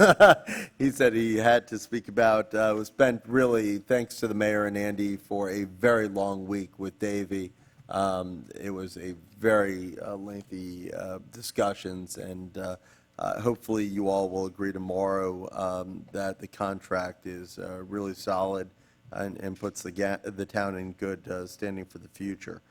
he said he had to speak about. It was spent really, thanks to the mayor and Andy, for a very long week with Davey. It was a very lengthy discussions, and hopefully you all will agree tomorrow that the contract is really solid and puts the town in good standing for the future.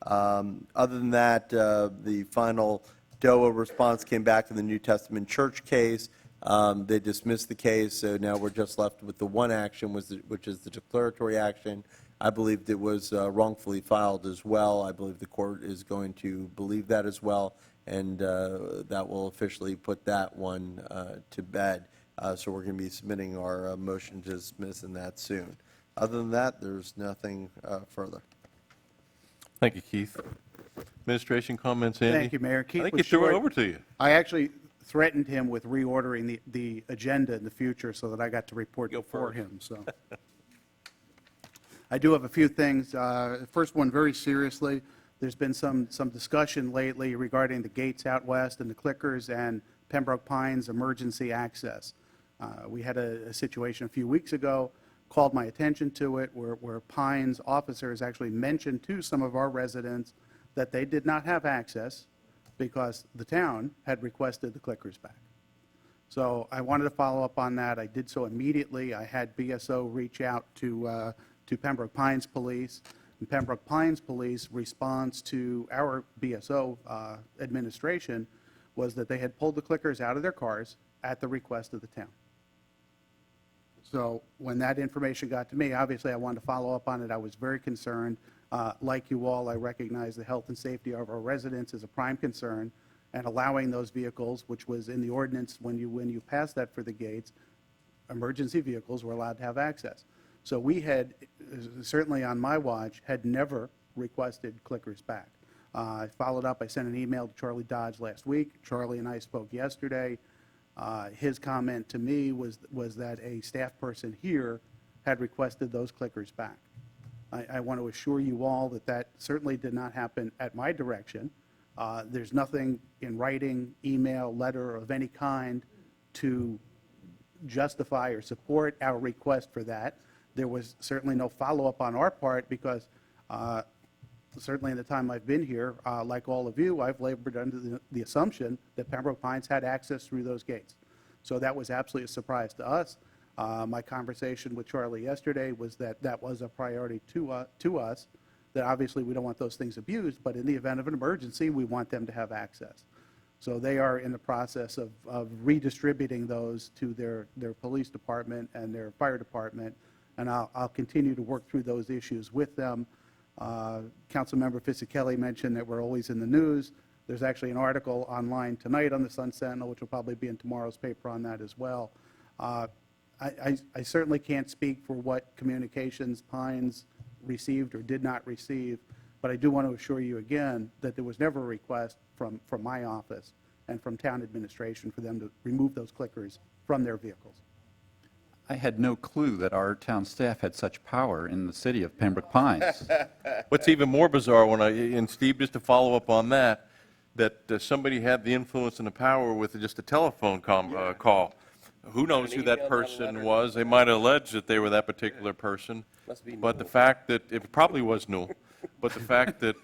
Other than that, the final DOA response came back in the New Testament Church case. They dismissed the case, so now we're just left with the one action, which is the declaratory action. I believed it was wrongfully filed as well. I believe the court is going to believe that as well, and that will officially put that one to bed. So we're going to be submitting our motion to dismiss in that soon. Other than that, there's nothing further. Thank you, Keith. Administration comments, Andy? Thank you, Mayor. Keith I think was he threw it short. over to you. I actually threatened him with reordering the agenda in the future so that I got to report before first. him, so. I do have a few things. First one, very seriously, there's been some discussion lately regarding the gates out west and the clickers and Pembroke Pines emergency access. We had a situation a few weeks ago, called my attention to it, where Pines officers actually mentioned to some of our residents that they did not have access because the town had requested the clickers back. So I wanted to follow up on that. I did so immediately. I had BSO reach out to Pembroke Pines Police. And Pembroke Pines Police response to our BSO administration was that they had pulled the clickers out of their cars at the request of the town. So when that information got to me, obviously I wanted to follow up on it. I was very concerned. Like you all, I recognize the health and safety of our residents is a prime concern, and allowing those vehicles, which was in the ordinance when you passed that for the gates, emergency vehicles were allowed to have access. So we had, certainly on my watch, had never requested clickers back. I followed up, I sent an email to Charlie Dodge last week. Charlie and I spoke yesterday. His comment to me was that a staff person here had requested those clickers back. I want to assure you all that that certainly did not happen at my direction. There's nothing in writing, email, letter of any kind to justify or support our request for that. There was certainly no follow-up on our part because certainly in the time I've been here, like all of you, I've labored under the assumption that Pembroke Pines had access through those gates. So that was absolutely a surprise to us. My conversation with Charlie yesterday was that that was a priority to us, that obviously we don't want those things abused, but in the event of an emergency, we want them to have access. So they are in the process of redistributing those to their police department and their fire department, and I'll continue to work through those issues with them. Councilmember Fisickelli mentioned that we're always in the news. There's actually an article online tonight on the Sun Sentinel, which will probably be in tomorrow's paper on that as well. I certainly can't speak for what communications Pines received or did not receive, but I do want to assure you again that there was never a request from my office and from town administration for them to remove those clickers from their vehicles. I had no clue that our town staff had such power in the city of Pembroke Pines. What's even more bizarre, and Steve, just to follow up on that, somebody had the influence and the power with just a telephone call. Who knows who that person was? They might allege that they were that particular person. Must be But the Newell. fact that, it probably was Newell, but the fact that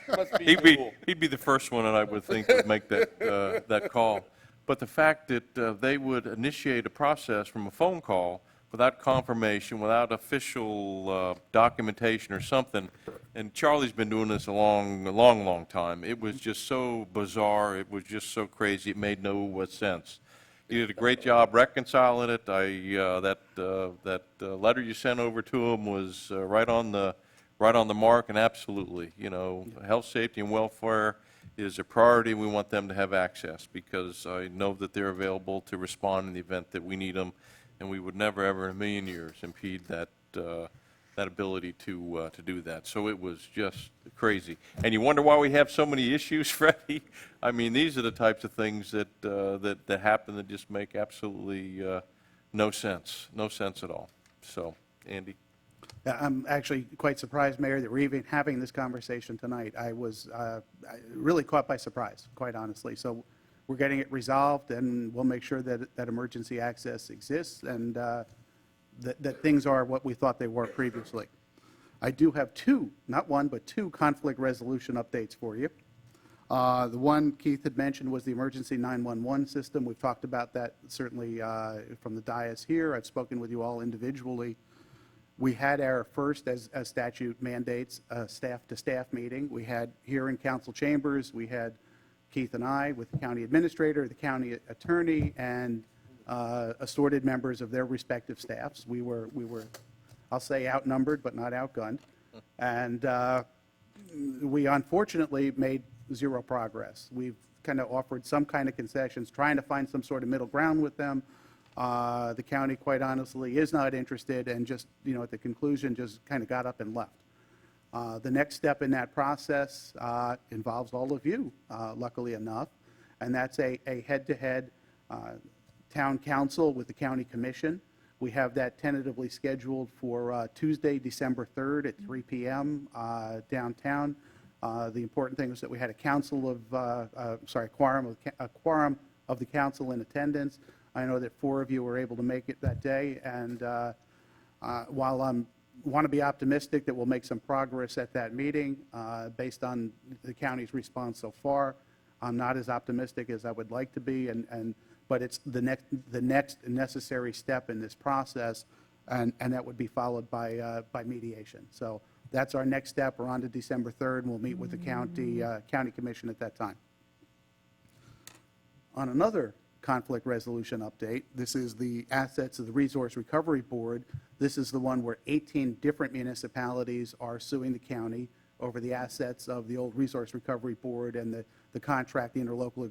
Must be Newell. he'd be the first one that I would think would make that call. But the fact that they would initiate a process from a phone call without confirmation, without official documentation or something, and Charlie's been doing this a long time. It was just so bizarre, it was just so crazy, it made no sense. You did a great job reconciling it. That letter you sent over to him was right on the mark, and absolutely, health, safety, and welfare is a priority. We want them to have access, because I know that they're available to respond in the event that we need them, and we would never, ever in a million years impede that ability to do that. So it was just crazy. And you wonder why we have so many issues, Freddie? I mean, these are the types of things that happen that just make absolutely no sense at all. So, Andy? Yeah, I'm actually quite surprised, Mayor, that we're even having this conversation tonight. I was really caught by surprise, quite honestly. So we're getting it resolved, and we'll make sure that emergency access exists and that things are what we thought they were previously. I do have two, not one, but two conflict resolution updates for you. The one Keith had mentioned was the emergency 911 system. We've talked about that certainly from the dais here. I've spoken with you all individually. We had our first, as statute mandates, staff-to-staff meeting. We had here in council chambers, we had Keith and I with the county administrator, the county attorney, and assorted members of their respective staffs. We were, I'll say, outnumbered, but not outgunned. And we unfortunately made zero progress. We've kind of offered some kind of concessions, trying to find some sort of middle ground with them. The county, quite honestly, is not interested, and just, at the conclusion, just kind of got up and left. The next step in that process involves all of you, luckily enough, and that's a head-to-head town council with the county commission. We have that tentatively scheduled for Tuesday, December 3rd at 3 p.m. Downtown. The important thing was that we had a quorum of the council in attendance. I know that 4 of you were able to make it that day, and while I want to be optimistic that we'll make some progress at that meeting based on the county's response so far, I'm not as optimistic as I would like to be, but it's the next necessary step in this process, and that would be followed by mediation. So that's our next step. We're on to December 3rd, and we'll meet with the county commission at that time. On another conflict resolution update, this is the assets of the Resource Recovery Board. This is the one where 18 different municipalities are suing the county over the assets of the old Resource Recovery Board and the contract, the interlocal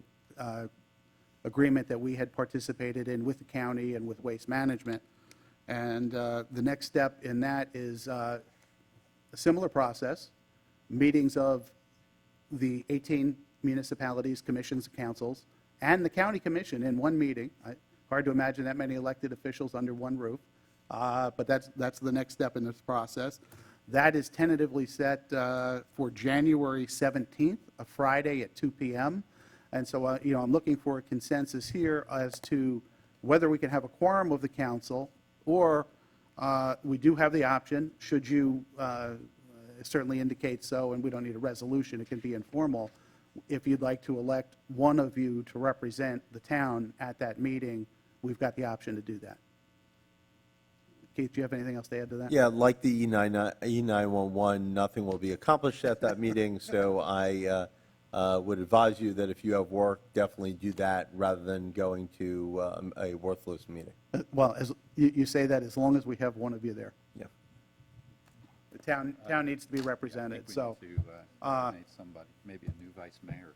agreement that we had participated in with the county and with Waste Management. And the next step in that is a similar process, meetings of the 18 municipalities, commissions, councils, and the county commission in one meeting. Hard to imagine that many elected officials under one roof, but that's the next step in this process. That is tentatively set for January 17th, a Friday at 2 p.m. And so, I'm looking for a consensus here as to whether we can have a quorum of the council, or we do have the option, should you certainly indicate so, and we don't need a resolution, it can be informal. If you'd like to elect one of you to represent the town at that meeting, we've got the option to do that. Keith, do you have anything else to add to that? Yeah, like the E911, nothing will be accomplished at that meeting, so I would advise you that if you have work, definitely do that rather than going to a worthless meeting. Well, as you say that as long as we have one of you there. Yeah. The town needs to be represented, so. I think we need to nominate somebody, maybe a new vice mayor.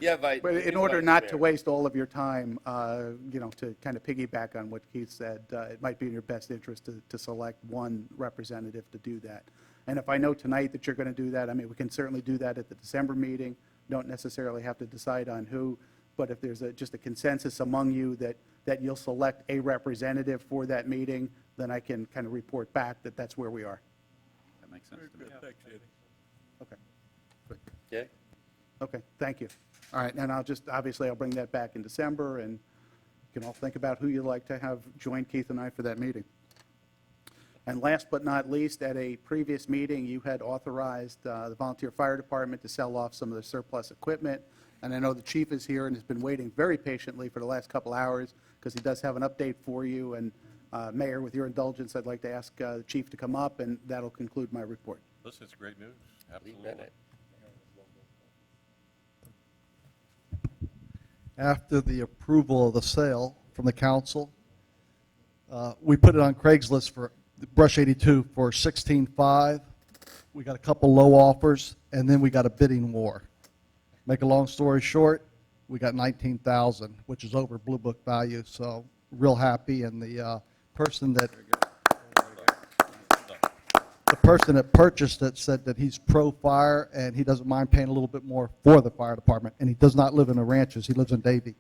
Yeah, but in order not to waste all of your time, to kind of piggyback on what Keith said, it might be in your best interest to select one representative to do that. And if I know tonight that you're going to do that, we can certainly do that at the December meeting. Don't necessarily have to decide on who, but if there's just a consensus among you that you'll select a representative for that meeting, then I can kind of report back that that's where we are. That makes sense to me. Okay. Okay. Okay, thank you. All right, and I'll bring that back in December, and you can all think about who you'd like to have join Keith and I for that meeting. And last but not least, at a previous meeting, you had authorized the volunteer fire department to sell off some of the surplus equipment. And I know the chief is here and has been waiting very patiently for the last couple hours because he does have an update for you. And Mayor, with your indulgence, I'd like to ask the chief to come up, and that'll conclude my report. Listen, it's great news. Absolutely. After the approval of the sale from the council, we put it on Craigslist for Brush 82 for $16,500. We got a couple low offers, and then we got a bidding war. Make a long story short, we got $19,000, which is over Blue Book value, so real happy. And the person that purchased it said that he's pro-fire, and he doesn't mind paying a little bit more for the fire department, and he does not live in the ranches. He lives in Davie.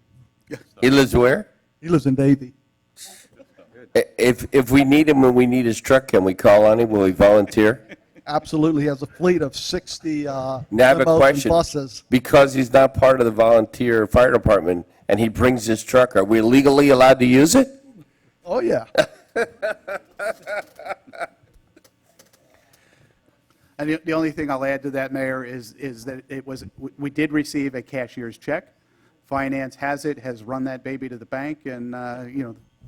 He lives where? He lives in Davie. If we need him and we need his truck, can we call on him? Will he volunteer? Absolutely. He has a fleet of 60 Now I have a limos and question. buses. Because he's not part of the volunteer fire department and he brings his truck, are we legally allowed to use it? Oh, yeah. And the only thing I'll add to that, Mayor, is that we did receive a cashier's check. Finance has run that baby to the bank, and,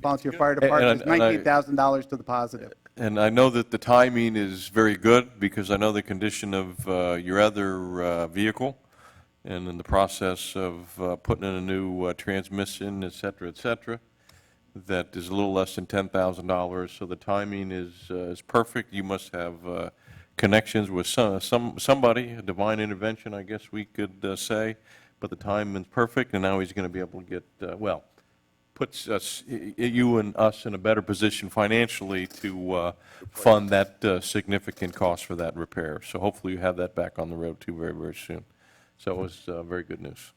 volunteer fire department is $19,000 to the positive. And I know that the timing is very good, because I know the condition of your other vehicle, and in the process of putting in a new transmission, et cetera, that is a little less than $10,000, so the timing is perfect. You must have connections with somebody, a divine intervention, I guess we could say, but the timing is perfect, and now he's going to be able to get, puts you and us in a better position financially to fund that significant cost for that repair. So hopefully you have that back on the road too very, very soon. So it was very good news.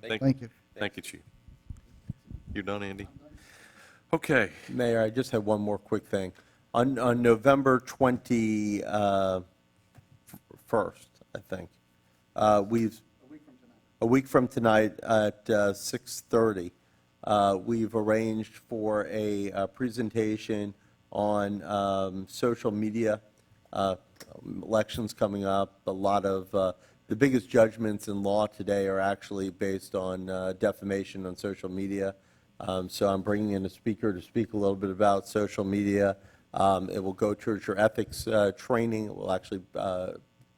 Thank you. Thank you, Chief. You done, Andy? Okay. Mayor, I just have one more quick thing. On November 21st, I think, a week from tonight at 6:30, we've arranged for a presentation on social media. Elections coming up. A lot of the biggest judgments in law today are actually based on defamation on social media. So I'm bringing in a speaker to speak a little bit about social media. It will go towards your ethics training. It will actually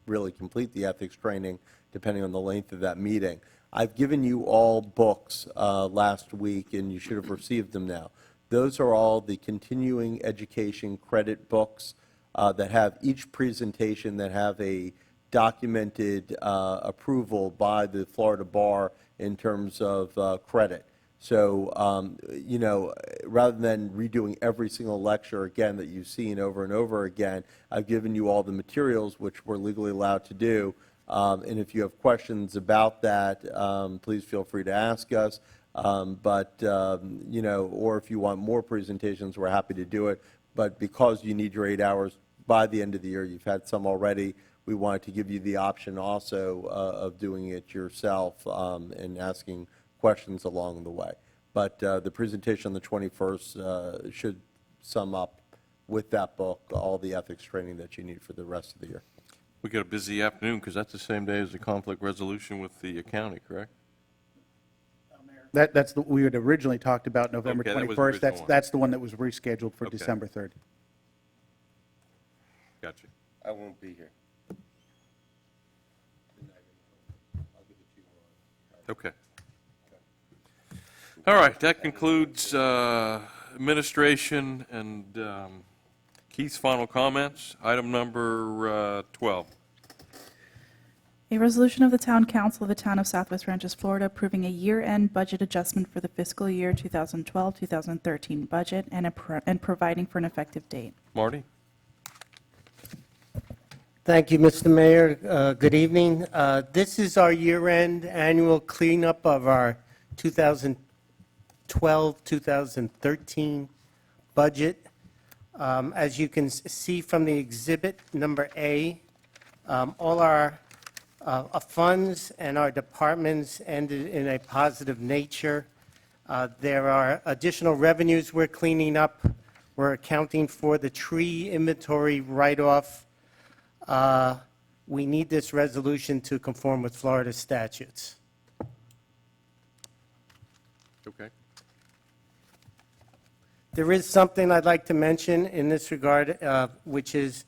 really complete the ethics training depending on the length of that meeting. I've given you all books last week, and you should have received them now. Those are all the continuing education credit books that have each presentation that have a documented approval by the Florida Bar in terms of credit. So, rather than redoing every single lecture again that you've seen over and over again, I've given you all the materials which we're legally allowed to do. And if you have questions about that, please feel free to ask us. Or if you want more presentations, we're happy to do it. But because you need your 8 hours by the end of the year, you've had some already, we wanted to give you the option also of doing it yourself and asking questions along the way. But the presentation on the 21st should sum up with that book all the ethics training that you need for the rest of the year. We got a busy afternoon, because that's the same day as the conflict resolution with the county, correct? We had originally talked about November Okay, that was the 21st. original one. That's the one that was rescheduled for Okay. December 3rd. Gotcha. I won't be here. Okay. All right, that concludes administration and Keith's final comments. Item number 12. A resolution of the Town Council of the Town of Southwest Ranches, Florida, approving a year-end budget adjustment for the fiscal year 2012-2013 budget and providing for an effective date. Marty? Thank you, Mr. Mayor. Good evening. This is our year-end annual cleanup of our 2012-2013 budget. As you can see from the exhibit number A, all our funds and our departments ended in a positive nature. There are additional revenues we're cleaning up. We're accounting for the tree inventory write-off. We need this resolution to conform with Florida statutes. Okay. There is something I'd like to mention in this regard, which is,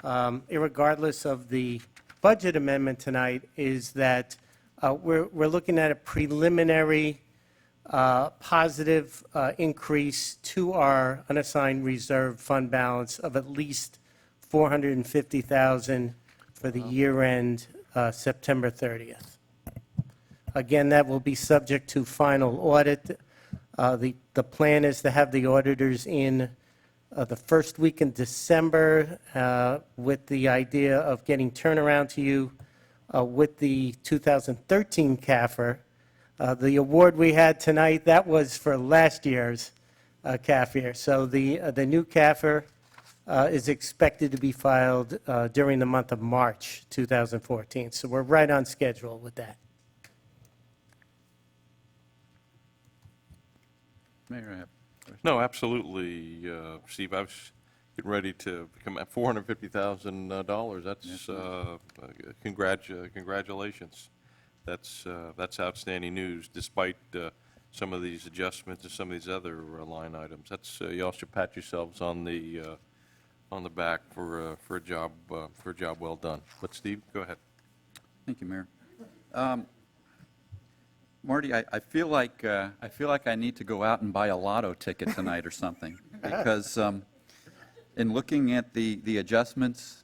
irregardless of the budget amendment tonight, is that we're looking at a preliminary positive increase to our unassigned reserve fund balance of at least $450,000 for the year end September 30th. Again, that will be subject to final audit. The plan is to have the auditors in the first week in December with the idea of getting turnaround to you with the 2013 CAFR. The award we had tonight, that was for last year's CAF year. So the new CAFR is expected to be filed during the month of March 2014. So we're right on schedule with that. Mayor, I have a question. No, absolutely, Steve. I was getting ready to come at $450,000. That's congratulations. That's outstanding news, despite some of these adjustments and some of these other line items. That's y'all should pat yourselves on the back for a job well done. But Steve, go ahead. Thank you, Mayor. Marty, I feel like I need to go out and buy a lotto ticket tonight or something, because in looking at the adjustments,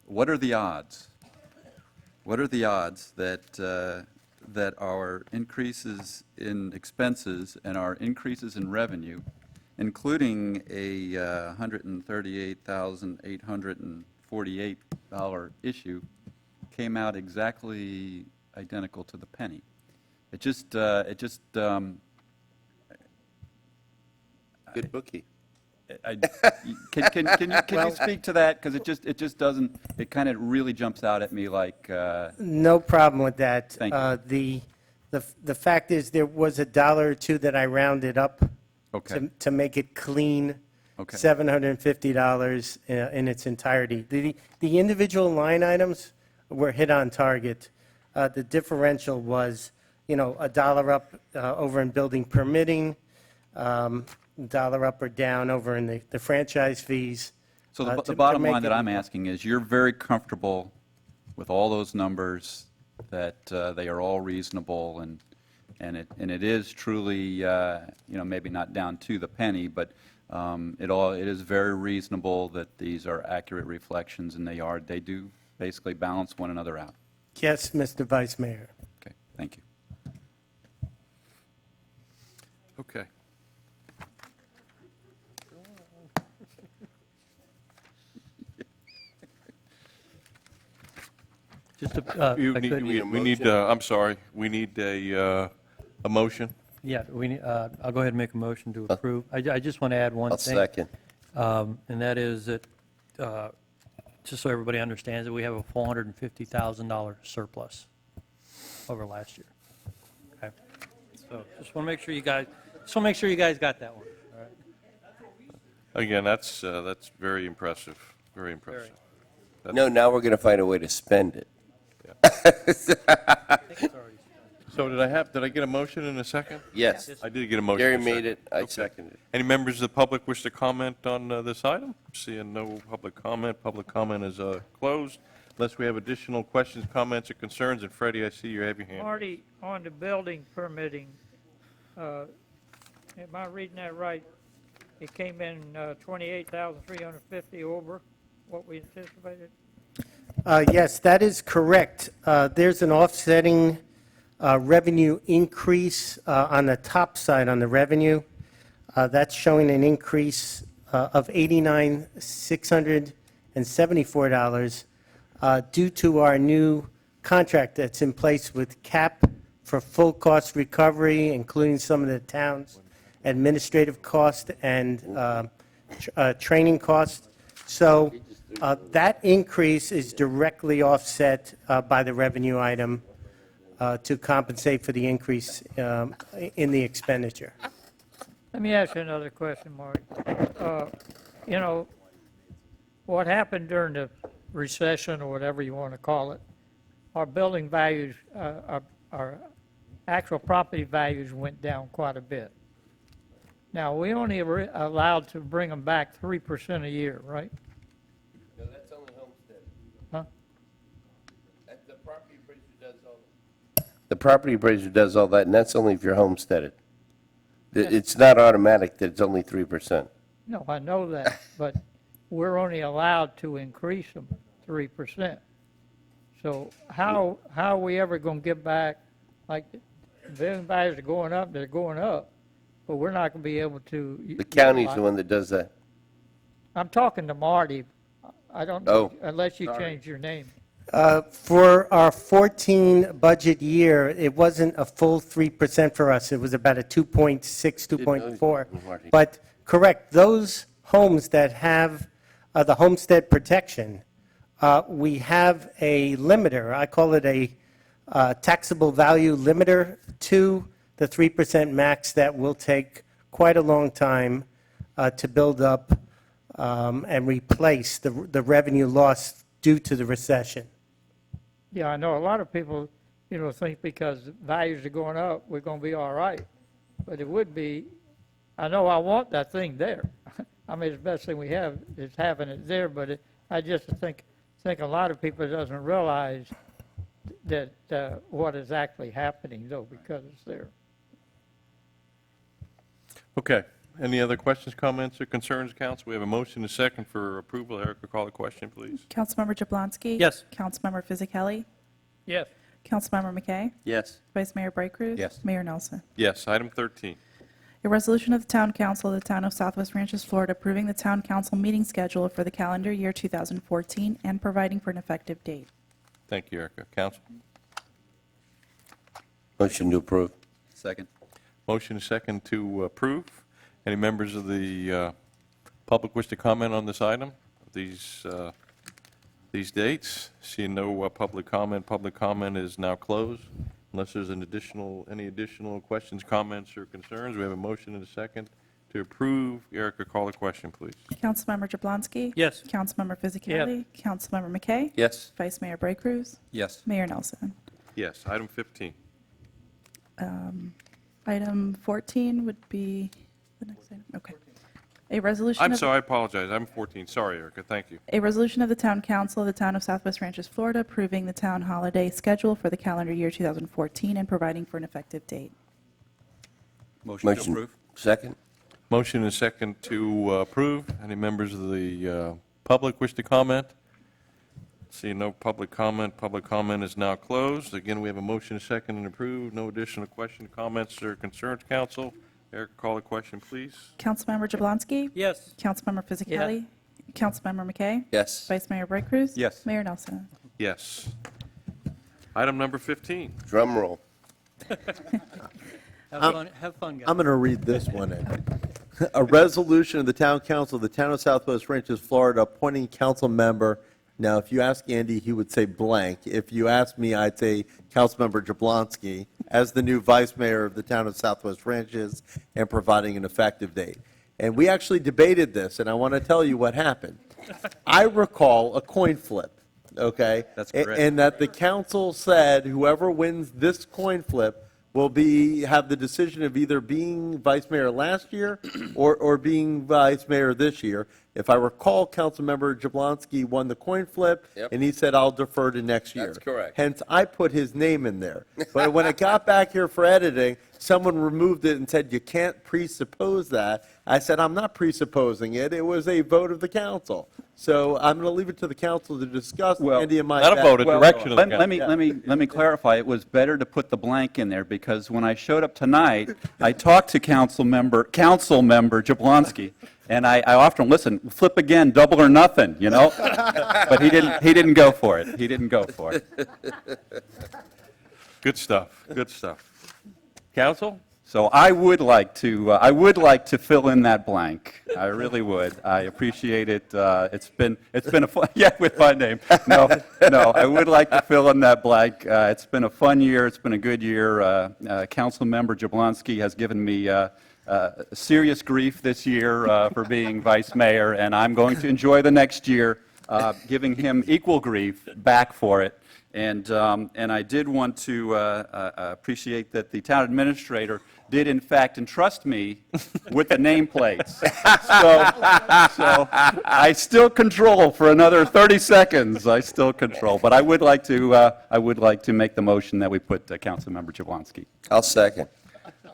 what are the odds? What are the odds that our increases in expenses and our increases in revenue, including a $138,848 issue, came out exactly identical to the penny? It just Good bookie. Can you speak to that? Because it just doesn't, it kind of really jumps out at me like. No problem with that. Thank you. The fact is, there was $1 or $2 that I rounded up Okay. to make it clean, Okay. $750 in its entirety. The individual line items were hit on target. The differential was, $1 up over in building permitting, $1 up or down over in the franchise fees. So to the bottom make line that it I'm equal. asking is, you're very comfortable with all those numbers, that they are all reasonable, and it is truly, maybe not down to the penny, but it is very reasonable that these are accurate reflections, and they do basically balance one another out. Yes, Mr. Vice Mayor. Okay, thank you. Okay. Just a, You if I need- could- we need, I'm sorry, we need a motion. Yeah, I'll go ahead and make a motion to approve. I just want to add one I'll thing. second. And that is that, just so everybody understands, that we have a $450,000 surplus over last year. Okay? So just want to make sure you guys got that one. All right? Again, that's very impressive, very impressive. No, now we're going to find a way to spend it. So did I get a motion in a second? Yes. I did get a motion. Gary in a second. made it, I Okay. seconded it. Any members of the public wish to comment on this item? Seeing no public comment is closed. Unless we have additional questions, comments, or concerns, and Freddie, I see you have your hand. Marty, on the building permitting, am I reading that right? It came in 28,350 over what we anticipated? Yes, that is correct. There's an offsetting revenue increase on the top side on the revenue. That's showing an increase of $89,674 due to our new contract that's in place with CAP for full cost recovery, including some of the town's administrative cost and training costs. So that increase is directly offset by the revenue item to compensate for the increase in the expenditure. Let me ask you another question, Marty. What happened during the recession, or whatever you want to call it, our building values, our actual property values went down quite a bit. Now, we only allowed to bring them back 3% a year, right? No, that's only homestead. Huh? The property appraiser does all that. The property appraiser does all that, and that's only if you're homesteaded. It's not automatic that it's only 3%. No, I know that, but we're only allowed to increase them 3%. So how are we ever going to get back, like, if everybody's going up, they're going up, but we're not going to be able to. The county's the one that does that. I'm talking to Marty. I don't know, Oh, unless you sorry. change your name. For our 14 budget year, it wasn't a full 3% for us. It was about a 2.6, 2.4. Marty. But correct, those homes that have the homestead protection, we have a limiter. I call it a taxable value limiter to the 3% max that will take quite a long time to build up and replace the revenue lost due to the recession. Yeah, I know a lot of people, think because values are going up, we're going to be all right. But it would be, I know I want that thing there. I mean, the best thing we have is having it there, but I just think a lot of people doesn't realize that what is actually happening, though, because it's there. Okay. Any other questions, comments, or concerns, council? We have a motion and a second for approval. Erica, call the question, please. Councilmember Jablonski? Yes. Councilmember Fisickelli? Yes. Councilmember McKay? Yes. Vice Mayor Bright Cruz? Yes. Mayor Nelson? Yes. Item 13. A resolution of the Town Council of the Town of Southwest Ranches, Florida, approving the Town Council meeting schedule for the calendar year 2014 and providing for an effective date. Thank you, Erica. Council? Motion to approve. Second. Motion and second to approve. Any members of the public wish to comment on this item, these dates? Seeing no public comment is now closed. Unless there's any additional questions, comments, or concerns, we have a motion and a second to approve. Erica, call the question, please. Councilmember Jablonski? Yes. Councilmember Fisickelli? Councilmember McKay? Yes. Vice Mayor Bright Cruz? Yes. Mayor Nelson? Yes. Item 15. Item 14 would be the next item. Okay. A resolution I'm of- sorry, I apologize. Item 14. Sorry, Erica. Thank you. A resolution of the Town Council of the Town of Southwest Ranches, Florida, approving the town holiday schedule for the calendar year 2014 and providing for an effective date. Motion to approve. Second? Motion and second to approve. Any members of the public wish to comment? Seeing no public comment is now closed. Again, we have a motion and second and approved. No additional questions, comments, or concerns, council. Eric, call the question, please. Councilmember Jablonski? Yes. Councilmember Fisickelli? Councilmember McKay? Yes. Vice Mayor Bright Cruz? Yes. Mayor Nelson? Yes. Item number 15. Drum roll. Have fun, guys. I'm going to read this one in. A resolution of the Town Council of the Town of Southwest Ranches, Florida, appointing council member. Now, if you ask Andy, he would say blank. If you ask me, I'd say Councilmember Jablonski as the new vice mayor of the Town of Southwest Ranches and providing an effective date. And we actually debated this, and I want to tell you what happened. I recall a coin flip, okay? That's correct. And that the council said whoever wins this coin flip will have the decision of either being vice mayor last year or being vice mayor this year. If I recall, Councilmember Jablonski won the coin flip, Yep. and he said, I'll defer to next year. That's correct. Hence, I put his name in there. But when it got back here for editing, someone removed it and said, you can't presuppose that. I said, I'm not presupposing it. It was a vote of the council. So I'm going to leave it to the council to discuss Andy and my. Not a vote, a Well, direction of the Let me clarify. It was better to put the blank in there because when I showed up tonight, I talked to council member Jablonski, and I often listen, flip again, double or nothing, But he didn't go for it. He didn't go for it. Good stuff. Good stuff. Council? So I would like to fill in that blank. I really would. I appreciate it. It's been a fun, yeah, with my name. No, I would like to fill in that blank. It's been a fun year. It's been a good year. Councilmember Jablonski has given me serious grief this year for being vice mayor, and I'm going to enjoy the next year giving him equal grief back for it. And I did want to appreciate that the town administrator did in fact entrust me with the nameplates. So I still control for another 30 seconds. I still control. But I would like to make the motion that we put Councilmember Jablonski. I'll second.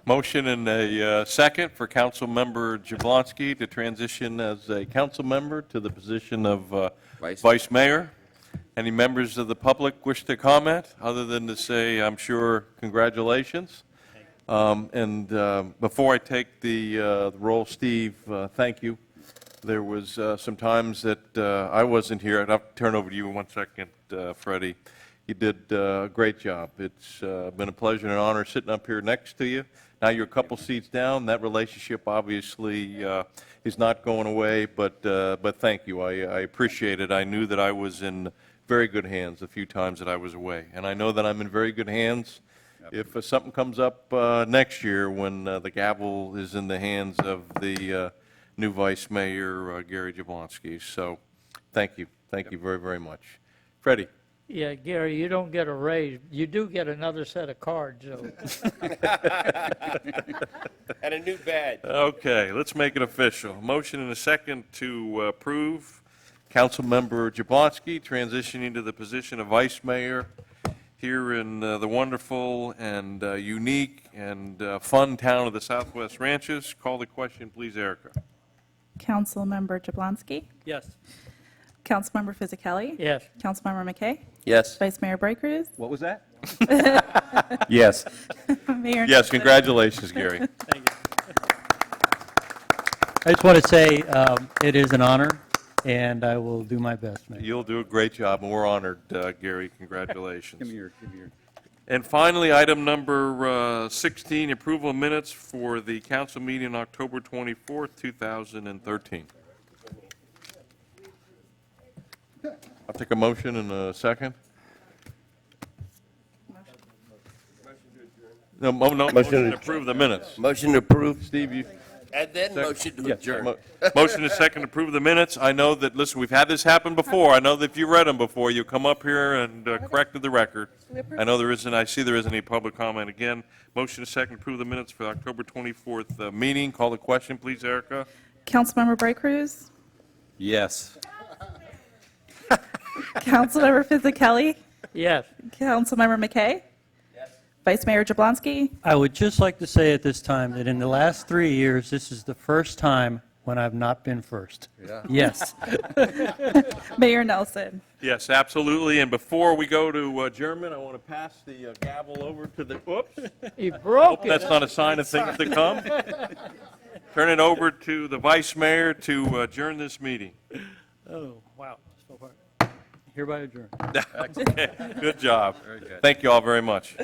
Motion and a second for Councilmember Jablonski to transition as a council member to the position of Vice Mayor. Any members of the public wish to comment, other than to say, I'm sure, congratulations? Before I take the role, Steve, thank you. There was some times that I wasn't here. I'll turn over to you in 1 second, Freddie. You did a great job. It's been a pleasure and an honor sitting up here next to you. Now you're a couple seats down. That relationship obviously is not going away, but thank you. I appreciate it. I knew that I was in very good hands the few times that I was away, and I know that I'm in very good hands if something comes up next year when the gavel is in the hands of the new Vice Mayor, Gary Jablonski. So thank you. Thank you very, very much. Freddie. Yeah, Gary, you don't get a raise. You do get another set of cards, though. And a new badge. Okay, let's make it official. Motion and a second to approve Councilmember Jablonski transitioning to the position of Vice Mayor here in the wonderful and unique and fun town of the Southwest Ranches. Call the question, please, Erica. Councilmember Jablonski, Yes. Councilmember Fisickelli, Yes. Councilmember McKay, Yes. Vice Mayor Bright Cruz, What was that? Yes. Mayor. Yes, congratulations, Gary. I just want to say it is an honor, and I will do my best, Mayor. You'll do a great job, and we're honored, Gary. Congratulations. Come here, come here. And finally, item number 16, approval of minutes for the council meeting on October 24th, 2013. I'll take a motion in a second. No, motion to approve the minutes. Motion to approve. Steve, you... And then motion to Yes, adjourn. Motion is second to approve the minutes. I know that, listen, we've had this happen before. I know that if you read them before, you come up here and corrected the record. I know I see there isn't any public comment. Again, motion is second to approve the minutes for the October 24th meeting. Call the question, please, Erica. Councilmember Bright Cruz, Yes. Councilmember Fisickelli, Yes. Councilmember McKay, Vice Mayor Jablonski, I would just like to say at this time that in the last 3 years, this is the first time when I've not been first. Yes. Mayor Nelson. Yes, absolutely. And before we go to adjournment, I want to pass the gavel over to the, oops. He broke it. That's not a sign of things to come. Turn it over to the Vice Mayor to adjourn this meeting. Oh, wow. So far. Hereby adjourned. Okay, good job. Thank you all very much.